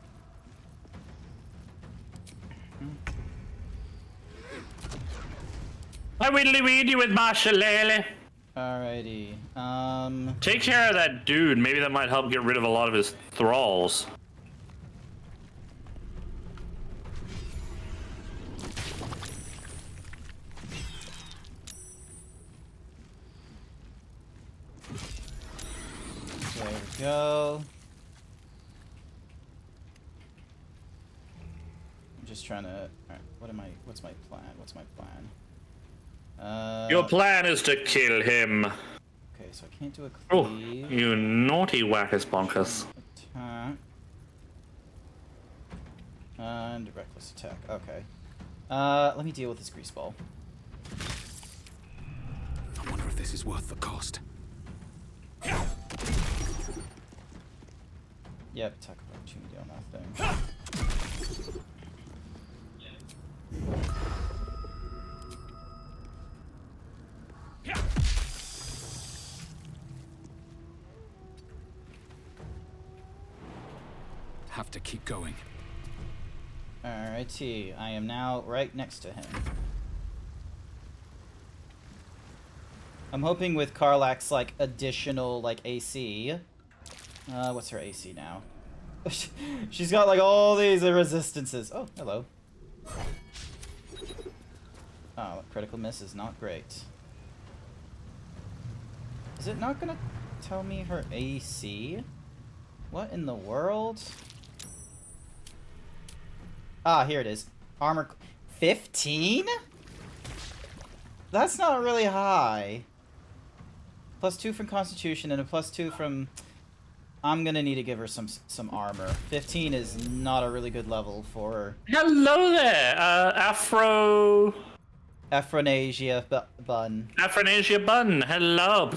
I widdly weed you with my shillelagh. Alrighty. Take care of that dude. Maybe that might help get rid of a lot of his thralls. There we go. I'm just trying to. Alright, what's my plan? What's my plan? Your plan is to kill him. Okay, so I can't do a Oh, cleave. you naughty whackers bonkers. Attack. And reckless attack. Okay. Let me deal with this grease ball. I wonder if this is worth the cost. Yep, attack of opportunity on that thing. Have to keep going. Alrighty, I am now right next to him. I'm hoping with Karlak's like additional like AC. What's her AC now? She's got like all these resistances. Oh, hello. Oh, critical miss is not great. Is it not gonna tell me her AC? What in the world? Ah, here it is. Armor 15? That's not really high. +2 from Constitution and a +2 from... I'm gonna need to give her some armor. 15 is not a really good level for her. Hello there, Afronasia Bun. Afronasia Bun, hello.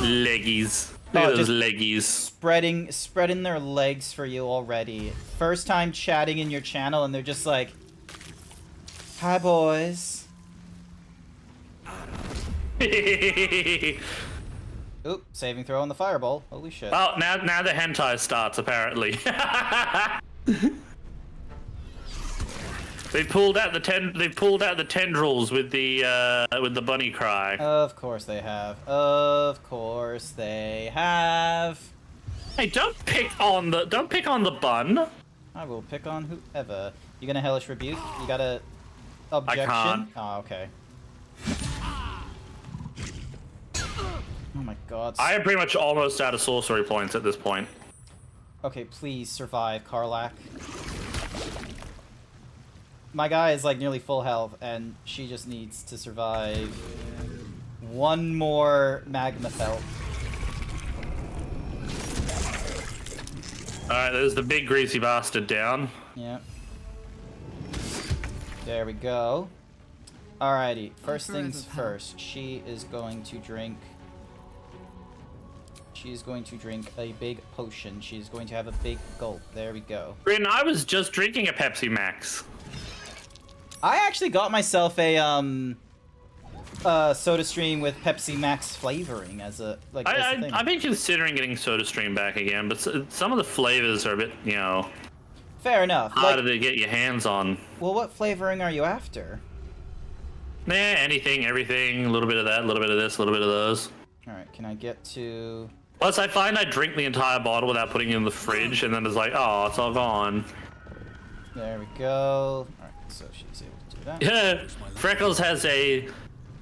Leggies. Look at those leggies. Spreading their legs for you already. First time chatting in your channel and they're just like, hi boys. Oop, saving throw on the fireball. Holy shit. Oh, now the hentai starts, apparently. They pulled out the tendrils with the bunny cry. Of course they have. Of course they have. Hey, don't pick on the bun. I will pick on whoever. You gonna hellish rebuke? You got a objection? I can't. Oh, okay. Oh my god. I am pretty much almost out of sorcery points at this point. Okay, please survive, Karlach. My guy is like nearly full health, and she just needs to survive one more magma felt. Alright, there's the big greasy bastard down. Yeah. There we go. Alrighty, first things first. She is going to drink... She's going to drink a big potion. She's going to have a big gulp. There we go. Bryn, I was just drinking a Pepsi Max. I actually got myself a soda stream with Pepsi Max flavoring as a like. As a thing. I've been considering getting SodaStream back again, but some of the flavors are a bit, you know, fair enough. Harder to get your hands on. Well, what flavoring are you after? Nah, anything, everything. A little bit of that, a little bit of this, a little bit of those. All right, can I get to? Plus, I find I drink the entire bottle without putting it in the fridge, and then it's like, oh, it's all gone. There we go. All right, so she's able to do that. Yeah, Freckles has a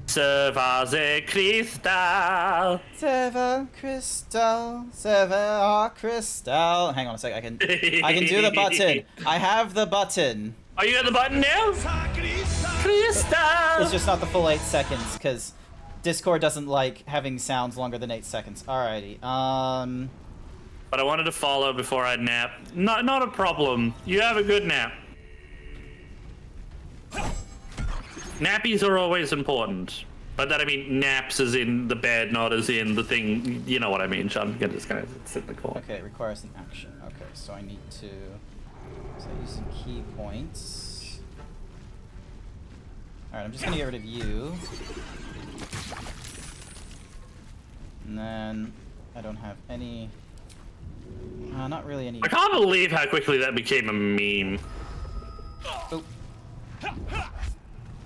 Cervase Cristal. Cerva Crystal, Cerva Crystal. Hang on a sec. I can do the button. I have the button. Oh, you got the button now? Crystal. It's just not the full 8 seconds because Discord doesn't like having sounds longer than 8 seconds. Alrighty. But I wanted to follow before I nap. Not a problem. You have a good nap. Nappies are always important. But that I mean naps as in the bed, not as in the thing. You know what I mean. So I'm just gonna sit in the corner. Okay, it requires an action. Okay, so I need to. So I use some key points. Alright, I'm just gonna get rid of you. And then I don't have any. Not really any. I can't believe how quickly that became a meme. Oh.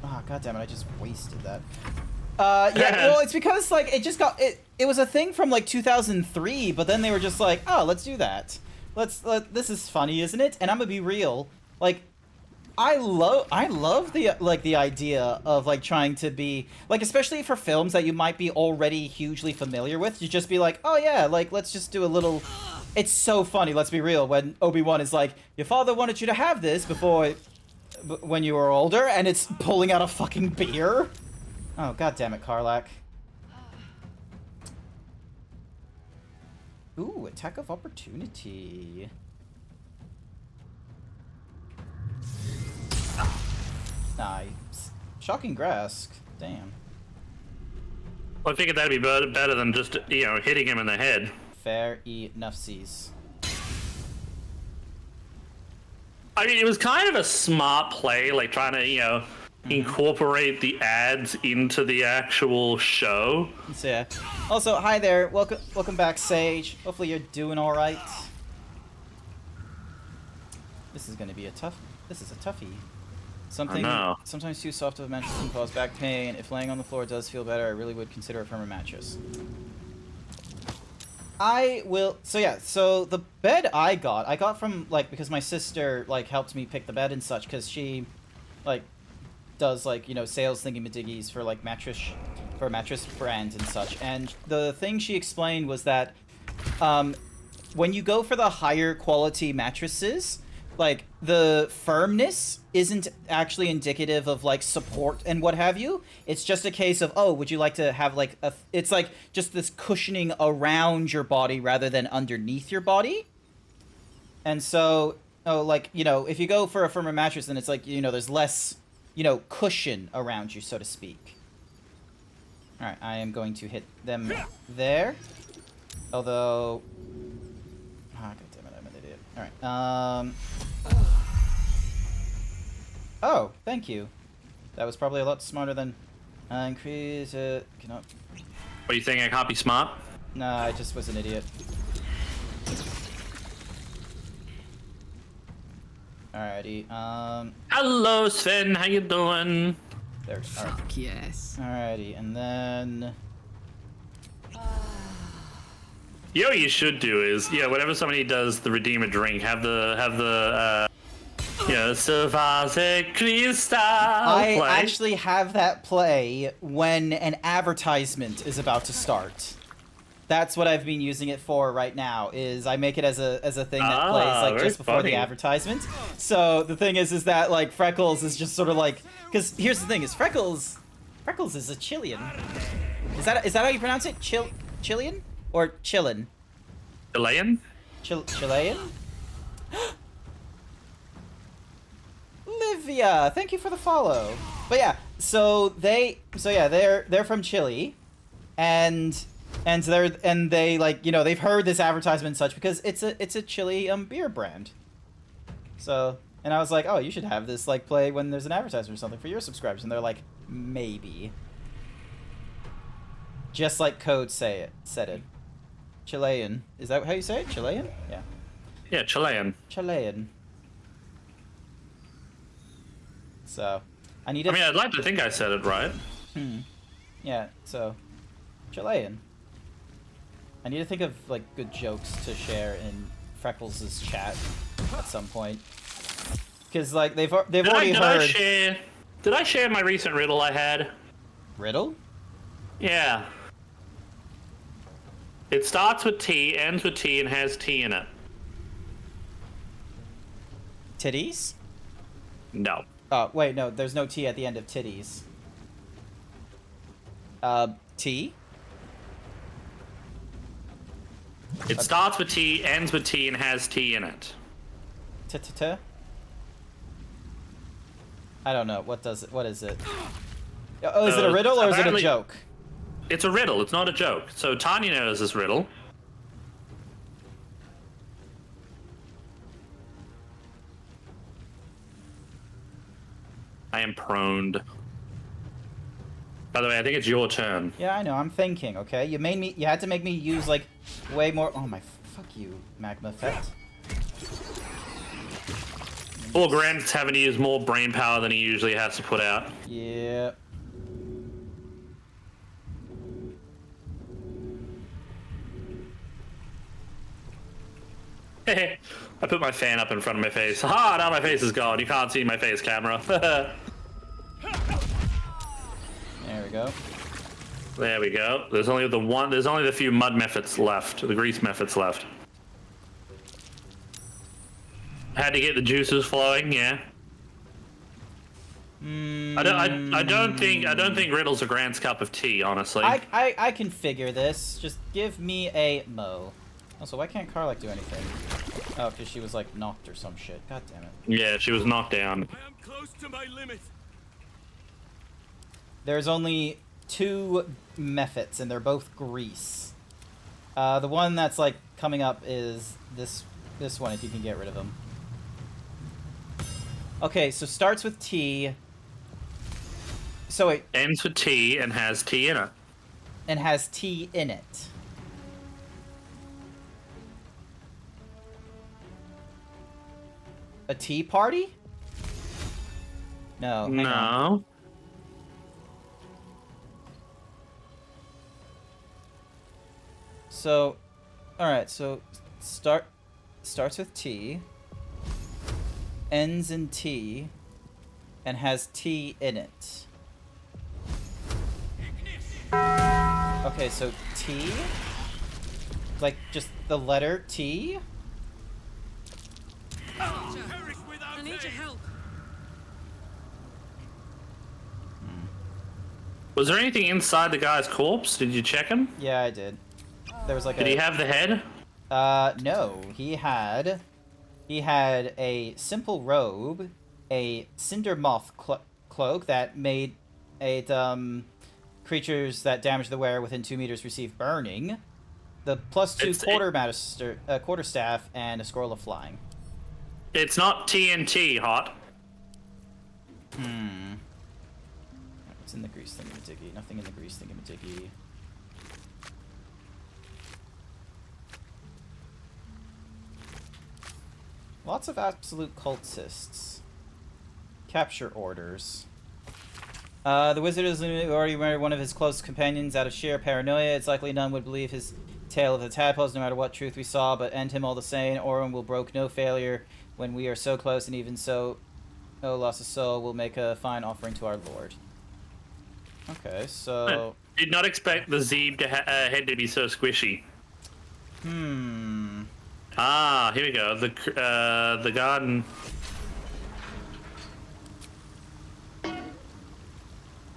Ah, goddammit, I just wasted that. Yeah, well, it's because, like, it just got, it was a thing from, like, 2003, but then they were just like, oh, let's do that. This is funny, isn't it? And I'm gonna be real, like, I love the, like, the idea of, like, trying to be, like, especially for films that you might be already hugely familiar with, you just be like, oh, yeah, like, let's just do a little, it's so funny, let's be real, when Obi-Wan is like, your father wanted you to have this before, when you were older, and it's pulling out a fucking beer? Oh, god damn it, Karlach. Ooh, attack of opportunity. Nice. Shocking grasp. Damn. Well, I figured that'd be better than just, you know, hitting him in the head. Fair enoughsies. I mean, it was kind of a smart play, like trying to, you know, incorporate the ads into the actual show. So, yeah. Also, hi there. Welcome back, Sage. Hopefully you're doing all right. This is gonna be this is a toughie. Sometimes too soft of a mattress can cause back pain. If laying on the floor does feel better, I really would consider a firmer mattress. I will. So yeah. So the bed I got from like because my sister like helped me pick the bed and such because she, like, does like, you know, sales thingy-majiggies for like mattress brands and such. And the thing she explained was that when you go for the higher quality mattresses, like the firmness isn't actually indicative of like support and what have you. It's just a case of, oh, would you like to have like it's like just this cushioning around your body rather than underneath your body. And so, oh, like, you know, if you go for a firmer mattress, then it's like, you know, there's less, you know, cushion around you, so to speak. All right, I am going to hit them there. Although, god damn it, I'm an idiot. All right. Oh, thank you. That was probably a lot smarter than increase it. Cannot. What, you think I can't be smart? No, I just was an idiot. Alrighty. Hello, Sven. How you doing? There. Fuck yes. Alrighty, and then. You know what you should do is, whenever somebody does the Redeemer drink, have the Savase Crystal I play. actually have that play when an advertisement is about to start. That's what I've been using it for right now. Is I make it as a thing that plays like just before the advertisement. So the thing is that like Freckles is just sort of like, because here's the thing: is Freckles is a Chilean. Is that how you pronounce it? Chilean or Chillin? Chilean. Chilean. Livia, thank you for the follow. But yeah, they're from Chile, and they like they've heard this advertisement and such because it's a Chile beer brand. So and I was like, oh, you should have this like play when there's an advertisement or something for your subscribers, and they're like, maybe. Just like Code said it. Chilean. Is that how you say it? Chilean? Yeah. Yeah, Chilean. Chilean. So, I need to... I'd like to think I said it right. Yeah, so... Chilean. I need to think of, like, good jokes to share in Freckles' chat at some point. Because, like, they've already heard... Did I share my recent riddle I had? Riddle? Yeah. It starts with T, ends with T, and has T in it. Titties? No. Oh, wait, no, there's no T at the end of titties. T? It starts with T, ends with T, and has T in it. T-t-t? I don't know. What is it? Oh, is it a riddle or is it a joke? It's a riddle. It's not a joke. So Tanya knows this riddle. I am proned. By the way, I think it's your turn. Yeah, I know. I'm thinking. Okay, you had to make me use like way more. Oh my, fuck you, magma effect. Poor Grant's having to use more brain power than he usually has to put out. Yeah. I put my fan up in front of my face. Ha! Now my face is gone. You can't see my face, camera. There we go. There we go. There's only the few mud methods left. The grease methods left. Had to get the juices flowing. Yeah. I don't think riddles are Grant's cup of tea, honestly. I can figure this. Just give me a mo. Also, why can't Karlach do anything? Oh, because she was like knocked or some shit. God damn it. Yeah, she was knocked down. I am close to my limit. There's only 2 methods, and they're both grease. The one that's like coming up is this one, if you can get rid of them. Okay, so starts with T. So wait. Ends with T and has T in it. And has T in it. A tea party? No. Hang on. So, alright, so starts with T, ends in T, and has T in it. Okay, so T? Like, just the letter T? I need your help. Was there anything inside the guy's corpse? Did you check him? Yeah, I did. There was like Did he have the head? No. He had a simple robe, a cinder moth cloak that made it creatures that damage the wearer within 2 meters receive burning, the +2 quarterstaff, and a scroll of flying. It's not TNT, hot. What's in the grease thingamajiggy? Nothing in the grease thingamajiggy. Lots of absolute cultists. Capture orders. The wizard has already murdered one of his close companions out of sheer paranoia. It's likely none would believe his tale of the tadpoles, no matter what truth we saw, but end him all the same. Orin will brook no failure when we are so close, and even so, no loss of soul will make a fine offering to our lord. Okay, so... Did not expect the Zeeb head to be so squishy. Ah, here we go. The garden.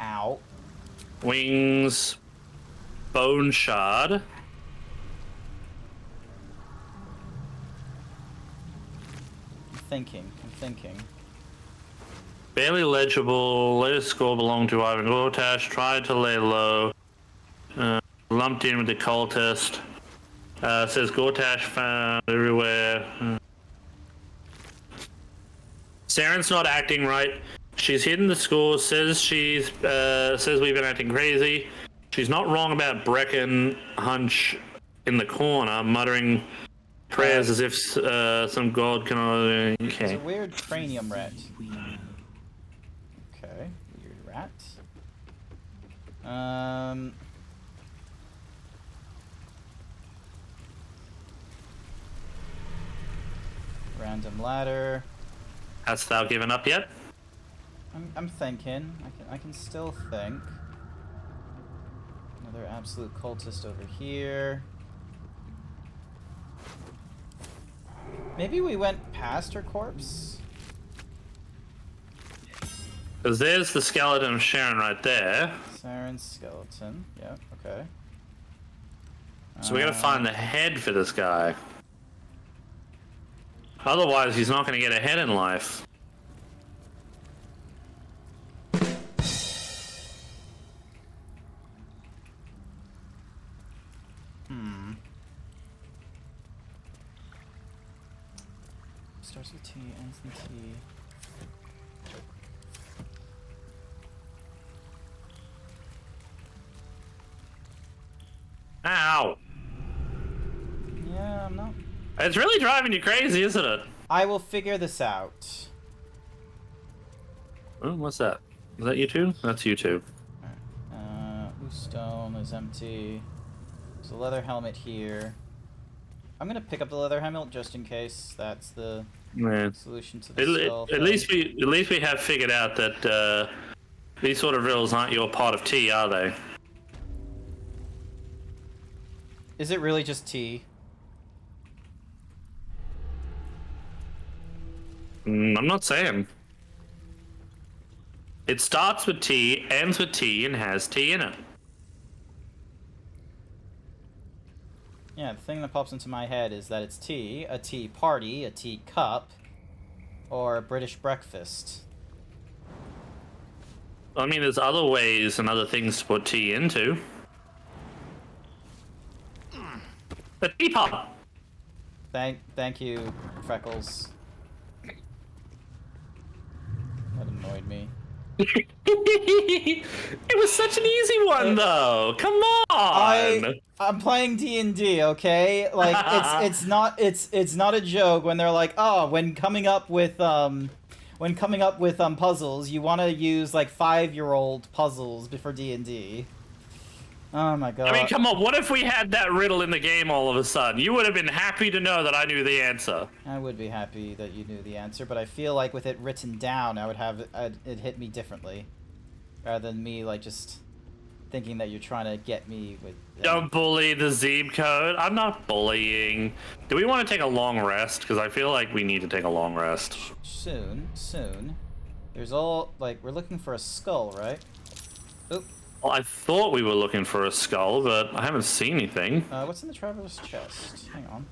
Ow. Wings. Bone shard. I'm thinking. Barely legible. Latest score belonged to Ivan Gortash. Tried to lay low. Lumped in with the cultist. Says Gortash found everywhere. Saren's not acting right. She's hidden the score. Says we've been acting crazy. She's not wrong about Brecken hunch in the corner, muttering prayers as if some god can. Okay. It's a weird cranium rat. Okay, weird rat. Random ladder. Hast thou given up yet? I'm thinking. I can still think. Another absolute cultist over here. Maybe we went past her corpse? Because there's the skeleton of Sharon right there. Saren's skeleton. Yeah, okay. So we gotta find the head for this guy. Otherwise, he's not gonna get ahead in life. Starts with T, ends in T. Ow! Yeah, I'm not. It's really driving you crazy, isn't it? I will figure this out. Oh, what's that? Is that you two? That's you two. Loose stone is empty. There's a leather helmet here. I'm gonna pick up the leather helmet just in case that's the solution to the skull. At least we have figured out that these sort of riddles aren't your pot of tea, are they? Is it really just tea? I'm not saying. It starts with T, ends with T, and has tea in it. Yeah, the thing that pops into my head is that it's tea, a tea party, a tea cup, or a British breakfast. I mean, there's other ways and other things to put tea into. A teapot! Thank you, Freckles. That annoyed me. It was such an easy one, though. Come on. I'm playing D&D, okay? Like it's not a joke when they're like, oh, when coming up with puzzles, you want to use like 5-year-old puzzles before D&D. Oh my god. I mean, come on, what if we had that riddle in the game all of a sudden? You would have been happy to know that I knew the answer. I would be happy that you knew the answer, but I feel like with it written down, I would have it hit me differently. Rather than me, like, just thinking that you're trying to get me with... Don't bully the Zeeb code. I'm not bullying. Do we want to take a long rest? Because I feel like we need to take a long rest. Soon. There's all... Like, we're looking for a skull, right? Oop. Well, I thought we were looking for a skull, but I haven't seen anything. What's in the traveler's chest? Hang on.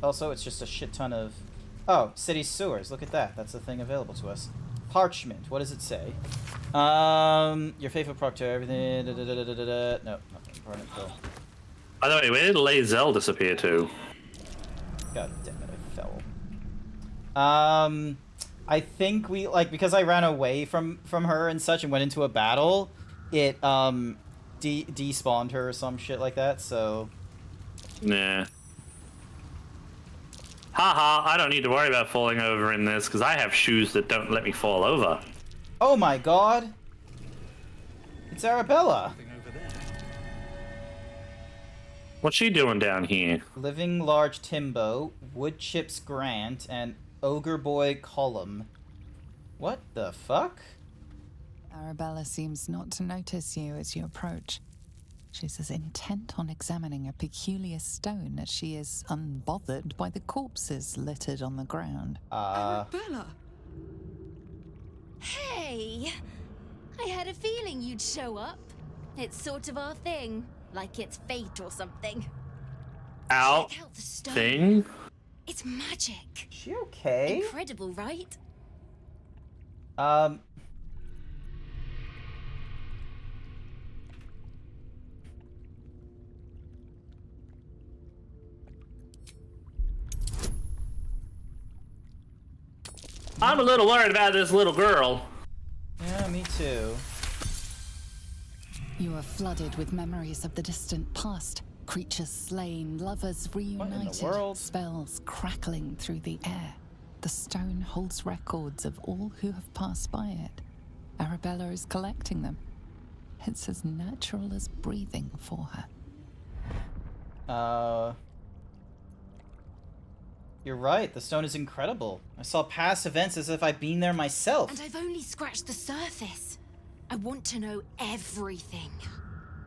Also, it's just a shit ton of... Oh, city sewers. Look at that. That's the thing available to us. Parchment. What does it say? Your faithful proctor, everything... No, nothing. Permanent fill. By the way, where did Lae'zel disappear to? God damn it, I fell. I think we, like, because I ran away from her and such and went into a battle, it, despawned her or some shit like that, so... Nah. Haha, I don't need to worry about falling over in this, because I have shoes that don't let me fall over. Oh my god! It's Arabella! What's she doing down here? Living Large Timbo, Wood Chips Grant, and Ogre Boy Column. What the fuck? Arabella seems not to notice you as you approach. She's as intent on examining a peculiar stone as she is unbothered by the corpses littered on the ground. Arabella! Hey! I had a feeling you'd show up. It's sort of our thing. Like it's fate or something. Out. Check out the stone. Thing? It's magic. She okay? Incredible, right? I'm a little worried about this little girl. Yeah, me too. You are flooded with memories of the distant past. Creatures slain, lovers reunited, spells crackling through the air. The stone holds records of all who have passed by it. Arabella is collecting them. It's as natural as breathing for her. You're right, the stone is incredible. I saw past events as if I'd been there myself. And I've only scratched the surface. I want to know everything.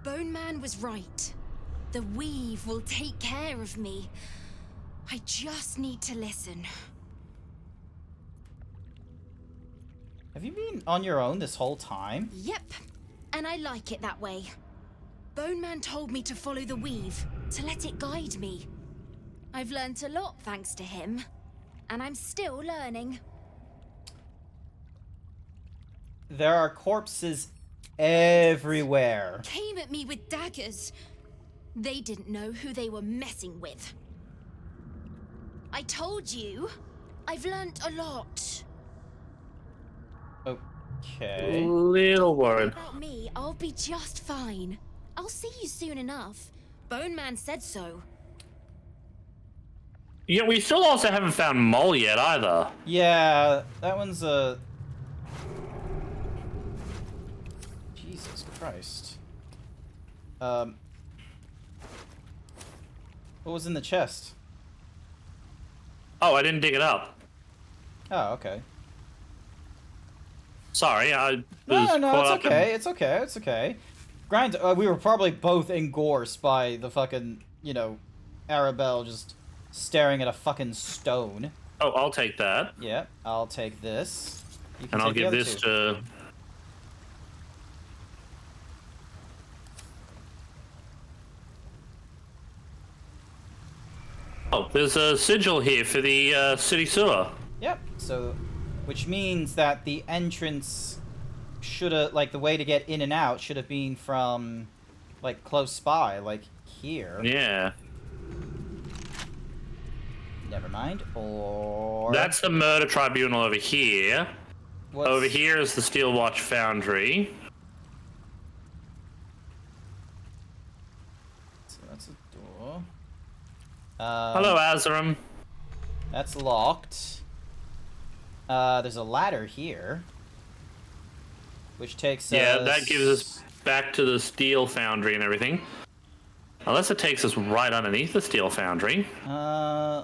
Bone Man was right. The weave will take care of me. I just need to listen. Have you been on your own this whole time? Yep, and I like it that way. Bone Man told me to follow the weave, to let it guide me. I've learnt a lot thanks to him, and I'm still learning. There are corpses everywhere. Came at me with daggers. They didn't know who they were messing with. I told you, I've learnt a lot. Okay. Little worried. About me, I'll be just fine. I'll see you soon enough. Bone Man said so. Yeah, we still also haven't found Mole yet either. Yeah, that one's a... Jesus Christ. What was in the chest? Oh, I didn't dig it up. Oh, okay. Sorry, I No, was it's caught up okay, it's okay, it's okay. Grind, we were probably both engrossed by the fucking, you know, Arabelle just staring at a fucking stone. Oh, I'll take that. Yeah, I'll take this. You can And I'll take the give other this two. to... Oh, there's a sigil here for the city sewer. Yep, so, which means that the entrance should have, like, the way to get in and out should have been from, like, close by, like, here. Yeah. Never mind, or... That's the murder tribunal over here. Over here is the Steel Watch Foundry. So that's a door. Hello, Azaram. That's locked. There's a ladder here. Which takes Yeah, us... that gives us back to the Steel Foundry and everything. Unless it takes us right underneath the Steel Foundry.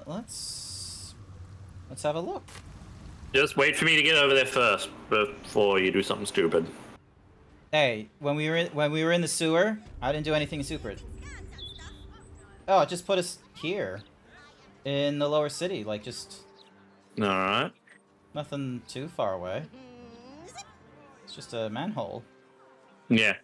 Let's have a look. Just wait for me to get over there first before you do something stupid. Hey, when we were in the sewer, I didn't do anything stupid. Oh, it just put us here. In the lower city, like just... Alright. Nothing too far away. It's just a manhole. Yeah.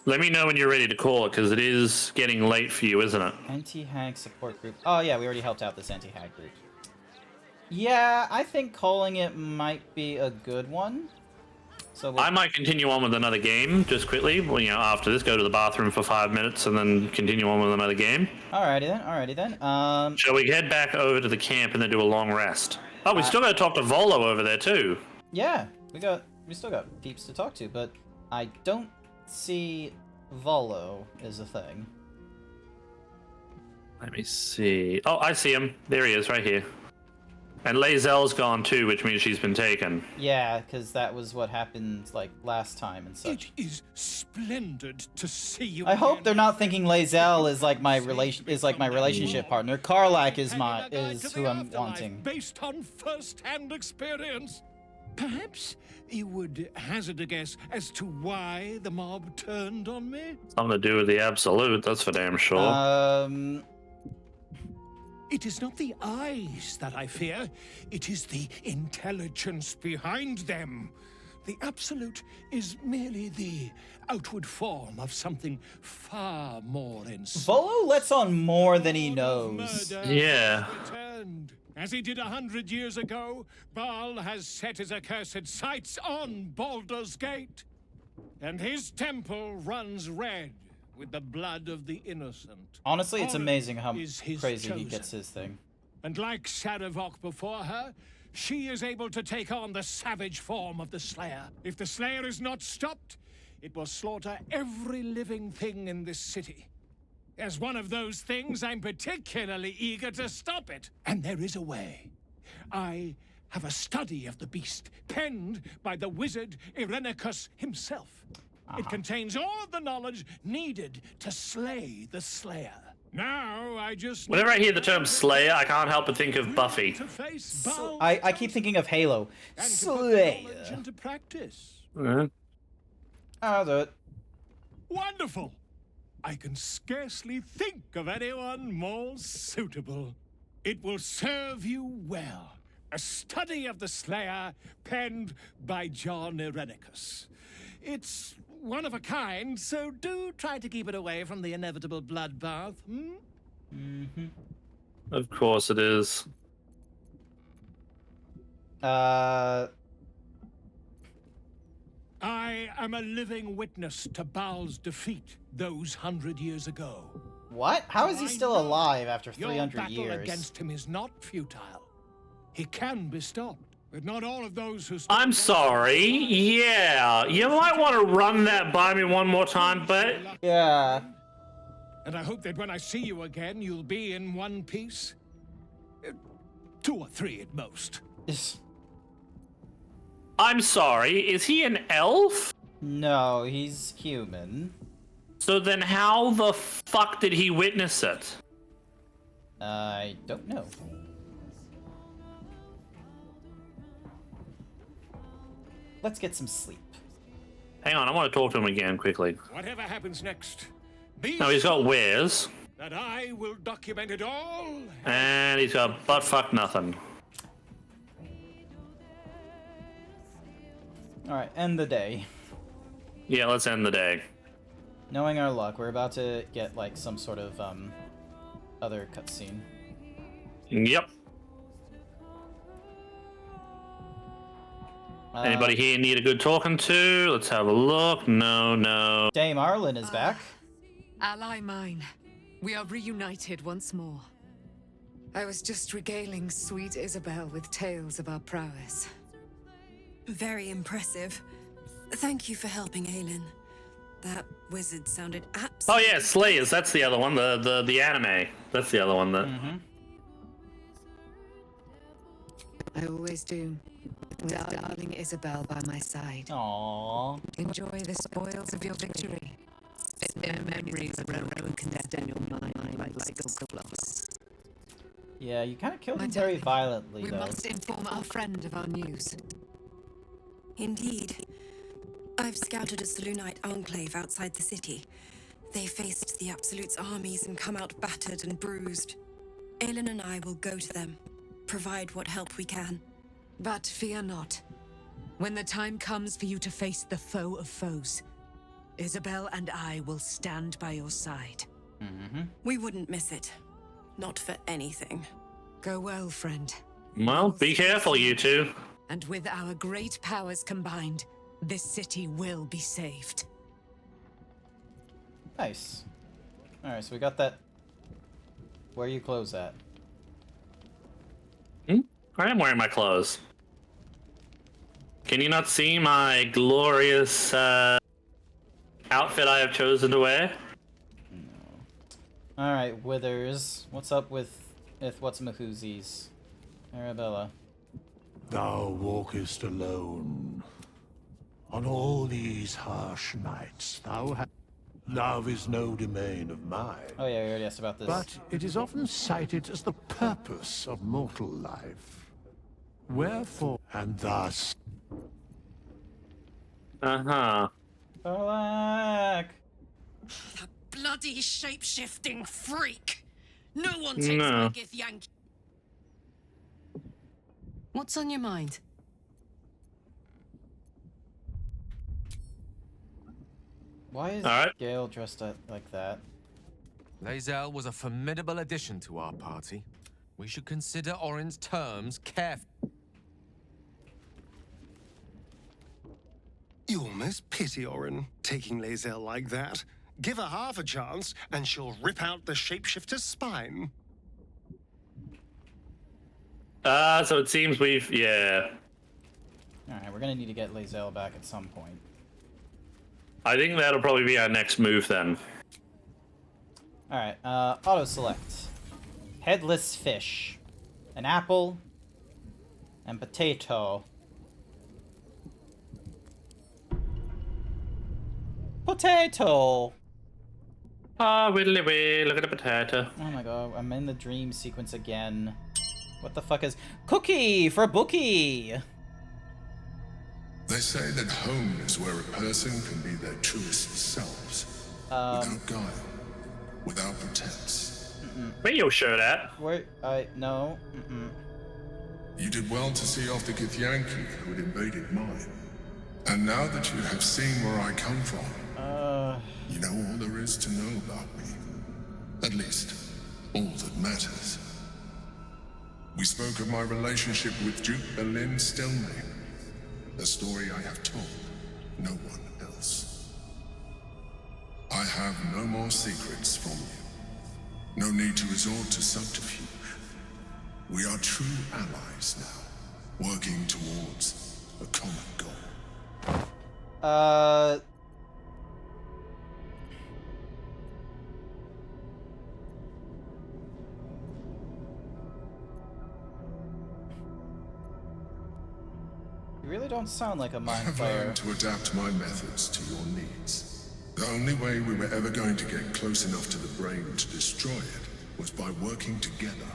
Let me know when you're ready to call it, because it is getting late for you, isn't it? Anti-hag support group. Oh yeah, we already helped out this anti-hag group. Yeah, I think calling it might be a good one. So I might continue on with another game, just quickly. Well, you know, after this, go to the bathroom for 5 minutes, and then continue on with another game. Alrighty then. Shall we head back over to the camp and then do a long rest? Oh, we still got to talk to Volo over there, too. Yeah, we still got peeps to talk to, but I don't see Volo as a thing. Let me see. Oh, I see him. There he is, right here. And Lae'zel's gone too, which means she's been taken. Yeah, because that was what happened like last time and such. It is splendid to see you. I hope they're not thinking Lae'zel is like my relationship partner. Karlach is who I'm wanting. Based on first-hand experience. Perhaps you would hazard a guess as to why the mob turned on me? Something to do with the Absolute, that's for damn sure. It is not the eyes that I fear, it is the intelligence behind them. The Absolute is merely the outward form of something far more insane. Volo lets on more than he knows. Yeah. As he did 100 years ago, Baal has set his accursed sights on Baldur's Gate. And his temple runs red with the blood of the innocent. Honestly, it's Honor amazing how is his crazy he chosen. gets his thing. And like Sarevok before her, she is able to take on the savage form of the Slayer. If the Slayer is not stopped, it will slaughter every living thing in this city. As one of those things, I'm particularly eager to stop it. And there is a way. I have a study of the beast, penned by the wizard Irenicus himself. It contains all of the knowledge needed to slay the Slayer. Now, I just... Whenever I hear the term Slayer, I can't help but think of Buffy. I keep thinking of Halo. Slayer. Into practice. I'll do it. Wonderful! I can scarcely think of anyone more suitable. It will serve you well. A study of the Slayer, penned by John Irenicus. It's one of a kind, so do try to keep it away from the inevitable bloodbath, Of course it is. I am a living witness to Baal's defeat those 100 years ago. What? How is he still alive after Your 300 battle years? against him is not futile. He can be stopped, but not all of those who... I'm sorry. Yeah, you might want to run that by me one more time, but... Yeah. And I hope that when I see you again, you'll be in one piece. 2 or 3 at most. I'm sorry, is he an elf? No, he's human. So then how the fuck did he witness it? I don't know. Let's get some sleep. Hang on, I want to talk to him again quickly. Whatever happens next, No, he's got wares. that I will document it all. And he's got butt fuck nothing. Alright, end the day. Yeah, let's end the day. Knowing our luck, we're about to get like some sort of other cutscene. Yep. Anybody here need a good talking to? Let's have a look. No. Dame Arlen is back. Ally mine, we are reunited once more. I was just regaling sweet Isabel with tales of our prowess. Very impressive. Thank you for helping Aelin. That wizard sounded Oh yeah, Slayers. That's the other one. The anime. That's the other one. That. I always do. With darling Isabel by my side. Aww. Enjoy the spoils of your victory. Spare memories of broken death in your mind like silk gloves. Yeah, you kind of killed him very violently, We though. must inform our friend of our news. Indeed. I've scouted a Selûnite enclave outside the city. They faced the Absolute's armies and come out battered and bruised. Aelin and I will go to them, provide what help we can. But fear not. When the time comes for you to face the foe of foes, Isabel and I will stand by your side. We wouldn't miss it. Not for anything. Go well, friend. Well, be careful, you two. And with our great powers combined, this city will be saved. Nice. Alright, so we got that. Where you close at? I am wearing my clothes. Can you not see my glorious outfit I have chosen to wear? No. Alright, Withers. What's up with what's Mahoozies? Arabella. Thou walkest alone. On all these harsh nights, love is no domain of mine. Oh yeah, we already asked about this. But it is often cited as the purpose of mortal life. Wherefore, and thus... Uh-huh. Balak! That bloody shape-shifting freak! No one takes my Githyanki. What's on your mind? Why is Gale dressed up like that? Lae'zel was a formidable addition to our party. We should consider Orin's terms carefully. You almost pity Orin, taking Lae'zel like that. Give her half a chance, and she'll rip out the shapeshifter's spine. So it seems yeah. Alright, we're gonna need to get Lae'zel back at some point. I think that'll probably be our next move then. Alright, auto-select. Headless fish. An apple. And potato. Potato! Ah, widdly wee, look at the potato. Oh my god, I'm in the dream sequence again. What the fuck is... Cookie for Bookie! They say that home is where a person can be their truest selves. Without guile. Without pretense. Where your shirt at? Where... no. You did well to see off the Githyanki who had invaded mine. And now that you have seen where I come from, you know all there is to know about me. At least, all that matters. We spoke of my relationship with Duke Berlin Stelmane. A story I have told no one else. I have no more secrets from you. No need to resort to subterfuge. We are true allies now, working towards a common goal. You really don't sound like a mind I have flayer. learned to adapt my methods to your needs. The only way we were ever going to get close enough to the brain to destroy it was by working together.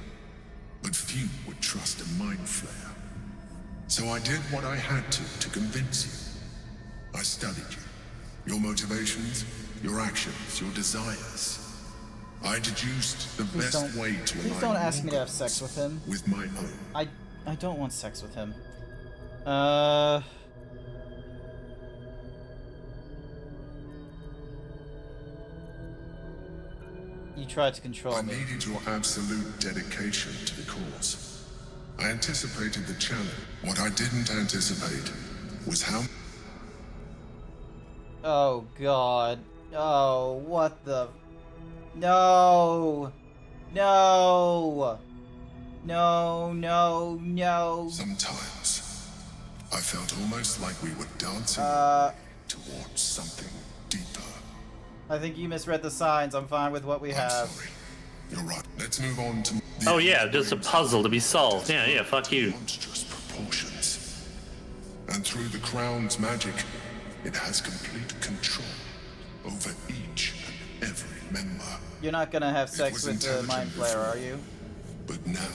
But few would trust a mind flayer. So I did what I had to convince you. I studied you. Your motivations, your actions, your desires. I deduced the best way to Please don't ask me to have sex with him. With my own. I don't want sex with him. You tried to control me. I needed your absolute dedication to the cause. I anticipated the challenge. What I didn't anticipate was how... Oh, God. Oh, what the... No! No! No, no, no. Sometimes, I felt almost like we were dancing towards something deeper. I think you misread the signs. I'm fine with what we have. Sorry. You're right. Let's move on to... Oh yeah, just a puzzle to be solved. Yeah, fuck you. Monstrous proportions. And through the crown's magic, it has complete control over each and every member. You're not gonna have sex with the Mind Flayer, are you? But now,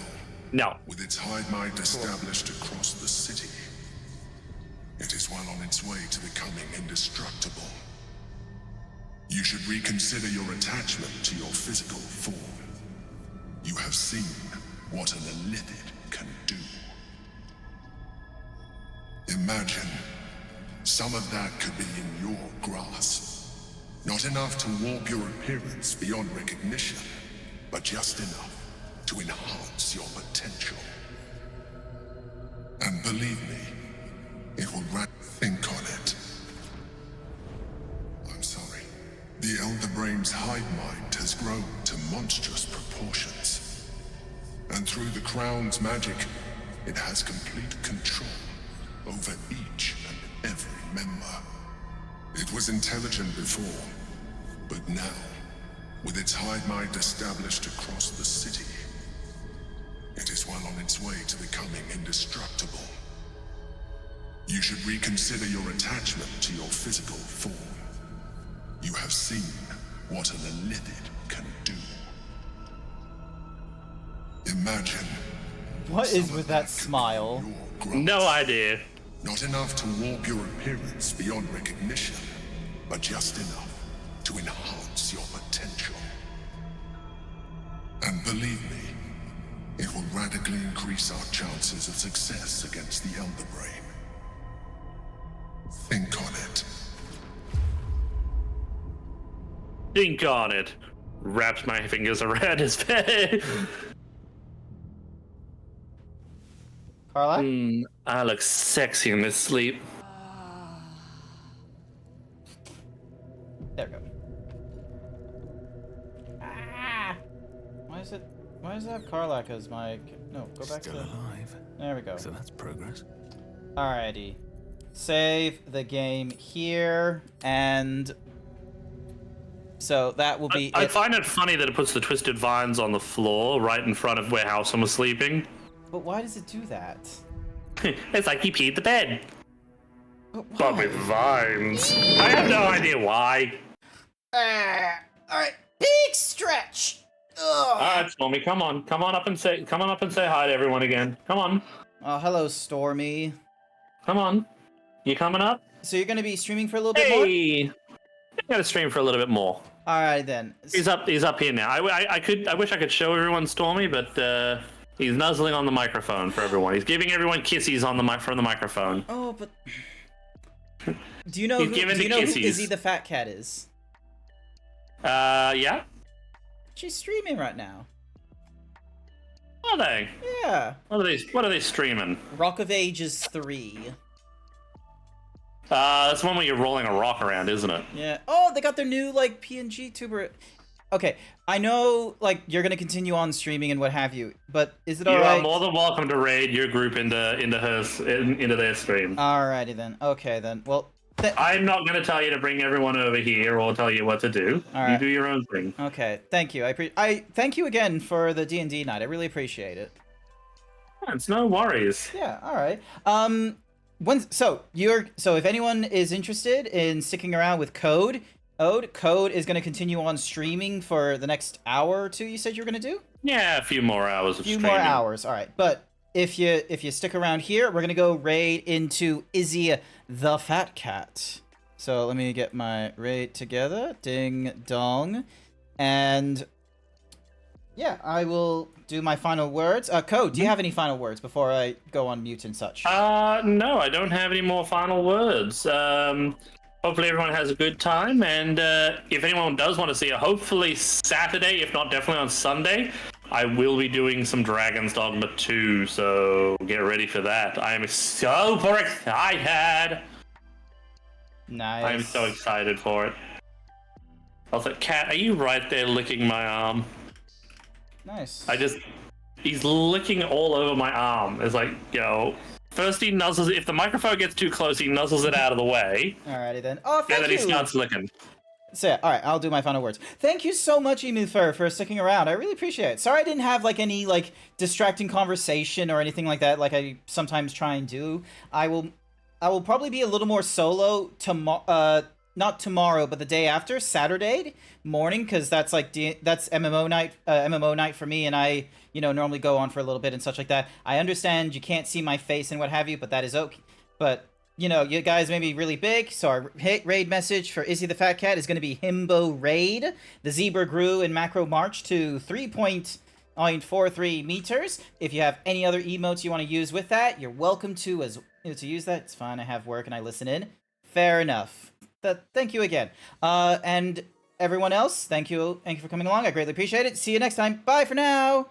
no. With its hive mind established across the city, it is well on its way to becoming indestructible. You should reconsider your attachment to your physical form. You have seen what an illithid can do. Imagine some of that could be in your grasp. Not enough to warp your appearance beyond recognition, but just enough to enhance your potential. And believe me, it will think on it. I'm sorry. The Elder Brain's hive mind has grown to monstrous proportions. And through the Crown's magic, it has complete control over each and every member. It was intelligent before, but now, with its hive mind established across the city, it is well on its way to becoming indestructible. You should reconsider your attachment to your physical form. You have seen what an illithid can do. Imagine. What is with that smile? No idea. Not enough to warp your appearance beyond recognition, but just enough to enhance your potential. And believe me, it will radically increase our chances of success against the Elder Brain. Think on it. Think on it. Wraps my fingers around his face. Carla? I look sexy in this sleep. There we go. Ah! Why does it have Karlak as my... No, go back Still to... alive. There we go. So that's progress. Alrighty. Save the game here, and... So that will be I find it funny that it puts the twisted vines on the floor right in front of where Halson was sleeping. But why does it do that? It's like he peed the bed. But with vines. I have no idea why. Alright, big stretch! Ugh. Alright, Stormy, come on up and say hi to everyone again. Come on. Oh, hello, Stormy. Come on. You coming up? So you're gonna be streaming for a little bit more? Hey! I'm gonna stream for a little bit more. Alright then. He's up here now. I wish I could show everyone Stormy, but he's nuzzling on the microphone for everyone. He's giving everyone kisses on from the microphone. Oh, but do you know He's who, giving do you the know who kisses. Izzy the Fat Cat is? Yeah? She's streaming right now. Are they? Yeah. What are they streaming? Rock of Ages 3. That's the one where you're rolling a rock around, isn't it? Yeah. Oh, they got their new like PNG tuber. Okay, I know like you're gonna continue on streaming and what have you, but is it alright? You are more than welcome to raid your group into their stream. Alrighty then. Okay then. Well, I'm not gonna tell you to bring everyone over here or tell you what to do. All right. You do your own thing. Okay. Thank you. I thank you again for the D&D night. I really appreciate it. Yeah, it's no worries. Yeah. All right. So if anyone is interested in sticking around with Code is going to continue on streaming for the next hour or two. You said you were going to do? Yeah, a few more hours of streaming. More hours. All right. But if you stick around here, we're going to go raid into Izzy the Fat Cat. So let me get my raid together. Ding dong. And yeah, I will do my final words. Code, do you have any final words before I go on mute and such? No, I don't have any more final words. Hopefully everyone has a good time, and if anyone does want to see it, hopefully Saturday, if not definitely on Sunday, I will be doing some Dragon's Dogma 2, so get ready for that. I am super excited! Nice. I am so excited for it. Also, Cat, are you right there licking my arm? Nice. He's licking all over my arm. It's like, yo. First he nuzzles it. If the microphone gets too close, he nuzzles it out of the way. Alrighty then. Oh, thank you. And then he starts licking. So yeah, alright, I'll do my final words. Thank you so much, Emu for sticking around. I really appreciate it. Sorry I didn't have like any like distracting conversation or anything like that like I sometimes try and do. I will probably be a little more solo not tomorrow, but the day after, Saturday morning, because that's like that's MMO night for me, and I normally go on for a little bit and such like that. I understand you can't see my face and what have you, but that is okay. But you guys may be really big, so our raid message for Izzy the Fat Cat is going to be Himbo Raid. The zebra grew in macro March to 3.43 meters. If you have any other emotes you want to use with that, you're welcome to use that. It's fine. I have work and I listen in. Fair enough. Thank you again. And everyone else, thank you for coming along. I greatly appreciate it. See you next time. Bye for now.